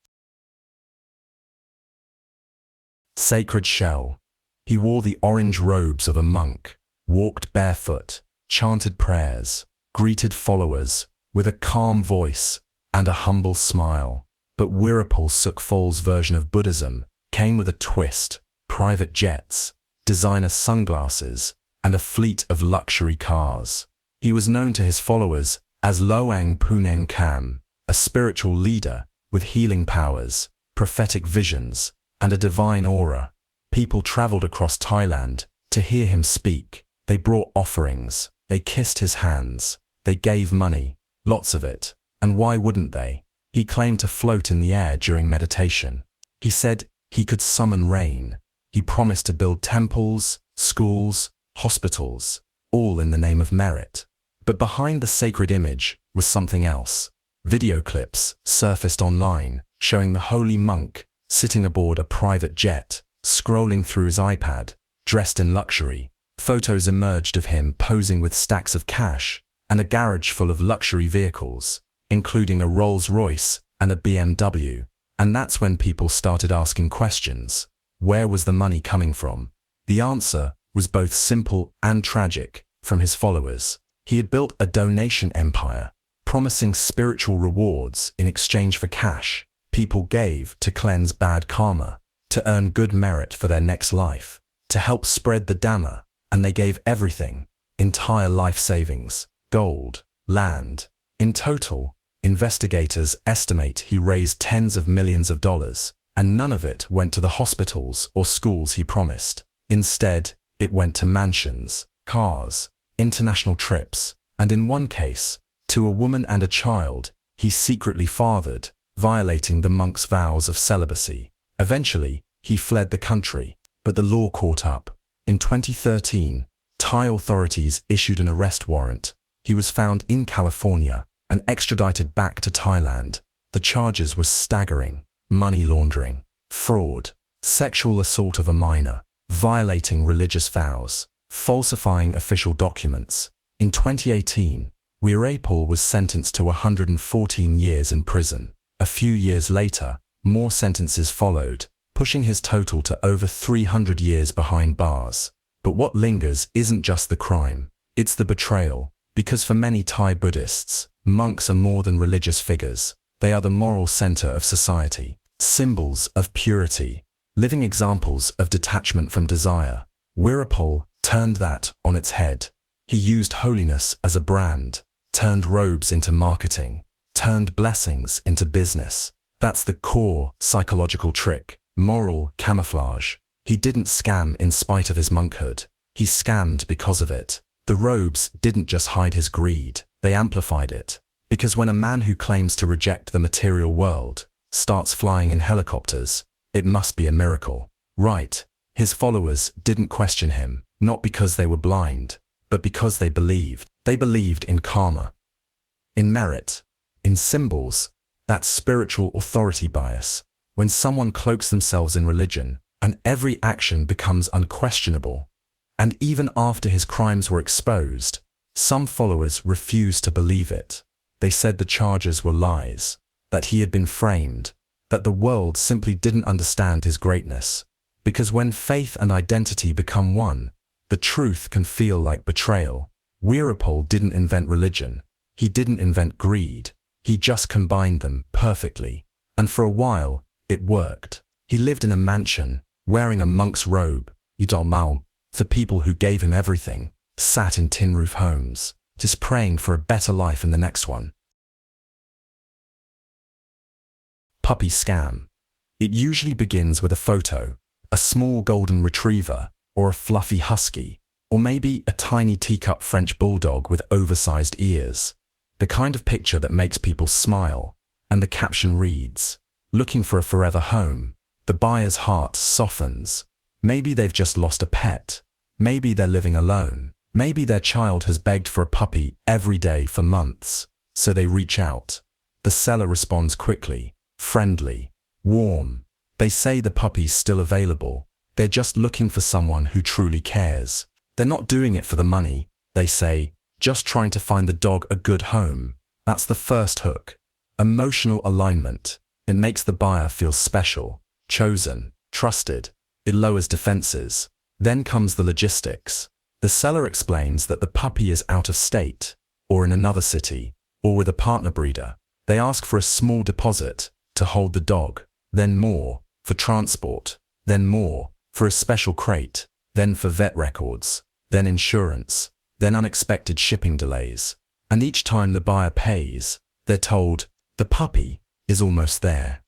Sacred shell. He wore the orange robes of a monk, walked barefoot, chanted prayers, greeted followers with a calm voice and a humble smile. But Wirapal Sukfol's version of Buddhism came with a twist. Private jets, designer sunglasses, and a fleet of luxury cars. He was known to his followers as Loang Puneng Kam, a spiritual leader with healing powers, prophetic visions, and a divine aura. People traveled across Thailand to hear him speak. They brought offerings, they kissed his hands, they gave money, lots of it. And why wouldn't they? He claimed to float in the air during meditation. He said he could summon rain. He promised to build temples, schools, hospitals, all in the name of merit. But behind the sacred image was something else. Video clips surfaced online showing the holy monk sitting aboard a private jet, scrolling through his iPad, dressed in luxury. Photos emerged of him posing with stacks of cash and a garage full of luxury vehicles, including a Rolls-Royce and a BMW. And that's when people started asking questions. Where was the money coming from? The answer was both simple and tragic. From his followers. He had built a donation empire, promising spiritual rewards in exchange for cash. People gave to cleanse bad karma, to earn good merit for their next life, to help spread the Dhamma, and they gave everything, entire life savings, gold, land. In total, investigators estimate he raised tens of millions of dollars. And none of it went to the hospitals or schools he promised. Instead, it went to mansions, cars, international trips, and in one case, to a woman and a child he secretly fathered, violating the monk's vows of celibacy. Eventually, he fled the country, but the law caught up. In 2013, Thai authorities issued an arrest warrant. He was found in California and extradited back to Thailand. The charges were staggering: money laundering, fraud, sexual assault of a minor, violating religious vows, falsifying official documents. In 2018, Wirecard was sentenced to 114 years in prison. A few years later, more sentences followed, pushing his total to over 300 years behind bars. But what lingers isn't just the crime, it's the betrayal. Because for many Thai Buddhists, monks are more than religious figures. They are the moral center of society, symbols of purity, living examples of detachment from desire. Wirecard turned that on its head. He used holiness as a brand, turned robes into marketing, turned blessings into business. That's the core psychological trick, moral camouflage. He didn't scam in spite of his monkhood. He scammed because of it. The robes didn't just hide his greed, they amplified it. Because when a man who claims to reject the material world starts flying in helicopters, it must be a miracle, right? His followers didn't question him, not because they were blind, but because they believed. They believed in karma, in merit, in symbols, that spiritual authority bias. When someone cloaks themselves in religion, and every action becomes unquestionable. And even after his crimes were exposed, some followers refused to believe it. They said the charges were lies, that he had been framed, that the world simply didn't understand his greatness. Because when faith and identity become one, the truth can feel like betrayal. Wirecard didn't invent religion. He didn't invent greed. He just combined them perfectly. And for a while, it worked. He lived in a mansion, wearing a monk's robe, Yidalmal, for people who gave him everything, sat in tin roof homes, just praying for a better life in the next one. Puppy scam. It usually begins with a photo, a small golden retriever, or a fluffy husky, or maybe a tiny teacup French bulldog with oversized ears. The kind of picture that makes people smile, and the caption reads, "Looking for a forever home." The buyer's heart softens. Maybe they've just lost a pet. Maybe they're living alone. Maybe their child has begged for a puppy every day for months. So they reach out. The seller responds quickly, friendly, warm. They say the puppy's still available. They're just looking for someone who truly cares. They're not doing it for the money, they say, just trying to find the dog a good home. That's the first hook. Emotional alignment. It makes the buyer feel special, chosen, trusted. It lowers defenses. Then comes the logistics. The seller explains that the puppy is out of state, or in another city, or with a partner breeder. They ask for a small deposit to hold the dog, then more for transport, then more for a special crate, then for vet records, then insurance, then unexpected shipping delays. And each time the buyer pays, they're told, the puppy is almost there.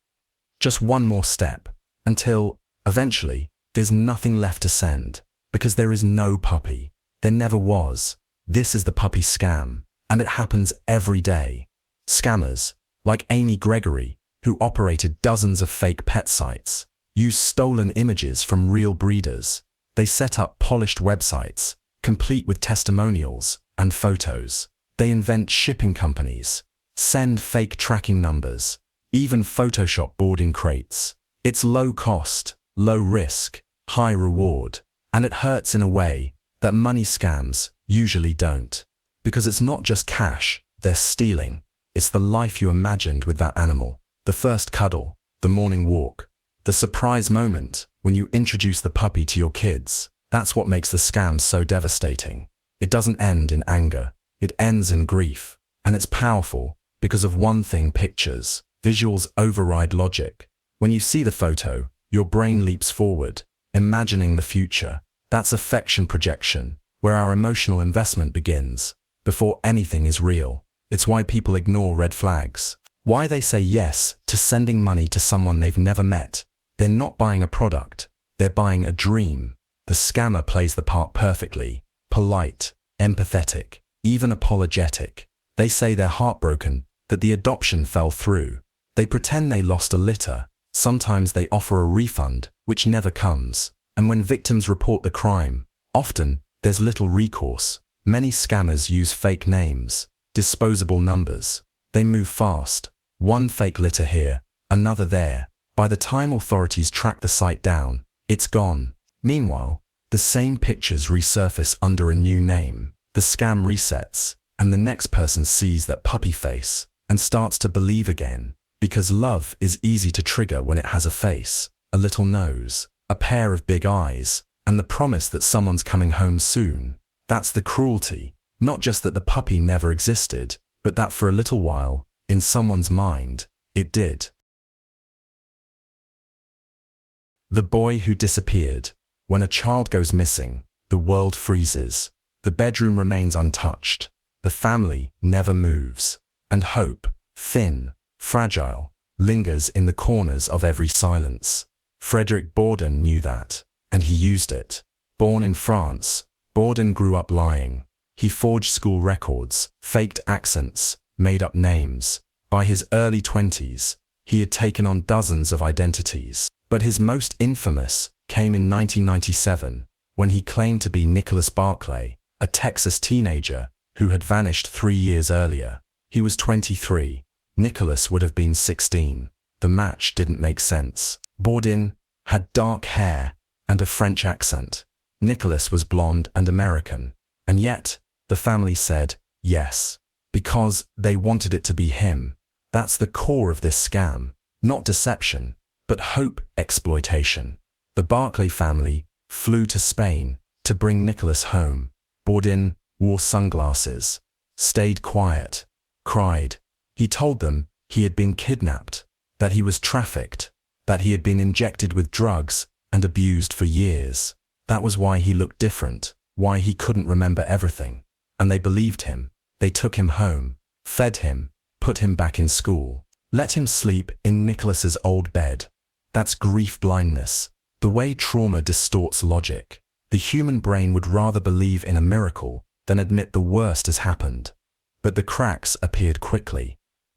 Just one more step, until, eventually, there's nothing left to send, because there is no puppy. There never was. This is the puppy scam, and it happens every day. Scammers, like Amy Gregory, who operated dozens of fake pet sites, use stolen images from real breeders. They set up polished websites, complete with testimonials and photos. They invent shipping companies, send fake tracking numbers, even Photoshop boarding crates. It's low cost, low risk, high reward, and it hurts in a way that money scams usually don't. Because it's not just cash they're stealing, it's the life you imagined with that animal. The first cuddle, the morning walk, the surprise moment when you introduce the puppy to your kids. That's what makes the scam so devastating. It doesn't end in anger, it ends in grief. And it's powerful because of one thing: pictures. Visuals override logic. When you see the photo, your brain leaps forward, imagining the future. That's affection projection, where our emotional investment begins, before anything is real. It's why people ignore red flags. Why they say yes to sending money to someone they've never met. They're not buying a product, they're buying a dream. The scammer plays the part perfectly. Polite, empathetic, even apologetic. They say they're heartbroken, that the adoption fell through. They pretend they lost a litter. Sometimes they offer a refund, which never comes. And when victims report the crime, often there's little recourse. Many scammers use fake names, disposable numbers. They move fast. One fake letter here, another there. By the time authorities track the site down, it's gone. Meanwhile, the same pictures resurface under a new name. The scam resets, and the next person sees that puppy face and starts to believe again. Because love is easy to trigger when it has a face, a little nose, a pair of big eyes, and the promise that someone's coming home soon. That's the cruelty. Not just that the puppy never existed, but that for a little while, in someone's mind, it did. The boy who disappeared. When a child goes missing, the world freezes. The bedroom remains untouched. The family never moves. And hope, thin, fragile, lingers in the corners of every silence. Frederick Borden knew that, and he used it. Born in France, Borden grew up lying. He forged school records, faked accents, made up names. By his early 20s, he had taken on dozens of identities. But his most infamous came in 1997, when he claimed to be Nicholas Barclay, a Texas teenager who had vanished 3 years earlier. He was 23. Nicholas would have been 16. The match didn't make sense. Borden had dark hair and a French accent. Nicholas was blonde and American. And yet, the family said yes, because they wanted it to be him. That's the core of this scam. Not deception, but hope exploitation. The Barclay family flew to Spain to bring Nicholas home. Borden wore sunglasses, stayed quiet, cried. He told them he had been kidnapped, that he was trafficked, that he had been injected with drugs and abused for years. That was why he looked different, why he couldn't remember everything. And they believed him. They took him home, fed him, put him back in school, let him sleep in Nicholas's old bed. That's grief blindness, the way trauma distorts logic. The human brain would rather believe in a miracle than admit the worst has happened. But the cracks appeared quickly.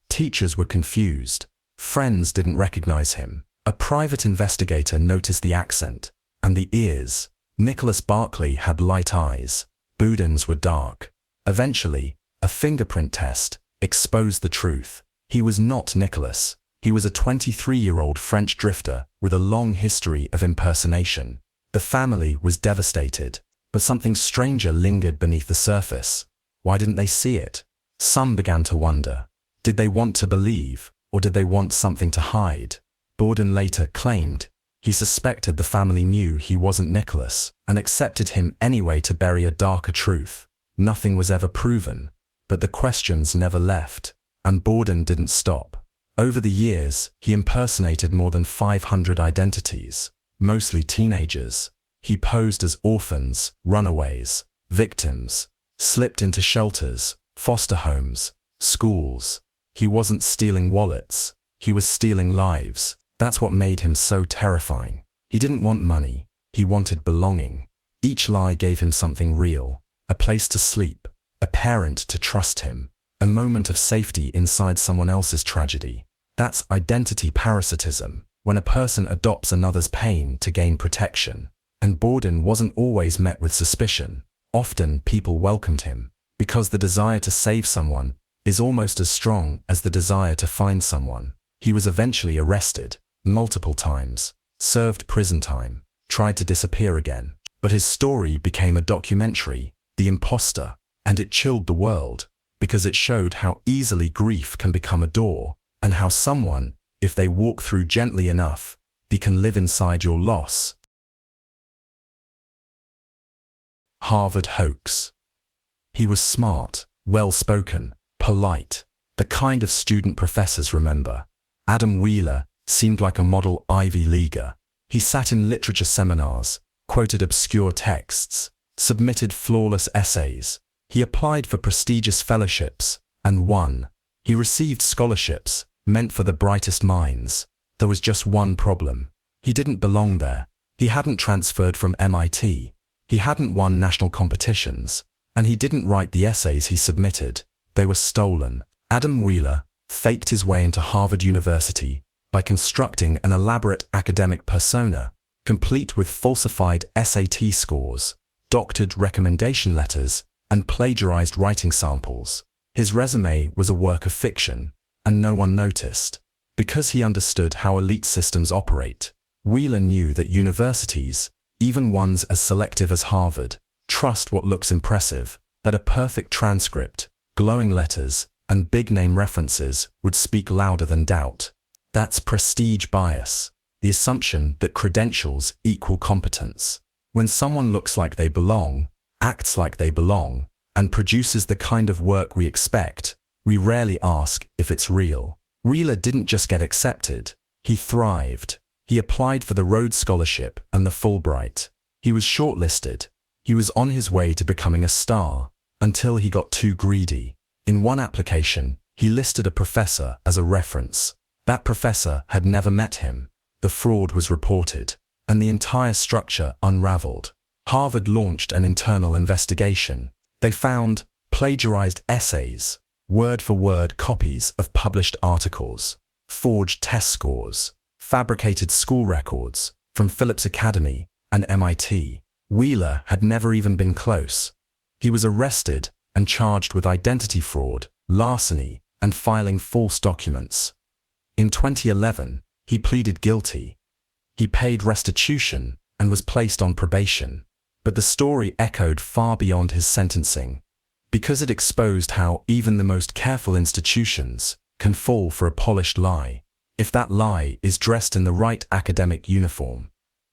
Teachers were confused. Friends didn't recognize him. A private investigator noticed the accent and the ears. Nicholas Barclay had light eyes. Boden's were dark. Eventually, a fingerprint test exposed the truth. He was not Nicholas. He was a 23-year-old French drifter with a long history of impersonation. The family was devastated, but something stranger lingered beneath the surface. Why didn't they see it? Some began to wonder. Did they want to believe, or did they want something to hide? Borden later claimed he suspected the family knew he wasn't Nicholas and accepted him anyway to bury a darker truth. Nothing was ever proven, but the questions never left, and Borden didn't stop. Over the years, he impersonated more than 500 identities, mostly teenagers. He posed as orphans, runaways, victims, slipped into shelters, foster homes, schools. He wasn't stealing wallets, he was stealing lives. That's what made him so terrifying. He didn't want money, he wanted belonging. Each lie gave him something real, a place to sleep, a parent to trust him, a moment of safety inside someone else's tragedy. That's identity parasitism, when a person adopts another's pain to gain protection. And Borden wasn't always met with suspicion. Often people welcomed him, because the desire to save someone is almost as strong as the desire to find someone. He was eventually arrested, multiple times, served prison time, tried to disappear again. But his story became a documentary, The Imposter, and it chilled the world, because it showed how easily grief can become a door, and how someone, if they walk through gently enough, they can live inside your loss. Harvard hoax. He was smart, well-spoken, polite, the kind of student professors remember. Adam Wheeler seemed like a model Ivy Leaguer. He sat in literature seminars, quoted obscure texts, submitted flawless essays. He applied for prestigious fellowships and won. He received scholarships meant for the brightest minds. There was just one problem. He didn't belong there. He hadn't transferred from MIT. He hadn't won national competitions. And he didn't write the essays he submitted. They were stolen. Adam Wheeler faked his way into Harvard University by constructing an elaborate academic persona, complete with falsified SAT scores, doctored recommendation letters, and plagiarized writing samples. His resume was a work of fiction, and no one noticed. Because he understood how elite systems operate, Wheeler knew that universities, even ones as selective as Harvard, trust what looks impressive, that a perfect transcript, glowing letters, and big-name references would speak louder than doubt. That's prestige bias, the assumption that credentials equal competence. When someone looks like they belong, acts like they belong, and produces the kind of work we expect, we rarely ask if it's real. Wheeler didn't just get accepted, he thrived. He applied for the Rhodes Scholarship and the Fulbright. He was shortlisted. He was on his way to becoming a star, until he got too greedy. In one application, he listed a professor as a reference. That professor had never met him. The fraud was reported, and the entire structure unraveled. Harvard launched an internal investigation. They found plagiarized essays, word-for-word copies of published articles, forged test scores, fabricated school records from Phillips Academy and MIT. Wheeler had never even been close. He was arrested and charged with identity fraud, larceny, and filing false documents. In 2011, he pleaded guilty. He paid restitution and was placed on probation. But the story echoed far beyond his sentencing, because it exposed how even the most careful institutions can fall for a polished lie, if that lie is dressed in the right academic uniform.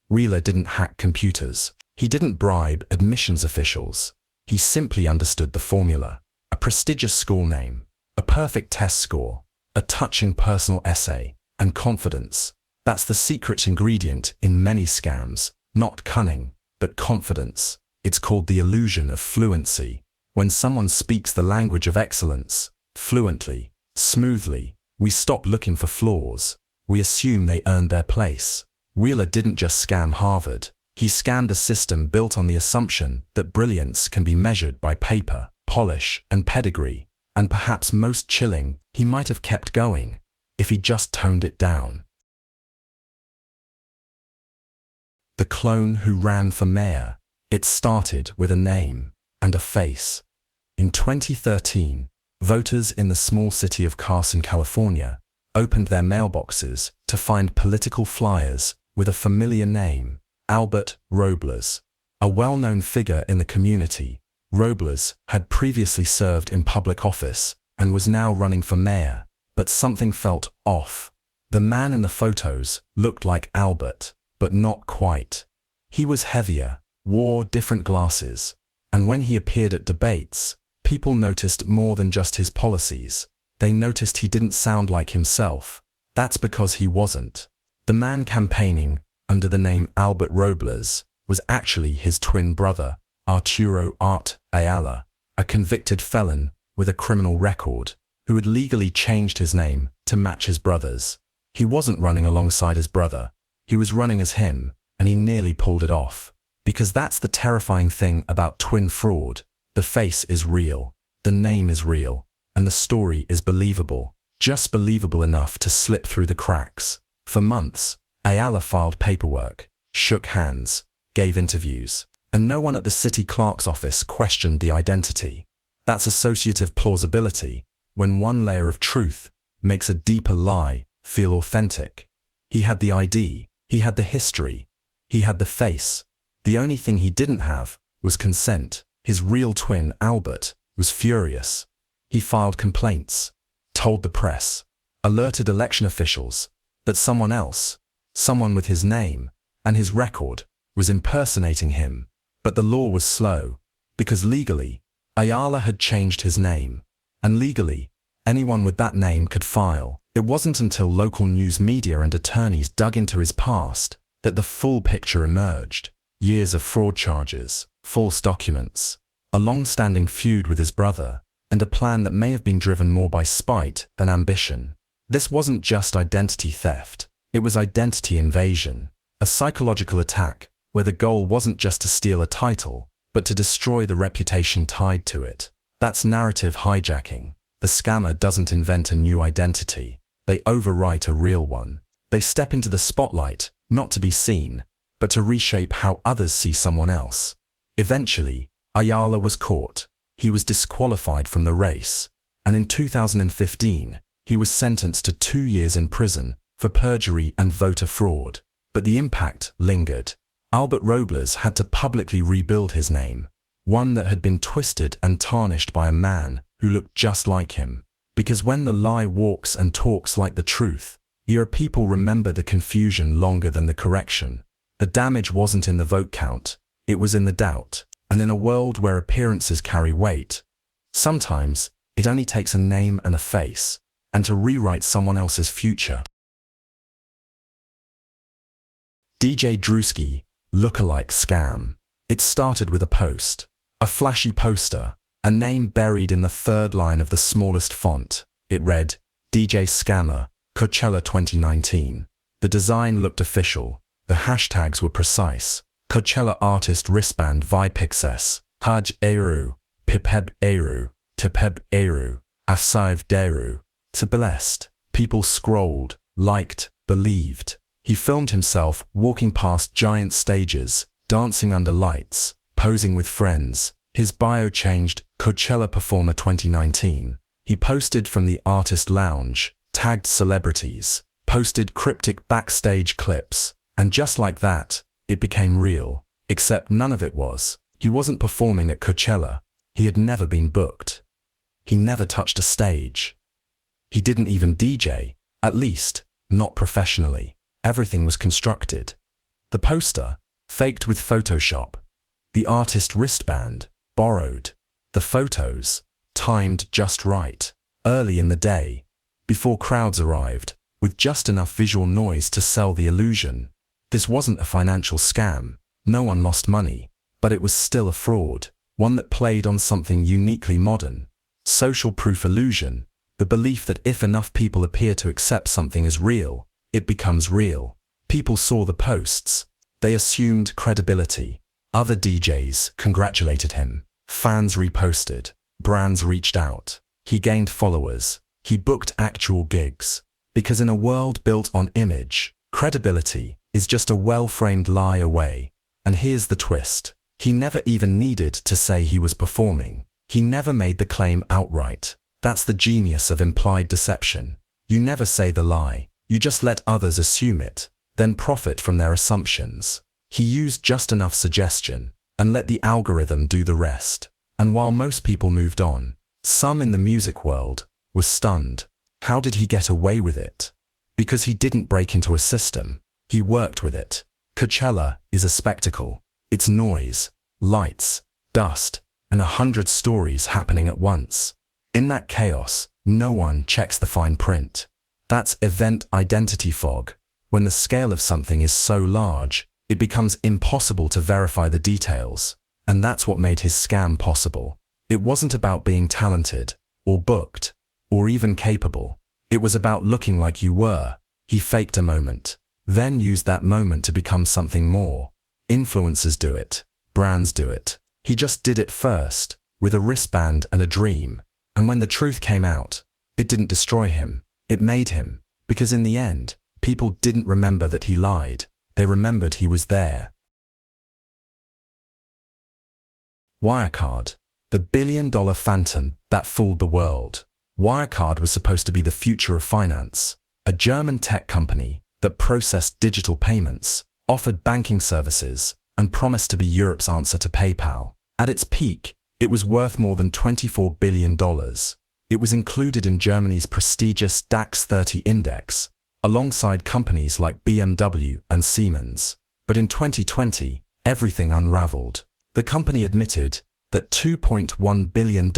Wheeler didn't hack computers. He didn't bribe admissions officials. He simply understood the formula: a prestigious school name, a perfect test score, a touching personal essay, and confidence. That's the secret ingredient in many scams, not cunning, but confidence. It's called the illusion of fluency. When someone speaks the language of excellence, fluently, smoothly, we stop looking for flaws. We assume they earned their place. Wheeler didn't just scam Harvard. He scammed a system built on the assumption that brilliance can be measured by paper, polish, and pedigree. And perhaps most chilling, he might have kept going if he just toned it down. The clone who ran for mayor. It started with a name and a face. In 2013, voters in the small city of Carson, California, opened their mailboxes to find political flyers with a familiar name: Albert Robles. A well-known figure in the community, Robles had previously served in public office and was now running for mayor, but something felt off. The man in the photos looked like Albert, but not quite. He was heavier, wore different glasses, and when he appeared at debates, people noticed more than just his policies. They noticed he didn't sound like himself. That's because he wasn't. The man campaigning under the name Albert Robles was actually his twin brother, Arturo Art Ayala, a convicted felon with a criminal record, who had legally changed his name to match his brother's. He wasn't running alongside his brother. He was running as him, and he nearly pulled it off. Because that's the terrifying thing about twin fraud. The face is real, the name is real, and the story is believable. Just believable enough to slip through the cracks. For months, Ayala filed paperwork, shook hands, gave interviews, and no one at the city clerk's office questioned the identity. That's associative plausibility, when one layer of truth makes a deeper lie feel authentic. He had the ID, he had the history, he had the face. The only thing he didn't have was consent. His real twin, Albert, was furious. He filed complaints, told the press, alerted election officials that someone else, someone with his name and his record, was impersonating him. But the law was slow, because legally, Ayala had changed his name, and legally, anyone with that name could file. It wasn't until local news media and attorneys dug into his past that the full picture emerged. Years of fraud charges, false documents, a long-standing feud with his brother, and a plan that may have been driven more by spite than ambition. This wasn't just identity theft, it was identity invasion, a psychological attack where the goal wasn't just to steal a title, but to destroy the reputation tied to it. That's narrative hijacking. The scammer doesn't invent a new identity, they overwrite a real one. They step into the spotlight, not to be seen, but to reshape how others see someone else. Eventually, Ayala was caught. he was disqualified from the race, and in 2015, he was sentenced to 2 years in prison for perjury and voter fraud. But the impact lingered. Albert Robles had to publicly rebuild his name, one that had been twisted and tarnished by a man who looked just like him. Because when the lie walks and talks like the truth, your people remember the confusion longer than the correction. The damage wasn't in the vote count, it was in the doubt. And in a world where appearances carry weight, sometimes it only takes a name and a face, and to rewrite someone else's future. DJ Drewski, lookalike scam. It started with a post, a flashy poster, a name buried in the third line of the smallest font. It read, DJ Scammer, Coachella 2019. The design looked official, the hashtags were precise. Coachella artist wristband Vipixes, Haj Eru, Pipeb Eru, Tipeb Eru, Asive Deru, to blessed. People scrolled, liked, believed. He filmed himself walking past giant stages, dancing under lights, posing with friends. His bio changed, Coachella Performer 2019. He posted from the artist lounge, tagged celebrities, posted cryptic backstage clips, and just like that, it became real. Except none of it was. He wasn't performing at Coachella. He had never been booked. He never touched a stage. He didn't even DJ, at least, not professionally. Everything was constructed. The poster, faked with Photoshop. The artist wristband, borrowed. The photos, timed just right, early in the day, before crowds arrived, with just enough visual noise to sell the illusion. This wasn't a financial scam. No one lost money, but it was still a fraud, one that played on something uniquely modern. Social proof illusion, the belief that if enough people appear to accept something as real, it becomes real. People saw the posts. They assumed credibility. Other DJs congratulated him. Fans reposted. Brands reached out. He gained followers. He booked actual gigs. Because in a world built on image, credibility is just a well-framed lie away. And here's the twist. He never even needed to say he was performing. He never made the claim outright. That's the genius of implied deception. You never say the lie. You just let others assume it, then profit from their assumptions. He used just enough suggestion and let the algorithm do the rest. And while most people moved on, some in the music world were stunned. How did he get away with it? Because he didn't break into a system. He worked with it. Coachella is a spectacle. It's noise, lights, dust, and 100 stories happening at once. In that chaos, no one checks the fine print. That's event identity fog. When the scale of something is so large, it becomes impossible to verify the details. And that's what made his scam possible. It wasn't about being talented, or booked, or even capable. It was about looking like you were. He faked a moment, then used that moment to become something more. Influencers do it. Brands do it. He just did it first, with a wristband and a dream. And when the truth came out, it didn't destroy him. It made him. Because in the end, people didn't remember that he lied. They remembered he was there. Wirecard, the billion-dollar phantom that fooled the world. Wirecard was supposed to be the future of finance. A German tech company that processed digital payments, offered banking services, and promised to be Europe's answer to PayPal. At its peak, it was worth more than $24 billion. It was included in Germany's prestigious DAX 30 index, alongside companies like BMW and Siemens. But in 2020, everything unraveled. The company admitted that $2.1 billion,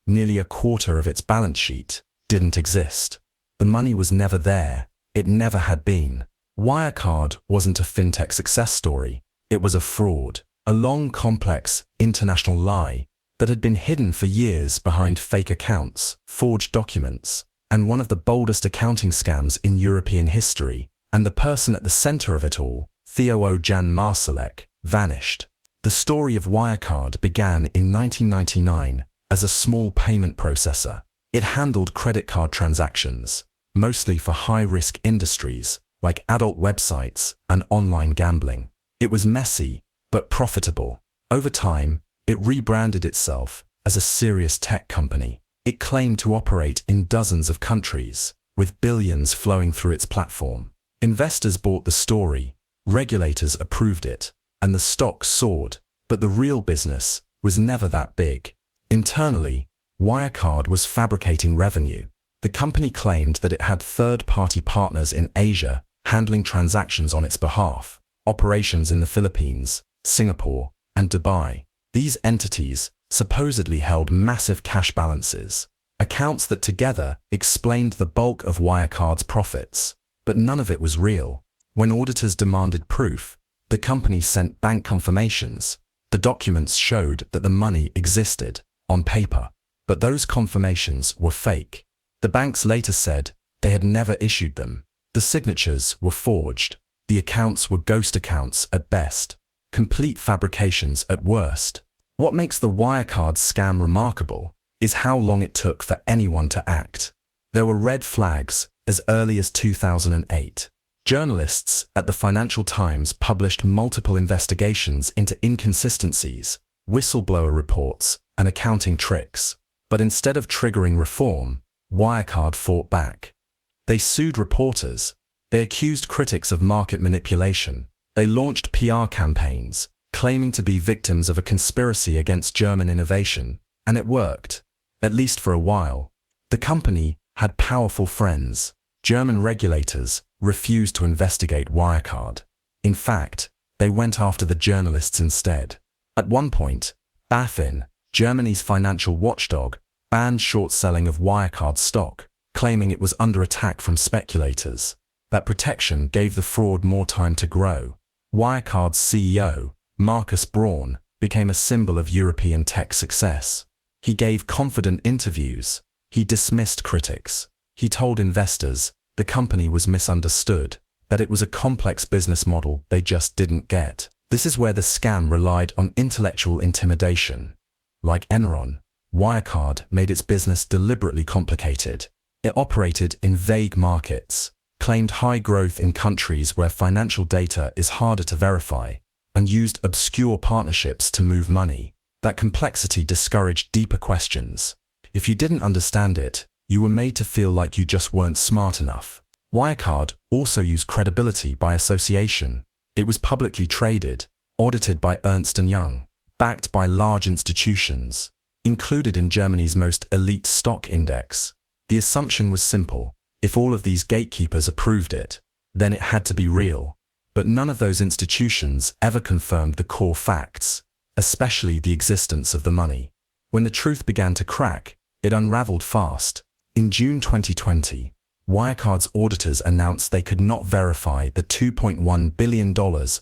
nearly a quarter of its balance sheet, didn't exist. The money was never there. It never had been. Wirecard wasn't a fintech success story. It was a fraud, a long, complex, international lie that had been hidden for years behind fake accounts, forged documents, and one of the boldest accounting scams in European history. And the person at the center of it all, Theo Jan Marsalek, vanished. The story of Wirecard began in 1999 as a small payment processor. It handled credit card transactions, mostly for high-risk industries like adult websites and online gambling. It was messy, but profitable. Over time, it rebranded itself, as a serious tech company. It claimed to operate in dozens of countries, with billions flowing through its platform. Investors bought the story, regulators approved it, and the stock soared, but the real business was never that big. Internally, Wirecard was fabricating revenue. The company claimed that it had third-party partners in Asia handling transactions on its behalf, operations in the Philippines, Singapore, and Dubai. These entities supposedly held massive cash balances, accounts that together explained the bulk of Wirecard's profits. But none of it was real. When auditors demanded proof, the company sent bank confirmations. The documents showed that the money existed, on paper, but those confirmations were fake. The banks later said they had never issued them. The signatures were forged. The accounts were ghost accounts at best, complete fabrications at worst. What makes the Wirecard scam remarkable is how long it took for anyone to act. There were red flags as early as 2008. Journalists at the Financial Times published multiple investigations into inconsistencies, whistleblower reports, and accounting tricks. But instead of triggering reform, Wirecard fought back. They sued reporters. They accused critics of market manipulation. They launched PR campaigns, claiming to be victims of a conspiracy against German innovation, and it worked, at least for a while. The company had powerful friends. German regulators refused to investigate Wirecard. In fact, they went after the journalists instead. At one point, BaFin, Germany's financial watchdog, banned short selling of Wirecard stock, claiming it was under attack from speculators. That protection gave the fraud more time to grow. Wirecard's CEO, Markus Braun, became a symbol of European tech success. He gave confident interviews. He dismissed critics. He told investors the company was misunderstood, that it was a complex business model they just didn't get. This is where the scam relied on intellectual intimidation. Like Enron, Wirecard made its business deliberately complicated. It operated in vague markets, claimed high growth in countries where financial data is harder to verify, and used obscure partnerships to move money. That complexity discouraged deeper questions. If you didn't understand it, you were made to feel like you just weren't smart enough. Wirecard also used credibility by association. It was publicly traded, audited by Ernst & Young, backed by large institutions, included in Germany's most elite stock index. The assumption was simple. If all of these gatekeepers approved it, then it had to be real. But none of those institutions ever confirmed the core facts, especially the existence of the money. When the truth began to crack, it unraveled fast. In June 2020, Wirecard's auditors announced they could not verify the $2.1 billion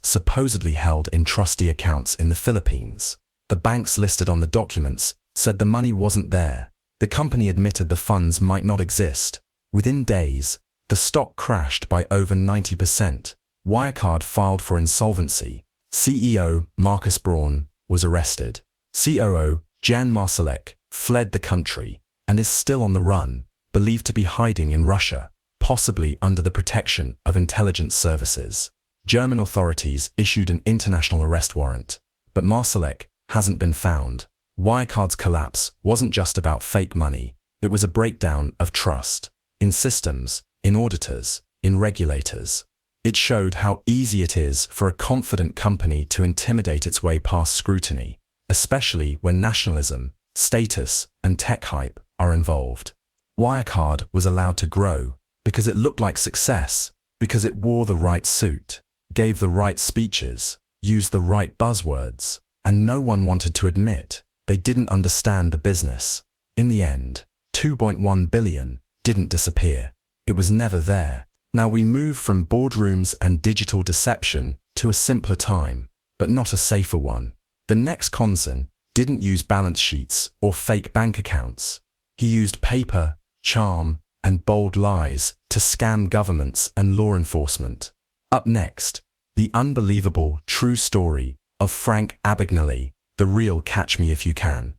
supposedly held in trustee accounts in the Philippines. The banks listed on the documents said the money wasn't there. The company admitted the funds might not exist. Within days, the stock crashed by over 90%. Wirecard filed for insolvency. CEO Markus Braun was arrested. COO Jan Marsalek fled the country and is still on the run, believed to be hiding in Russia, possibly under the protection of intelligence services. German authorities issued an international arrest warrant, but Marsalek hasn't been found. Wirecard's collapse wasn't just about fake money, it was a breakdown of trust. In systems, in auditors, in regulators. It showed how easy it is for a confident company to intimidate its way past scrutiny, especially when nationalism, status, and tech hype are involved. Wirecard was allowed to grow because it looked like success, because it wore the right suit, gave the right speeches, used the right buzzwords, and no one wanted to admit they didn't understand the business. In the end, $2.1 billion didn't disappear. It was never there. Now we move from boardrooms and digital deception to a simpler time, but not a safer one. The next conson didn't use balance sheets or fake bank accounts. He used paper, charm, and bold lies to scam governments and law enforcement. Up next, the unbelievable true story of Frank Abagnale, the real Catch Me If You Can.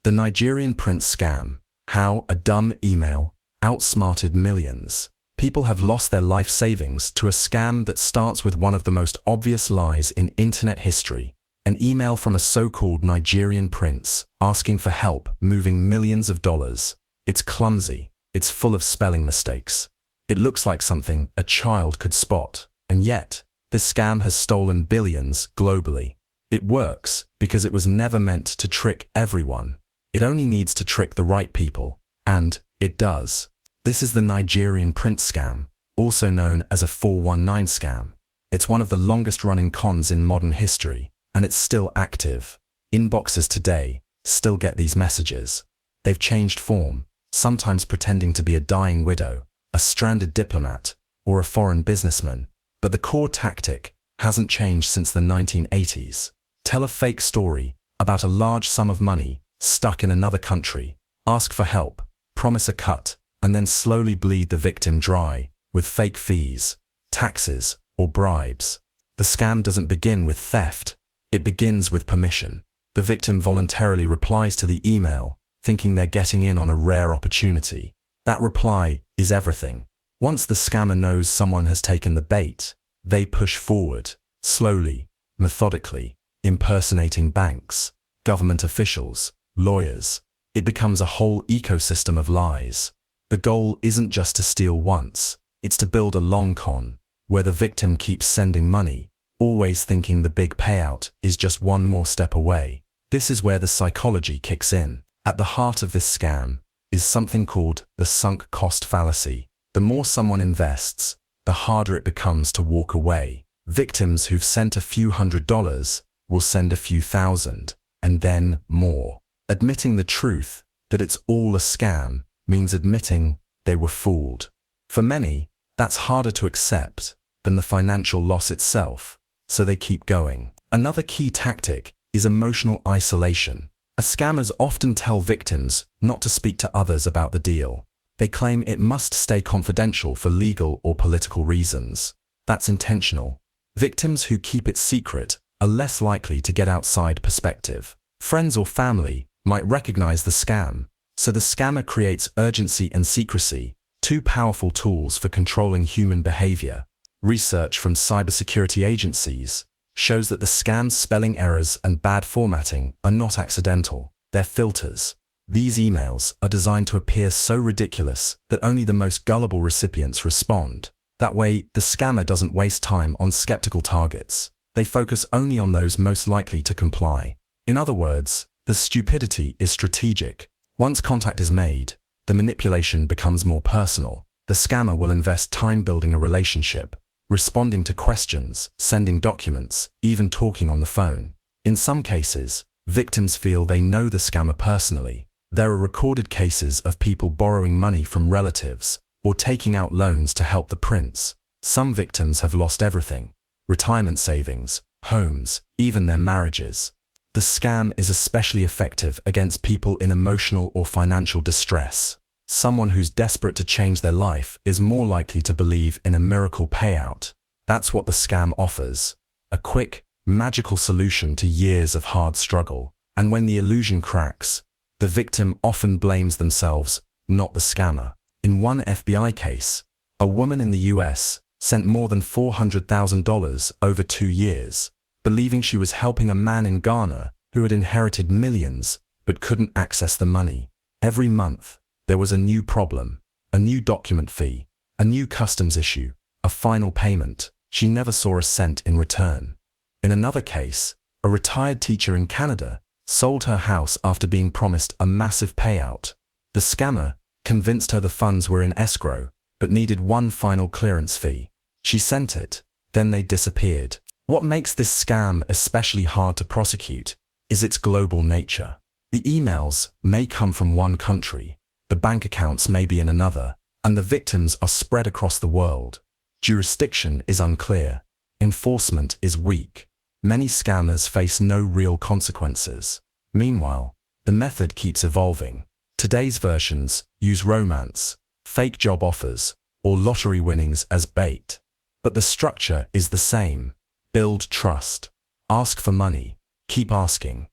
The Nigerian Prince Scam. How a dumb email outsmarted millions. People have lost their life savings to a scam that starts with one of the most obvious lies in internet history. An email from a so-called Nigerian prince asking for help moving millions of dollars. It's clumsy. It's full of spelling mistakes. It looks like something a child could spot. And yet, this scam has stolen billions globally. It works because it was never meant to trick everyone. It only needs to trick the right people. And it does. This is the Nigerian prince scam, also known as a 419 scam. It's one of the longest-running cons in modern history, and it's still active. Inboxes today still get these messages. They've changed form, sometimes pretending to be a dying widow, a stranded diplomat, or a foreign businessman. But the core tactic hasn't changed since the 1980s. Tell a fake story about a large sum of money stuck in another country, ask for help, promise a cut, and then slowly bleed the victim dry with fake fees, taxes, or bribes. The scam doesn't begin with theft. It begins with permission. The victim voluntarily replies to the email, thinking they're getting in on a rare opportunity. That reply is everything. Once the scammer knows someone has taken the bait, they push forward, slowly, methodically, impersonating banks, government officials, lawyers. It becomes a whole ecosystem of lies. The goal isn't just to steal once, it's to build a long con, where the victim keeps sending money, always thinking the big payout is just one more step away. This is where the psychology kicks in. At the heart of this scam is something called the sunk cost fallacy. The more someone invests, the harder it becomes to walk away. Victims who've sent a few $100s will send a few thousand, and then more. Admitting the truth that it's all a scam means admitting they were fooled. For many, that's harder to accept than the financial loss itself, so they keep going. Another key tactic is emotional isolation. Scammers often tell victims not to speak to others about the deal. They claim it must stay confidential for legal or political reasons. That's intentional. Victims who keep it secret are less likely to get outside perspective. Friends or family might recognize the scam, so the scammer creates urgency and secrecy, two powerful tools for controlling human behavior. Research from cybersecurity agencies shows that the scam's spelling errors and bad formatting are not accidental. They're filters. These emails are designed to appear so ridiculous that only the most gullible recipients respond. That way, the scammer doesn't waste time on skeptical targets. They focus only on those most likely to comply. In other words, the stupidity is strategic. Once contact is made, the manipulation becomes more personal. The scammer will invest time building a relationship, responding to questions, sending documents, even talking on the phone. In some cases, victims feel they know the scammer personally. There are recorded cases of people borrowing money from relatives or taking out loans to help the prince. Some victims have lost everything: retirement savings, homes, even their marriages. The scam is especially effective against people in emotional or financial distress. Someone who's desperate to change their life is more likely to believe in a miracle payout. That's what the scam offers: a quick, magical solution to years of hard struggle. And when the illusion cracks, the victim often blames themselves, not the scammer. In one FBI case, a woman in the US sent more than $400,000 over 2 years, believing she was helping a man in Ghana who had inherited millions but couldn't access the money. Every month, there was a new problem, a new document fee, a new customs issue, a final payment. She never saw a cent in return. In another case, a retired teacher in Canada sold her house after being promised a massive payout. The scammer convinced her the funds were in escrow, but needed one final clearance fee. She sent it, then they disappeared. What makes this scam especially hard to prosecute is its global nature. The emails may come from one country, the bank accounts may be in another, and the victims are spread across the world. Jurisdiction is unclear. Enforcement is weak. Many scammers face no real consequences. Meanwhile, the method keeps evolving. Today's versions use romance, fake job offers, or lottery winnings as bait. But the structure is the same. Build trust. Ask for money. Keep asking.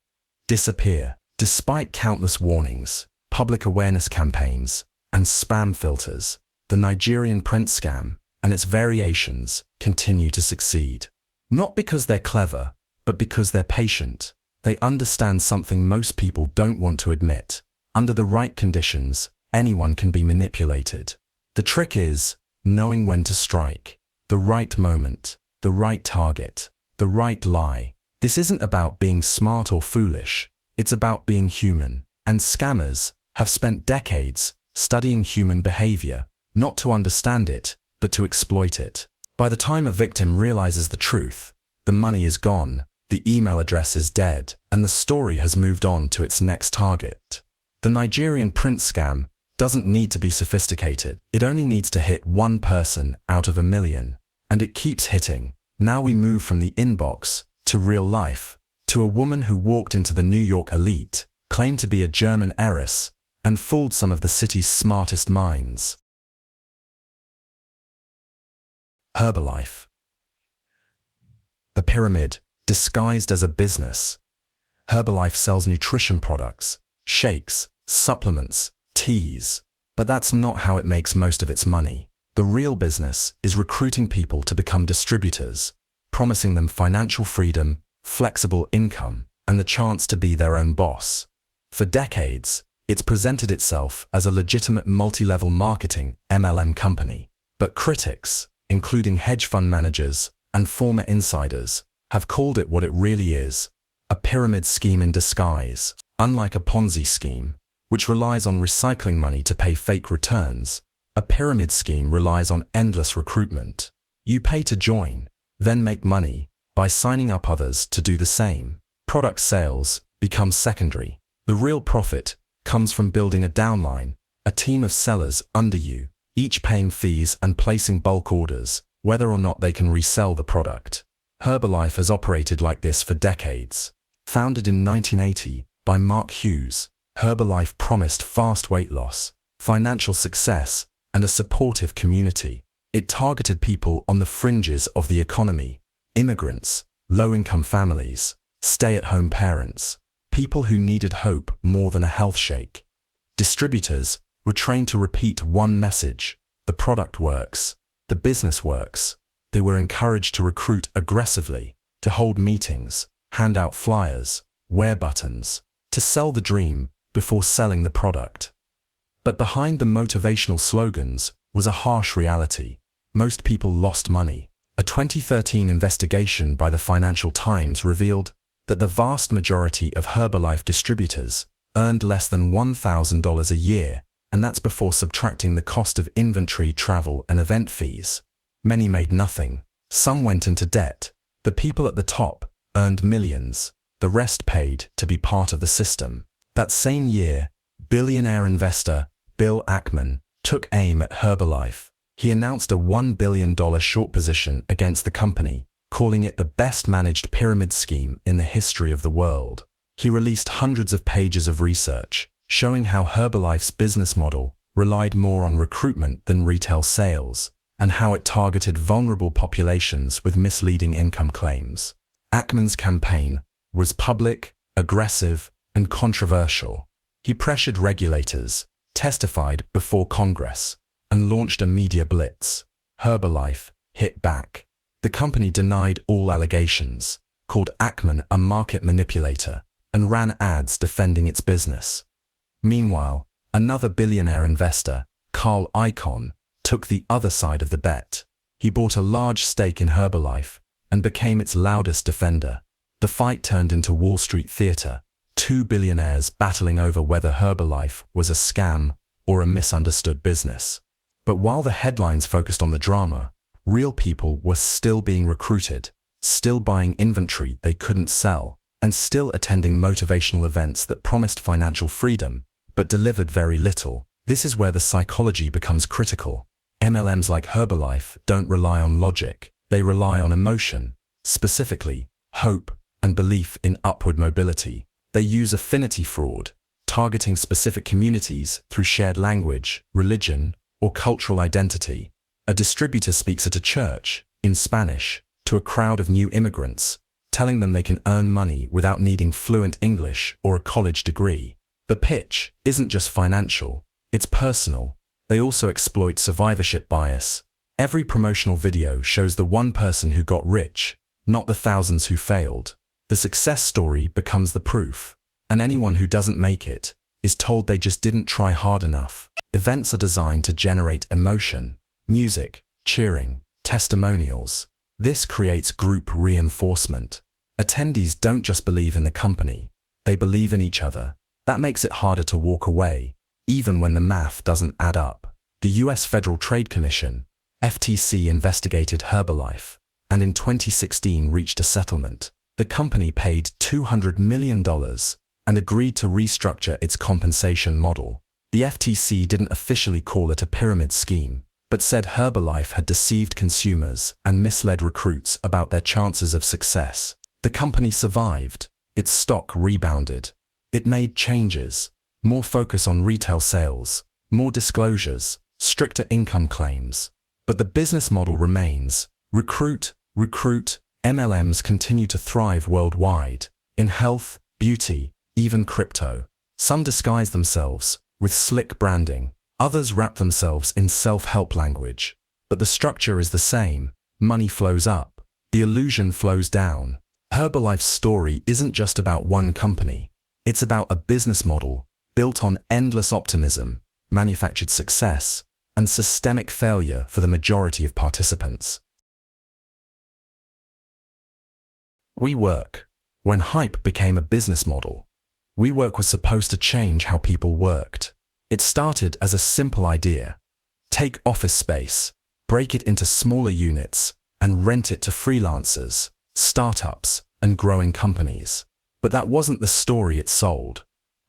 Disappear. Despite countless warnings, public awareness campaigns, and spam filters, the Nigerian prince scam and its variations continue to succeed. Not because they're clever, but because they're patient. They understand something most people don't want to admit. Under the right conditions, anyone can be manipulated. The trick is knowing when to strike. The right moment, the right target, the right lie. This isn't about being smart or foolish. It's about being human. And scammers have spent decades studying human behavior, not to understand it, but to exploit it. By the time a victim realizes the truth, the money is gone, the email address is dead, and the story has moved on to its next target. The Nigerian print scam doesn't need to be sophisticated. It only needs to hit one person out of a million. And it keeps hitting. Now we move from the inbox to real life, to a woman who walked into the New York elite, claimed to be a German heiress, and fooled some of the city's smartest minds. Herbalife. The pyramid, disguised as a business. Herbalife sells nutrition products, shakes, supplements, teas. But that's not how it makes most of its money. The real business is recruiting people to become distributors, promising them financial freedom, flexible income, and the chance to be their own boss. For decades, it's presented itself as a legitimate multi-level marketing (MLM) company. But critics, including hedge fund managers and former insiders, have called it what it really is: a pyramid scheme in disguise. Unlike a Ponzi scheme, which relies on recycling money to pay fake returns, a pyramid scheme relies on endless recruitment. You pay to join, then make money by signing up others to do the same. Product sales become secondary. The real profit comes from building a downline, a team of sellers under you, each paying fees and placing bulk orders, whether or not they can resell the product. Herbalife has operated like this for decades. Founded in 1980 by Mark Hughes, Herbalife promised fast weight loss, financial success, and a supportive community. It targeted people on the fringes of the economy: immigrants, low-income families, stay-at-home parents, people who needed hope more than a health shake. Distributors were trained to repeat one message: the product works, the business works. They were encouraged to recruit aggressively, to hold meetings, hand out flyers, wear buttons, to sell the dream before selling the product. But behind the motivational slogans was a harsh reality. Most people lost money. A 2013 investigation by the Financial Times revealed that the vast majority of Herbalife distributors earned less than $1,000 a year, and that's before subtracting the cost of inventory, travel, and event fees. Many made nothing. Some went into debt. The people at the top earned millions. The rest paid to be part of the system. That same year, billionaire investor Bill Ackman took aim at Herbalife. He announced a $1 billion short position against the company, calling it the best managed pyramid scheme in the history of the world. He released hundreds of pages of research, showing how Herbalife's business model relied more on recruitment than retail sales, and how it targeted vulnerable populations with misleading income claims. Ackman's campaign was public, aggressive, and controversial. He pressured regulators, testified before Congress, and launched a media blitz. Herbalife hit back. The company denied all allegations, called Ackman a market manipulator, and ran ads defending its business. Meanwhile, another billionaire investor, Carl Icahn, took the other side of the bet. He bought a large stake in Herbalife and became its loudest defender. The fight turned into Wall Street theater, two billionaires battling over whether Herbalife was a scam or a misunderstood business. But while the headlines focused on the drama, real people were still being recruited, still buying inventory they couldn't sell, and still attending motivational events that promised financial freedom, but delivered very little. This is where the psychology becomes critical. MLMs like Herbalife don't rely on logic, they rely on emotion, specifically hope and belief in upward mobility. They use affinity fraud, targeting specific communities through shared language, religion, or cultural identity. A distributor speaks at a church, in Spanish, to a crowd of new immigrants, telling them they can earn money without needing fluent English or a college degree. The pitch isn't just financial, it's personal. They also exploit survivorship bias. Every promotional video shows the one person who got rich, not the thousands who failed. The success story becomes the proof, and anyone who doesn't make it is told they just didn't try hard enough. Events are designed to generate emotion, music, cheering, testimonials. This creates group reinforcement. Attendees don't just believe in the company, they believe in each other. That makes it harder to walk away, even when the math doesn't add up. The US Federal Trade Commission, FTC, investigated Herbalife, and in 2016 reached a settlement. The company paid $200 million and agreed to restructure its compensation model. The FTC didn't officially call it a pyramid scheme, but said Herbalife had deceived consumers and misled recruits about their chances of success. The company survived. Its stock rebounded. It made changes, more focus on retail sales, more disclosures, stricter income claims. But the business model remains. Recruit. MLMs continue to thrive worldwide, in health, beauty, even crypto. Some disguise themselves with slick branding. Others wrap themselves in self-help language. But the structure is the same. Money flows up. The illusion flows down. Herbalife's story isn't just about one company. It's about a business model built on endless optimism, manufactured success, and systemic failure for the majority of participants. WeWork. When hype became a business model, WeWork was supposed to change how people worked. It started as a simple idea. Take office space, break it into smaller units, and rent it to freelancers, startups, and growing companies. But that wasn't the story it sold.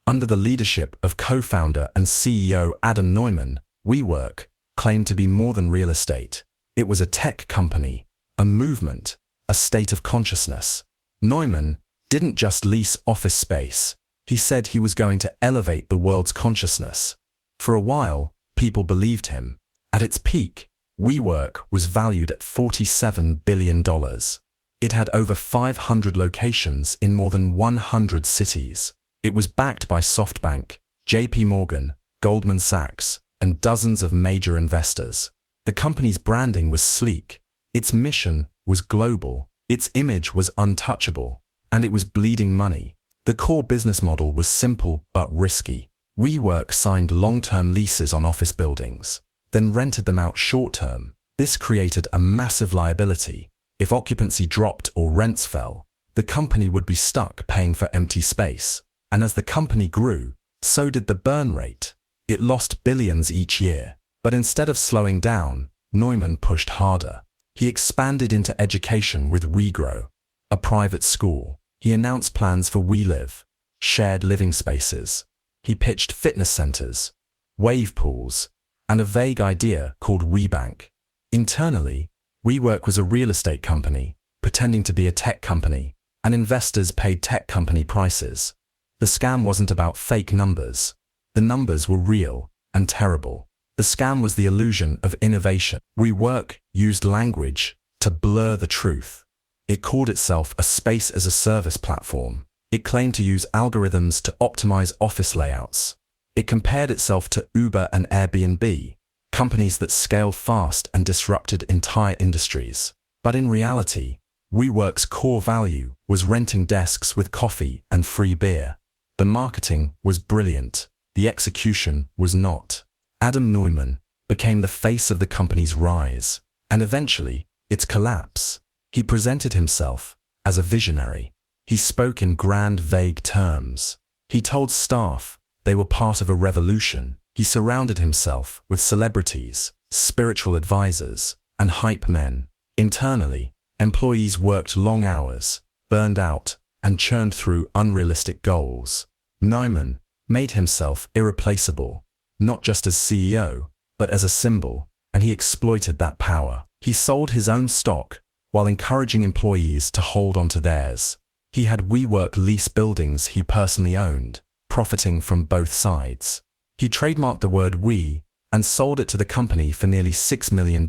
Under the leadership of co-founder and CEO Adam Neumann, WeWork claimed to be more than real estate. It was a tech company, a movement, a state of consciousness. Neumann didn't just lease office space. He said he was going to elevate the world's consciousness. For a while, people believed him. At its peak, WeWork was valued at $47 billion. It had over 500 locations in more than 100 cities. It was backed by SoftBank, JP Morgan, Goldman Sachs, and dozens of major investors. The company's branding was sleek. Its mission was global. Its image was untouchable. And it was bleeding money. The core business model was simple but risky. WeWork signed long-term leases on office buildings, then rented them out short-term. This created a massive liability. If occupancy dropped or rents fell, the company would be stuck paying for empty space. And as the company grew, so did the burn rate. It lost billions each year. But instead of slowing down, Neumann pushed harder. He expanded into education with WeGrow, a private school. He announced plans for WeLive, shared living spaces. He pitched fitness centers, wave pools, and a vague idea called WeBank. Internally, WeWork was a real estate company, pretending to be a tech company, and investors paid tech company prices. The scam wasn't about fake numbers. The numbers were real and terrible. The scam was the illusion of innovation. WeWork used language to blur the truth. It called itself a space-as-a-service platform. It claimed to use algorithms to optimize office layouts. It compared itself to Uber and Airbnb, companies that scaled fast and disrupted entire industries. But in reality, WeWork's core value was renting desks with coffee and free beer. The marketing was brilliant. The execution was not. Adam Neumann became the face of the company's rise, and eventually, its collapse. He presented himself as a visionary. He spoke in grand, vague terms. He told staff they were part of a revolution. He surrounded himself with celebrities, spiritual advisors, and hype men. Internally, employees worked long hours, burned out, and churned through unrealistic goals. Neumann made himself irreplaceable, not just as CEO, but as a symbol, and he exploited that power. He sold his own stock while encouraging employees to hold on to theirs. He had WeWork lease buildings he personally owned, profiting from both sides. He trademarked the word "we" and sold it to the company for nearly $6 million.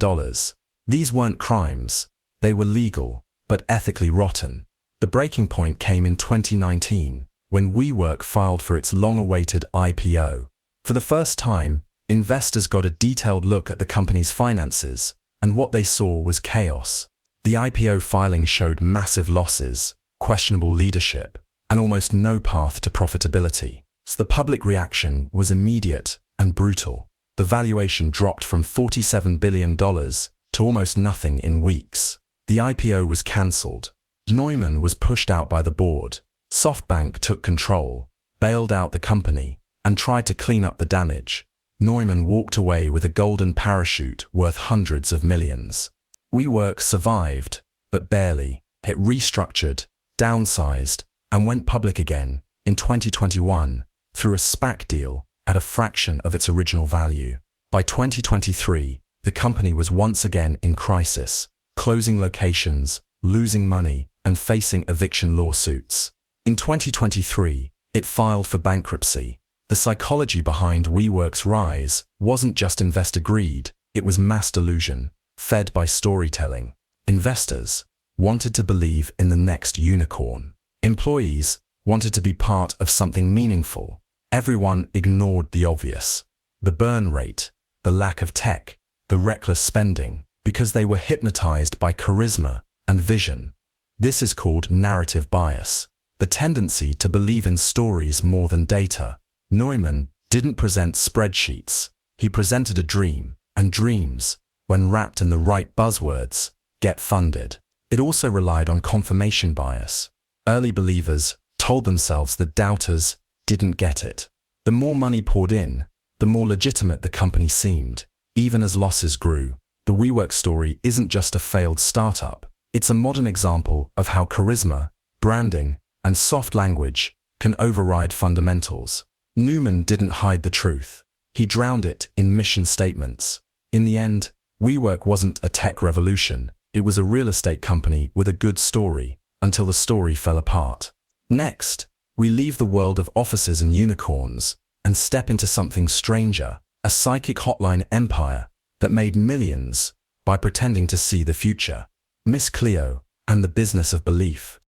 These weren't crimes. They were legal, but ethically rotten. The breaking point came in 2019, when WeWork filed for its long-awaited IPO. For the first time, investors got a detailed look at the company's finances, and what they saw was chaos. The IPO filing showed massive losses, questionable leadership, and almost no path to profitability. So the public reaction was immediate and brutal. The valuation dropped from $47 billion to almost nothing in weeks. The IPO was cancelled. Neumann was pushed out by the board. SoftBank took control, bailed out the company, and tried to clean up the damage. Neumann walked away with a golden parachute worth hundreds of millions. WeWork survived, but barely. It restructured, downsized, and went public again in 2021 through a SPAC deal at a fraction of its original value. By 2023, the company was once again in crisis, closing locations, losing money, and facing eviction lawsuits. In 2023, it filed for bankruptcy. The psychology behind WeWork's rise wasn't just investor greed, it was mass delusion, fed by storytelling. Investors wanted to believe in the next unicorn. Employees wanted to be part of something meaningful. Everyone ignored the obvious. The burn rate, the lack of tech, the reckless spending, because they were hypnotized by charisma and vision. This is called narrative bias, the tendency to believe in stories more than data. Neumann didn't present spreadsheets. He presented a dream, and dreams, when wrapped in the right buzzwords, get funded. It also relied on confirmation bias. Early believers told themselves that doubters didn't get it. The more money poured in, the more legitimate the company seemed, even as losses grew. The WeWork story isn't just a failed startup. It's a modern example of how charisma, branding, and soft language can override fundamentals. Neumann didn't hide the truth. He drowned it in mission statements. In the end, WeWork wasn't a tech revolution. It was a real estate company with a good story, until the story fell apart. Next, we leave the world of offices and unicorns and step into something stranger, a psychic hotline empire that made millions by pretending to see the future. Miss Cleo and the business of belief.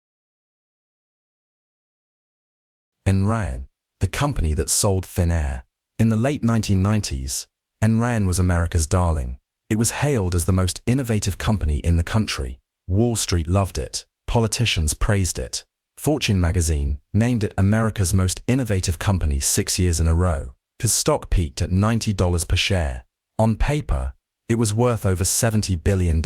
Enron, the company that sold thin air. In the late 1990s, Enron was America's darling. It was hailed as the most innovative company in the country. Wall Street loved it. Politicians praised it. Fortune magazine named it America's most innovative company 6 years in a row. His stock peaked at $90 per share. On paper, it was worth over $70 billion.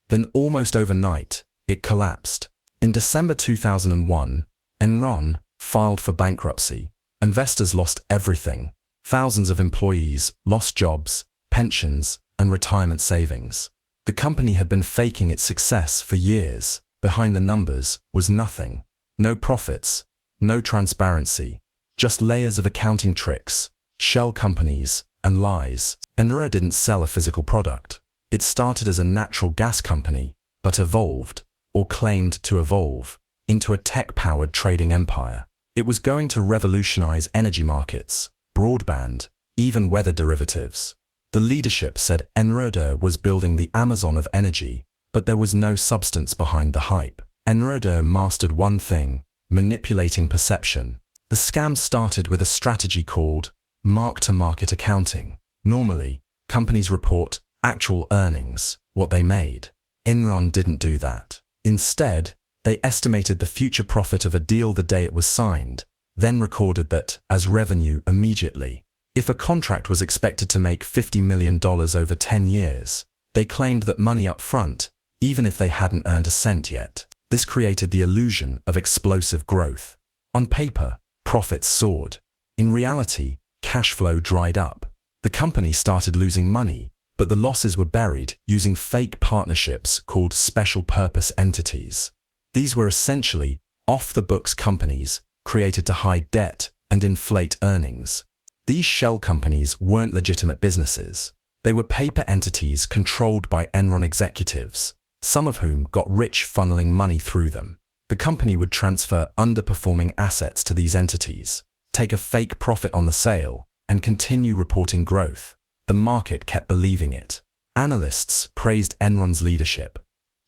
Then almost overnight, it collapsed. In December 2001, Enron filed for bankruptcy. Investors lost everything. Thousands of employees lost jobs, pensions, and retirement savings. The company had been faking its success for years. Behind the numbers was nothing. No profits, no transparency, just layers of accounting tricks, shell companies, and lies. Enron didn't sell a physical product. It started as a natural gas company, but evolved, or claimed to evolve, into a tech-powered trading empire. It was going to revolutionize energy markets, broadband, even weather derivatives. The leadership said Enron was building the Amazon of energy, but there was no substance behind the hype. Enron mastered one thing: manipulating perception. The scam started with a strategy called mark-to-market accounting. Normally, companies report actual earnings, what they made. Enron didn't do that. Instead, they estimated the future profit of a deal the day it was signed, then recorded that as revenue immediately. If a contract was expected to make $50 million over 10 years, they claimed that money up front, even if they hadn't earned a cent yet. This created the illusion of explosive growth. On paper, profits soared. In reality, cash flow dried up. The company started losing money, but the losses were buried using fake partnerships called special purpose entities. These were essentially off-the-books companies created to hide debt and inflate earnings. These shell companies weren't legitimate businesses. They were paper entities controlled by Enron executives, some of whom got rich funneling money through them. The company would transfer underperforming assets to these entities, take a fake profit on the sale, and continue reporting growth. The market kept believing it. Analysts praised Enron's leadership.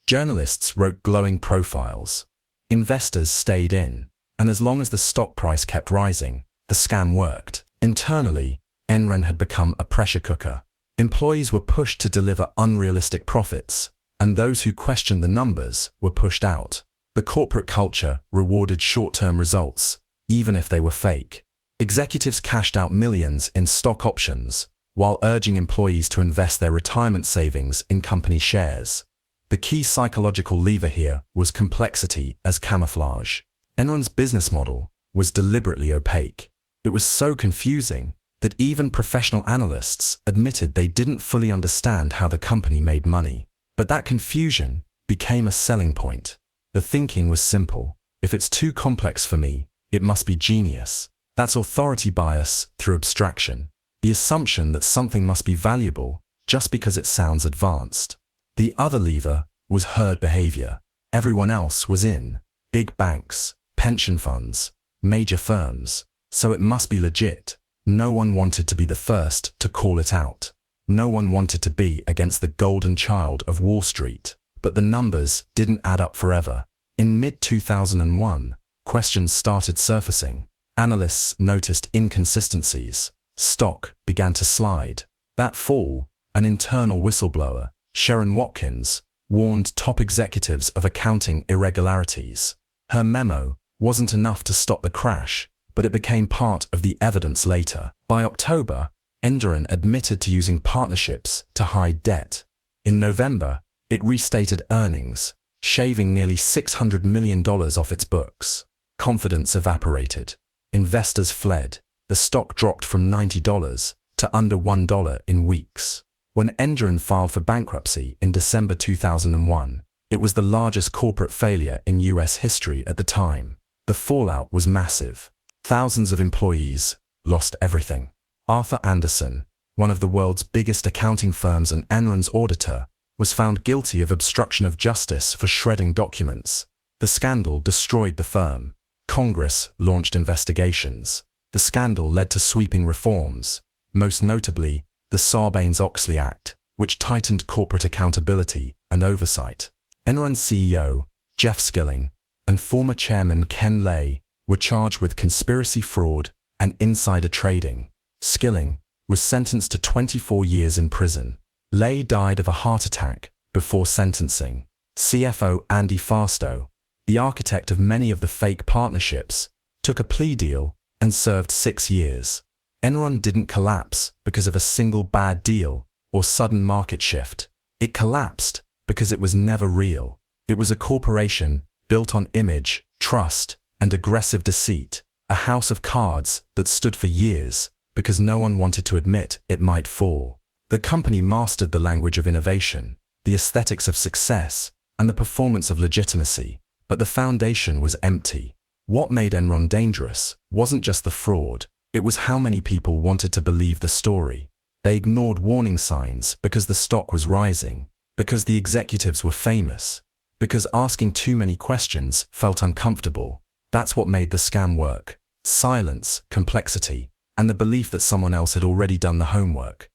Journalists wrote glowing profiles. Investors stayed in, and as long as the stock price kept rising, the scam worked. Internally, Enron had become a pressure cooker. Employees were pushed to deliver unrealistic profits, and those who questioned the numbers were pushed out. The corporate culture rewarded short-term results, even if they were fake. Executives cashed out millions in stock options, while urging employees to invest their retirement savings in company shares. The key psychological lever here was complexity as camouflage. Enron's business model was deliberately opaque. It was so confusing that even professional analysts admitted they didn't fully understand how the company made money. But that confusion became a selling point. The thinking was simple. If it's too complex for me, it must be genius. That's authority bias through abstraction. The assumption that something must be valuable just because it sounds advanced. The other lever was herd behavior. Everyone else was in. Big banks, pension funds, major firms. So it must be legit. No one wanted to be the first to call it out. No one wanted to be against the golden child of Wall Street. But the numbers didn't add up forever. In mid-2001, questions started surfacing. Analysts noticed inconsistencies. Stock began to slide. That fall, an internal whistleblower, Sharon Watkins, warned top executives of accounting irregularities. Her memo wasn't enough to stop the crash, but it became part of the evidence later. By October, Enron admitted to using partnerships to hide debt. In November, it restated earnings, shaving nearly $600 million off its books. Confidence evaporated. Investors fled. The stock dropped from $90 to under $1 in weeks. When Enron filed for bankruptcy in December 2001, it was the largest corporate failure in US history at the time. The fallout was massive. Thousands of employees lost everything. Arthur Andersen, one of the world's biggest accounting firms and Enron's auditor, was found guilty of obstruction of justice for shredding documents. The scandal destroyed the firm. Congress launched investigations. The scandal led to sweeping reforms, most notably the Sarbanes-Oxley Act, which tightened corporate accountability and oversight. Enron CEO Jeff Skilling and former chairman Ken Lay were charged with conspiracy fraud and insider trading. Skilling was sentenced to 24 years in prison. Lay died of a heart attack before sentencing. CFO Andy Farstow, the architect of many of the fake partnerships, took a plea deal and served 6 years. Enron didn't collapse because of a single bad deal or sudden market shift. It collapsed because it was never real. It was a corporation built on image, trust, and aggressive deceit, a house of cards that stood for years because no one wanted to admit it might fall. The company mastered the language of innovation, the aesthetics of success, and the performance of legitimacy, but the foundation was empty. What made Enron dangerous wasn't just the fraud, it was how many people wanted to believe the story. They ignored warning signs because the stock was rising, because the executives were famous, because asking too many questions felt uncomfortable. That's what made the scam work. Silence, complexity, and the belief that someone else had already done the homework.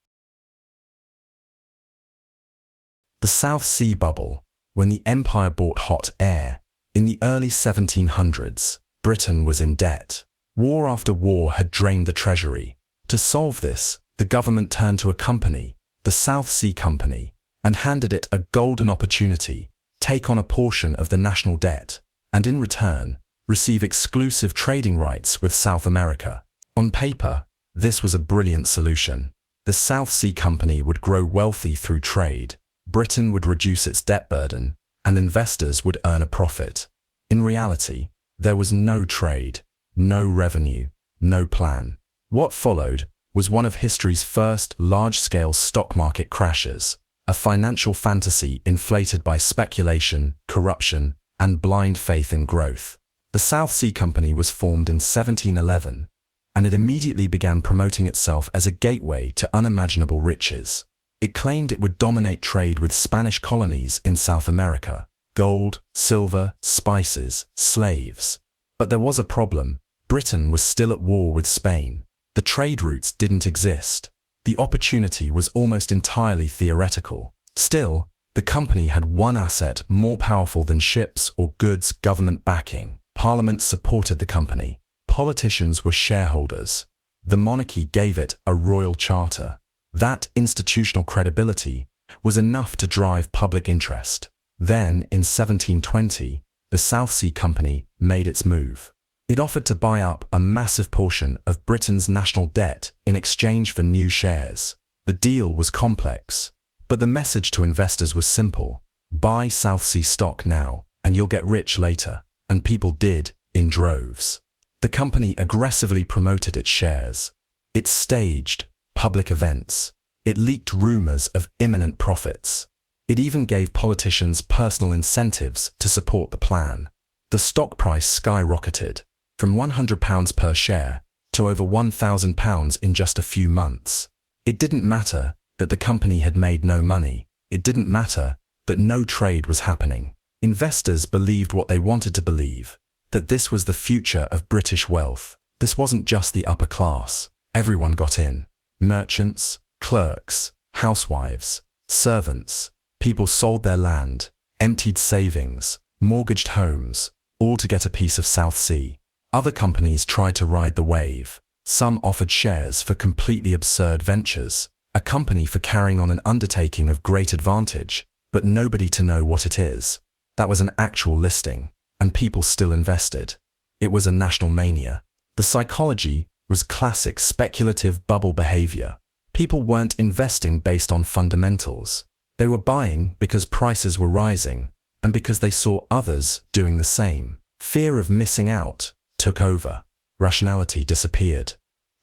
The South Sea Bubble, when the empire bought hot air. In the early 1700s, Britain was in debt. War after war had drained the treasury. To solve this, the government turned to a company, the South Sea Company, and handed it a golden opportunity: take on a portion of the national debt, and in return, receive exclusive trading rights with South America. On paper, this was a brilliant solution. The South Sea Company would grow wealthy through trade, Britain would reduce its debt burden, and investors would earn a profit. In reality, there was no trade, no revenue, no plan. What followed was one of history's first large-scale stock market crashes, a financial fantasy inflated by speculation, corruption, and blind faith in growth. The South Sea Company was formed in 1711, and it immediately began promoting itself as a gateway to unimaginable riches. It claimed it would dominate trade with Spanish colonies in South America: gold, silver, spices, slaves. But there was a problem. Britain was still at war with Spain. The trade routes didn't exist. The opportunity was almost entirely theoretical. Still, the company had one asset more powerful than ships or goods: government backing. Parliament supported the company. Politicians were shareholders. The monarchy gave it a royal charter. That institutional credibility was enough to drive public interest. Then, in 1720, the South Sea Company made its move. It offered to buy up a massive portion of Britain's national debt in exchange for new shares. The deal was complex, but the message to investors was simple: buy South Sea stock now, and you'll get rich later. And people did, in droves. The company aggressively promoted its shares. It staged public events. It leaked rumors of imminent profits. It even gave politicians personal incentives to support the plan. The stock price skyrocketed, from £100 per share to over £1,000 in just a few months. It didn't matter that the company had made no money. It didn't matter that no trade was happening. Investors believed what they wanted to believe, that this was the future of British wealth. This wasn't just the upper class. Everyone got in. Merchants, clerks, housewives, servants. People sold their land, emptied savings, mortgaged homes, all to get a piece of South Sea. Other companies tried to ride the wave. Some offered shares for completely absurd ventures, a company for carrying on an undertaking of great advantage, but nobody to know what it is. That was an actual listing, and people still invested. It was a national mania. The psychology was classic speculative bubble behavior. People weren't investing based on fundamentals. They were buying because prices were rising, and because they saw others doing the same. Fear of missing out took over. Rationality disappeared.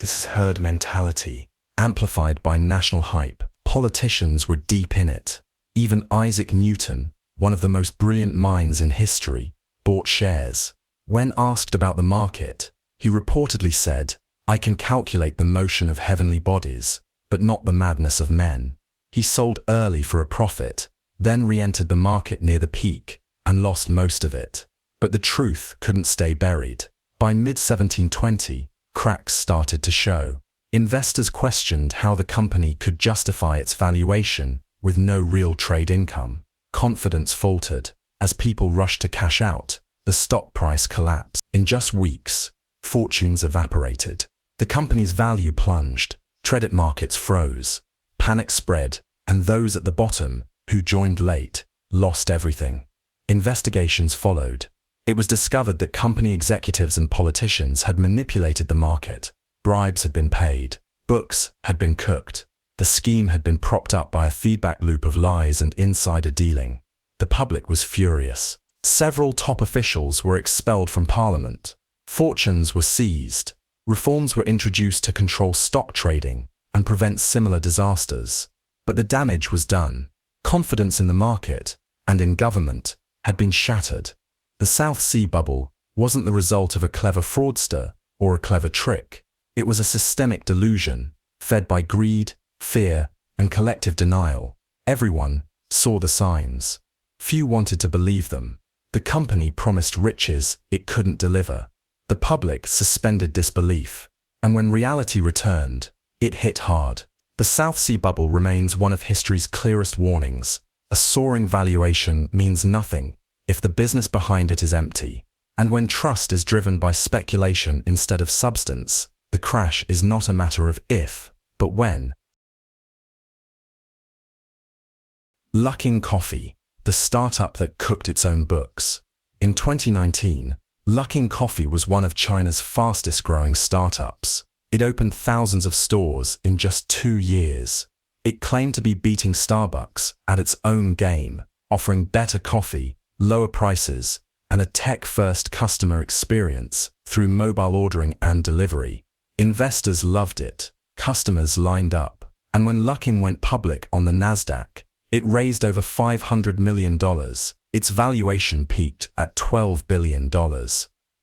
This is herd mentality, amplified by national hype. Politicians were deep in it. Even Isaac Newton, one of the most brilliant minds in history, bought shares. When asked about the market, he reportedly said, "I can calculate the motion of heavenly bodies, but not the madness of men." He sold early for a profit, then re-entered the market near the peak, and lost most of it. But the truth couldn't stay buried. By mid-1720, cracks started to show. Investors questioned how the company could justify its valuation with no real trade income. Confidence faltered. As people rushed to cash out, the stock price collapsed. In just weeks, fortunes evaporated. The company's value plunged. Credit markets froze. Panic spread, and those at the bottom, who joined late, lost everything. Investigations followed. It was discovered that company executives and politicians had manipulated the market. Bribes had been paid. Books had been cooked. The scheme had been propped up by a feedback loop of lies and insider dealing. The public was furious. Several top officials were expelled from Parliament. Fortunes were seized. Reforms were introduced to control stock trading and prevent similar disasters. But the damage was done. Confidence in the market and in government had been shattered. The South Sea bubble wasn't the result of a clever fraudster or a clever trick. It was a systemic delusion, fed by greed, fear, and collective denial. Everyone saw the signs. Few wanted to believe them. The company promised riches it couldn't deliver. The public suspended disbelief. And when reality returned, it hit hard. The South Sea bubble remains one of history's clearest warnings. A soaring valuation means nothing if the business behind it is empty. And when trust is driven by speculation instead of substance, the crash is not a matter of if, but when. Luckin Coffee, the startup that cooked its own books. In 2019, Luckin Coffee was one of China's fastest growing startups. It opened thousands of stores in just 2 years. It claimed to be beating Starbucks at its own game, offering better coffee, lower prices, and a tech-first customer experience through mobile ordering and delivery. Investors loved it. Customers lined up. And when Luckin went public on the Nasdaq, it raised over $500 million. Its valuation peaked at $12 billion.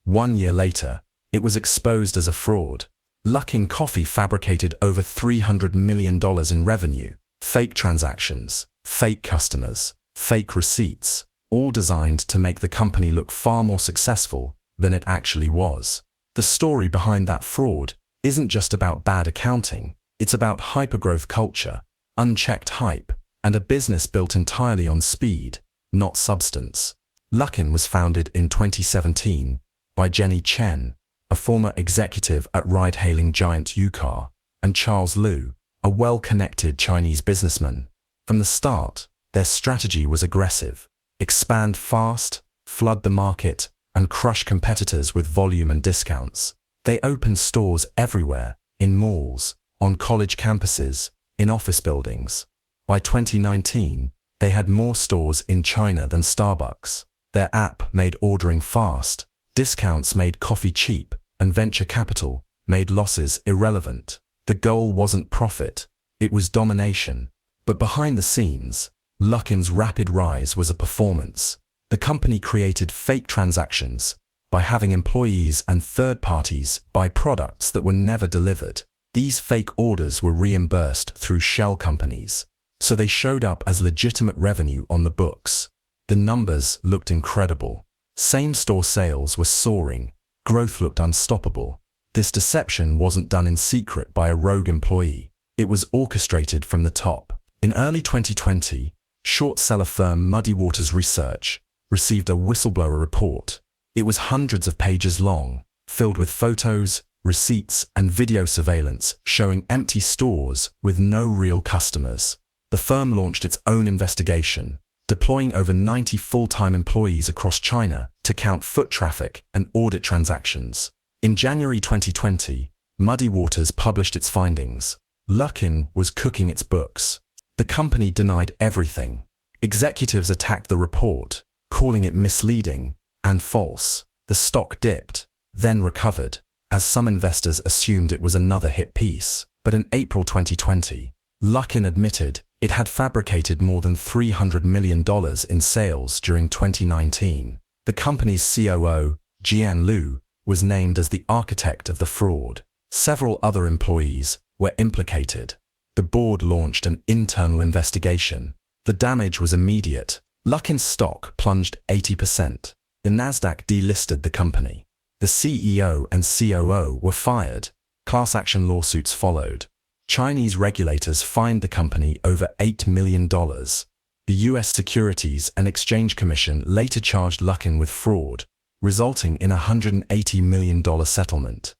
1 year later, it was exposed as a fraud. Luckin Coffee fabricated over $300 million in revenue. Fake transactions, fake customers, fake receipts, all designed to make the company look far more successful than it actually was. The story behind that fraud isn't just about bad accounting. It's about hypergrowth culture, unchecked hype, and a business built entirely on speed, not substance. Luckin was founded in 2017 by Jenny Chen, a former executive at ride-hailing giant Wirecard, and Charles Liu, a well-connected Chinese businessman. From the start, their strategy was aggressive. Expand fast, flood the market, and crush competitors with volume and discounts. They opened stores everywhere, in malls, on college campuses, in office buildings. By 2019, they had more stores in China than Starbucks. Their app made ordering fast, discounts made coffee cheap, and venture capital made losses irrelevant. The goal wasn't profit, it was domination. But behind the scenes, Luckin's rapid rise was a performance. The company created fake transactions by having employees and third parties buy products that were never delivered. These fake orders were reimbursed through shell companies, so they showed up as legitimate revenue on the books. The numbers looked incredible. Same-store sales were soaring. Growth looked unstoppable. This deception wasn't done in secret by a rogue employee. It was orchestrated from the top. In early 2020, short seller firm Muddy Waters Research received a whistleblower report. It was hundreds of pages long, filled with photos, receipts, and video surveillance showing empty stores with no real customers. The firm launched its own investigation, deploying over 90 full-time employees across China to count foot traffic and audit transactions. In January 2020, Muddy Waters published its findings. Luckin was cooking its books. The company denied everything. Executives attacked the report, calling it misleading and false. The stock dipped, then recovered, as some investors assumed it was another hit piece. But in April 2020, Luckin admitted it had fabricated more than $300 million in sales during 2019. The company's COO, Jian Liu, was named as the architect of the fraud. Several other employees were implicated. The board launched an internal investigation. The damage was immediate. Luckin's stock plunged 80%. The Nasdaq delisted the company. The CEO and COO were fired. Class action lawsuits followed. Chinese regulators fined the company over $8 million. The US Securities and Exchange Commission later charged Luckin with fraud, resulting in a $180 million settlement.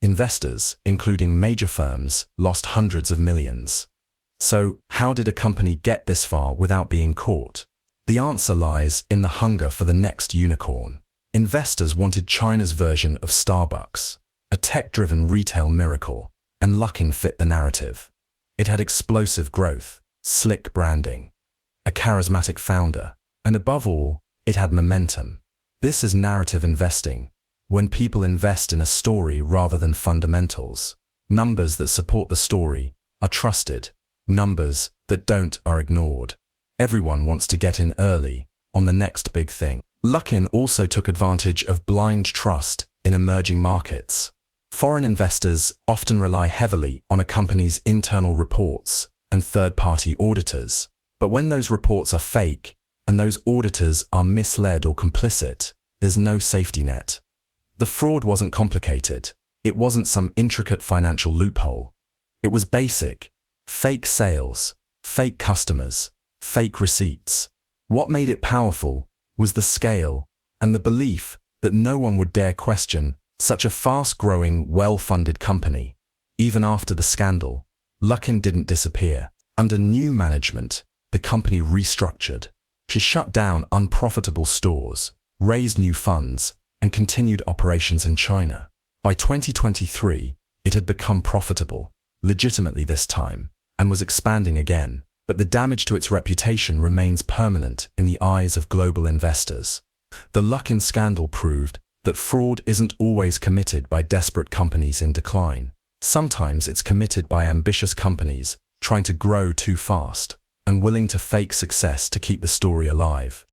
Investors, including major firms, lost hundreds of millions. So, how did a company get this far without being caught? The answer lies in the hunger for the next unicorn. Investors wanted China's version of Starbucks, a tech-driven retail miracle, and Luckin fit the narrative. It had explosive growth, slick branding, a charismatic founder, and above all, it had momentum. This is narrative investing, when people invest in a story rather than fundamentals. Numbers that support the story are trusted. Numbers that don't are ignored. Everyone wants to get in early on the next big thing. Luckin also took advantage of blind trust in emerging markets. Foreign investors often rely heavily on a company's internal reports and third-party auditors. But when those reports are fake and those auditors are misled or complicit, there's no safety net. The fraud wasn't complicated. It wasn't some intricate financial loophole. It was basic. Fake sales, fake customers, fake receipts. What made it powerful was the scale and the belief that no one would dare question such a fast-growing, well-funded company. Even after the scandal, Luckin didn't disappear. Under new management, the company restructured. She shut down unprofitable stores, raised new funds, and continued operations in China. By 2023, it had become profitable, legitimately this time, and was expanding again. But the damage to its reputation remains permanent in the eyes of global investors. The Luckin scandal proved that fraud isn't always committed by desperate companies in decline. Sometimes it's committed by ambitious companies trying to grow too fast and willing to fake success to keep the story alive.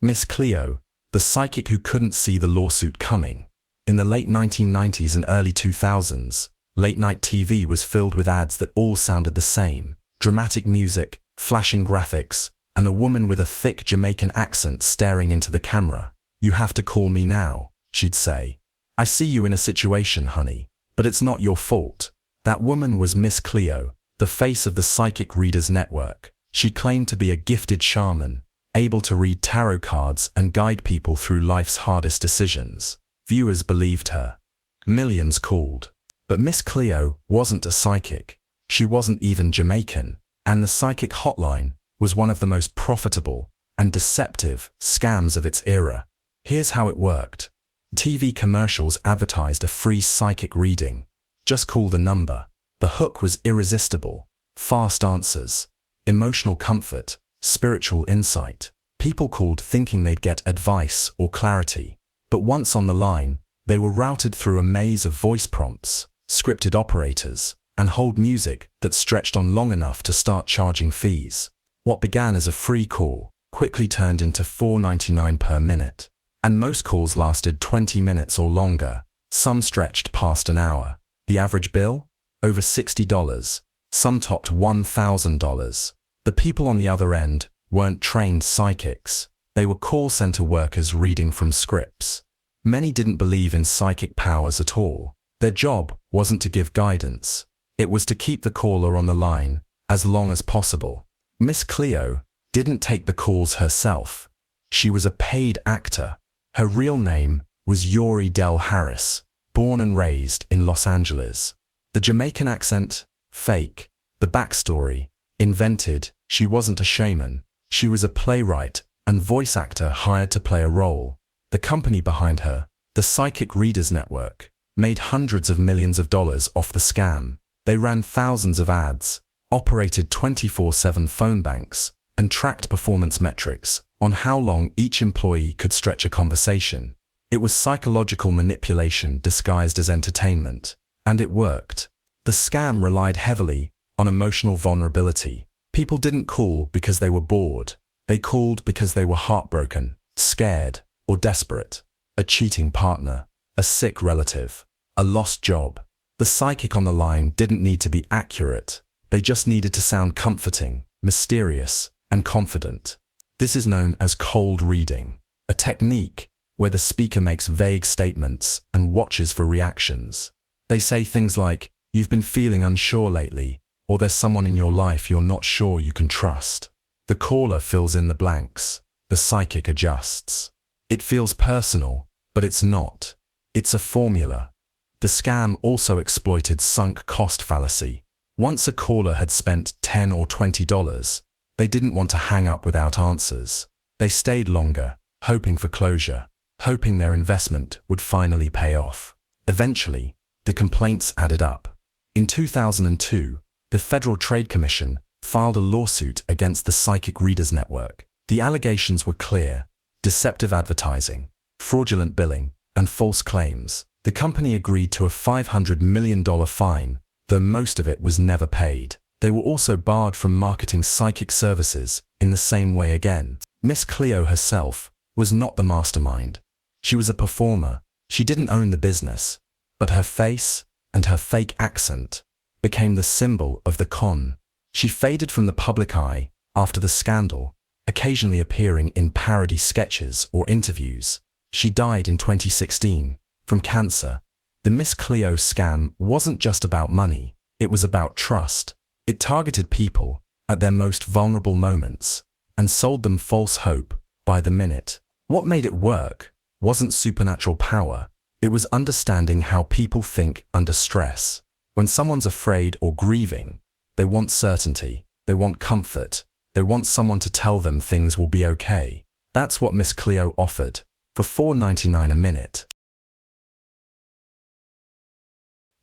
Miss Cleo, the psychic who couldn't see the lawsuit coming. In the late 1990s and early 2000s, late-night TV was filled with ads that all sounded the same. Dramatic music, flashing graphics, and a woman with a thick Jamaican accent staring into the camera. "You have to call me now," she'd say. "I see you in a situation, honey, but it's not your fault." That woman was Miss Cleo, the face of the Psychic Readers Network. She claimed to be a gifted shaman, able to read tarot cards and guide people through life's hardest decisions. Viewers believed her. Millions called. But Miss Cleo wasn't a psychic. She wasn't even Jamaican, and the psychic hotline was one of the most profitable and deceptive scams of its era. Here's how it worked. TV commercials advertised a free psychic reading. Just call the number. The hook was irresistible. Fast answers, emotional comfort, spiritual insight. People called thinking they'd get advice or clarity. But once on the line, they were routed through a maze of voice prompts, scripted operators, and hold music that stretched on long enough to start charging fees. What began as a free call quickly turned into $4.99 per minute. And most calls lasted 20 minutes or longer. Some stretched past an hour. The average bill? Over $60. Some topped $1,000. The people on the other end weren't trained psychics. They were call center workers reading from scripts. Many didn't believe in psychic powers at all. Their job wasn't to give guidance. It was to keep the caller on the line as long as possible. Miss Cleo didn't take the calls herself. She was a paid actor. Her real name was Yori Del Harris, born and raised in Los Angeles. The Jamaican accent? Fake. The backstory? Invented. She wasn't a shaman. She was a playwright and voice actor hired to play a role. The company behind her, the Psychic Readers Network, made hundreds of millions of dollars off the scam. They ran thousands of ads, operated 24/7 phone banks, and tracked performance metrics on how long each employee could stretch a conversation. It was psychological manipulation disguised as entertainment, and it worked. The scam relied heavily on emotional vulnerability. People didn't call because they were bored. They called because they were heartbroken, scared, or desperate. A cheating partner, a sick relative, a lost job. The psychic on the line didn't need to be accurate. They just needed to sound comforting, mysterious, and confident. This is known as cold reading, a technique where the speaker makes vague statements and watches for reactions. They say things like, "You've been feeling unsure lately," or "There's someone in your life you're not sure you can trust." The caller fills in the blanks. The psychic adjusts. It feels personal, but it's not. It's a formula. The scam also exploited sunk cost fallacy. Once a caller had spent $10 or $20, they didn't want to hang up without answers. They stayed longer, hoping for closure, hoping their investment would finally pay off. Eventually, the complaints added up. In 2002, the Federal Trade Commission filed a lawsuit against the Psychic Readers Network. The allegations were clear: deceptive advertising, fraudulent billing, and false claims. The company agreed to a $500 million fine, though most of it was never paid. They were also barred from marketing psychic services in the same way again. Miss Cleo herself was not the mastermind. She was a performer. She didn't own the business, but her face and her fake accent became the symbol of the con. She faded from the public eye after the scandal, occasionally appearing in parody sketches or interviews. She died in 2016 from cancer. The Miss Cleo scam wasn't just about money. It was about trust. It targeted people at their most vulnerable moments and sold them false hope by the minute. What made it work wasn't supernatural power. It was understanding how people think under stress. When someone's afraid or grieving, they want certainty, they want comfort, they want someone to tell them things will be okay. That's what Miss Cleo offered for $4.99 a minute.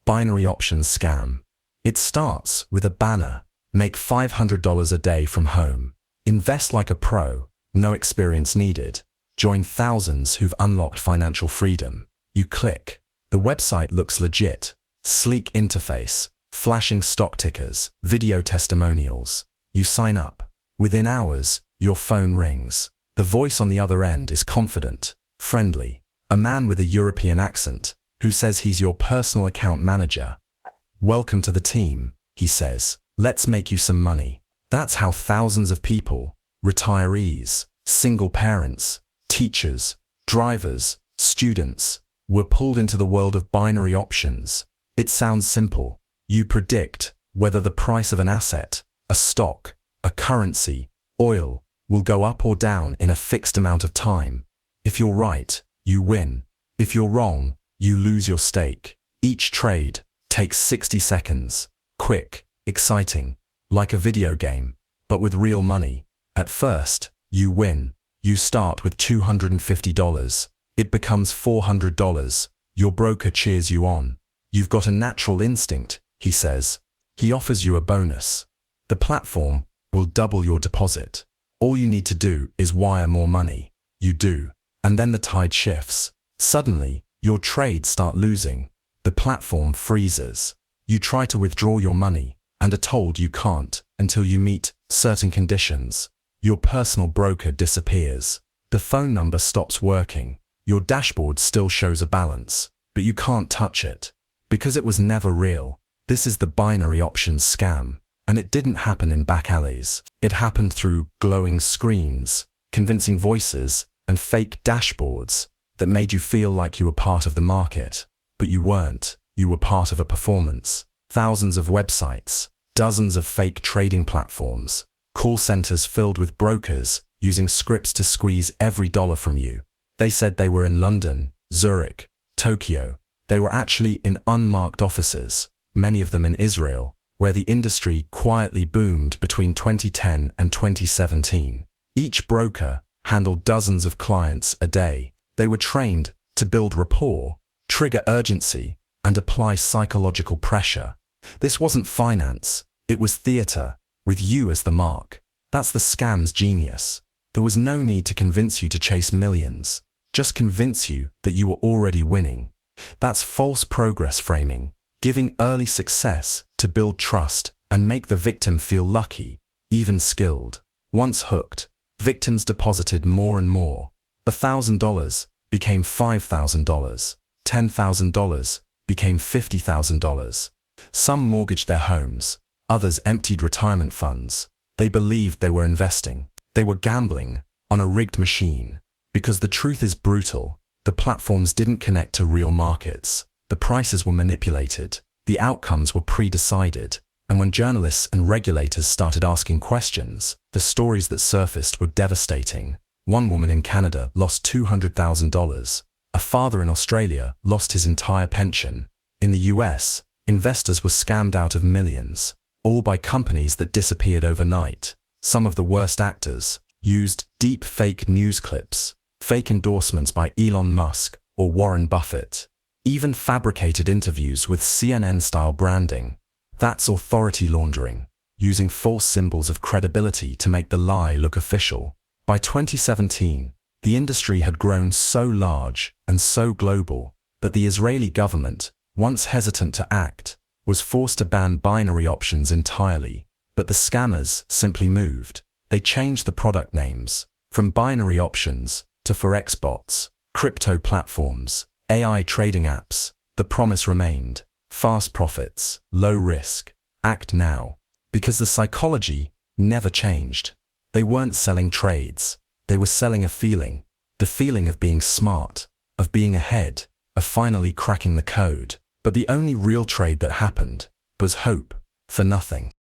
Binary options scam. It starts with a banner: make $500 a day from home. Invest like a pro, no experience needed. Join thousands who've unlocked financial freedom. You click. The website looks legit. Sleek interface, flashing stock tickers, video testimonials. You sign up. Within hours, your phone rings. The voice on the other end is confident, friendly. A man with a European accent who says he's your personal account manager. "Welcome to the team," he says. "Let's make you some money." That's how thousands of people, retirees, single parents, teachers, drivers, students, were pulled into the world of binary options. It sounds simple. You predict whether the price of an asset, a stock, a currency, oil, will go up or down in a fixed amount of time. If you're right, you win. If you're wrong, you lose your stake. Each trade takes 60 seconds. Quick, exciting, like a video game, but with real money. At first, You win. You start with $250. It becomes $400. Your broker cheers you on. You've got a natural instinct, he says. He offers you a bonus. The platform will double your deposit. All you need to do is wire more money. You do. And then the tide shifts. Suddenly, your trades start losing. The platform freezes. You try to withdraw your money and are told you can't until you meet certain conditions. Your personal broker disappears. The phone number stops working. Your dashboard still shows a balance, but you can't touch it because it was never real. This is the binary options scam, and it didn't happen in back alleys. It happened through glowing screens, convincing voices, and fake dashboards that made you feel like you were part of the market. But you weren't. You were part of a performance. Thousands of websites, dozens of fake trading platforms, call centers filled with brokers using scripts to squeeze every dollar from you. They said they were in London, Zurich, Tokyo. They were actually in unmarked offices, many of them in Israel, where the industry quietly boomed between 2010 and 2017. Each broker handled dozens of clients a day. They were trained to build rapport, trigger urgency, and apply psychological pressure. This wasn't finance, it was theater, with you as the mark. That's the scam's genius. There was no need to convince you to chase millions. Just convince you that you were already winning. That's false progress framing, giving early success to build trust and make the victim feel lucky, even skilled. Once hooked, victims deposited more and more. $1,000 became $5,000. $10,000 became $50,000. Some mortgaged their homes, others emptied retirement funds. They believed they were investing. They were gambling on a rigged machine. Because the truth is brutal, the platforms didn't connect to real markets. The prices were manipulated. The outcomes were pre-decided. And when journalists and regulators started asking questions, the stories that surfaced were devastating. One woman in Canada lost $200,000. A father in Australia lost his entire pension. In the US, investors were scammed out of millions, all by companies that disappeared overnight. Some of the worst actors used deep fake news clips, fake endorsements by Elon Musk or Warren Buffett, even fabricated interviews with CNN-style branding. That's authority laundering, using false symbols of credibility to make the lie look official. By 2017, the industry had grown so large and so global that the Israeli government, once hesitant to act, was forced to ban binary options entirely. But the scammers simply moved. They changed the product names from binary options to forex bots, crypto platforms, AI trading apps. The promise remained: fast profits, low risk, act now. Because the psychology never changed. They weren't selling trades. They were selling a feeling. The feeling of being smart, of being ahead, of finally cracking the code. But the only real trade that happened was hope for nothing.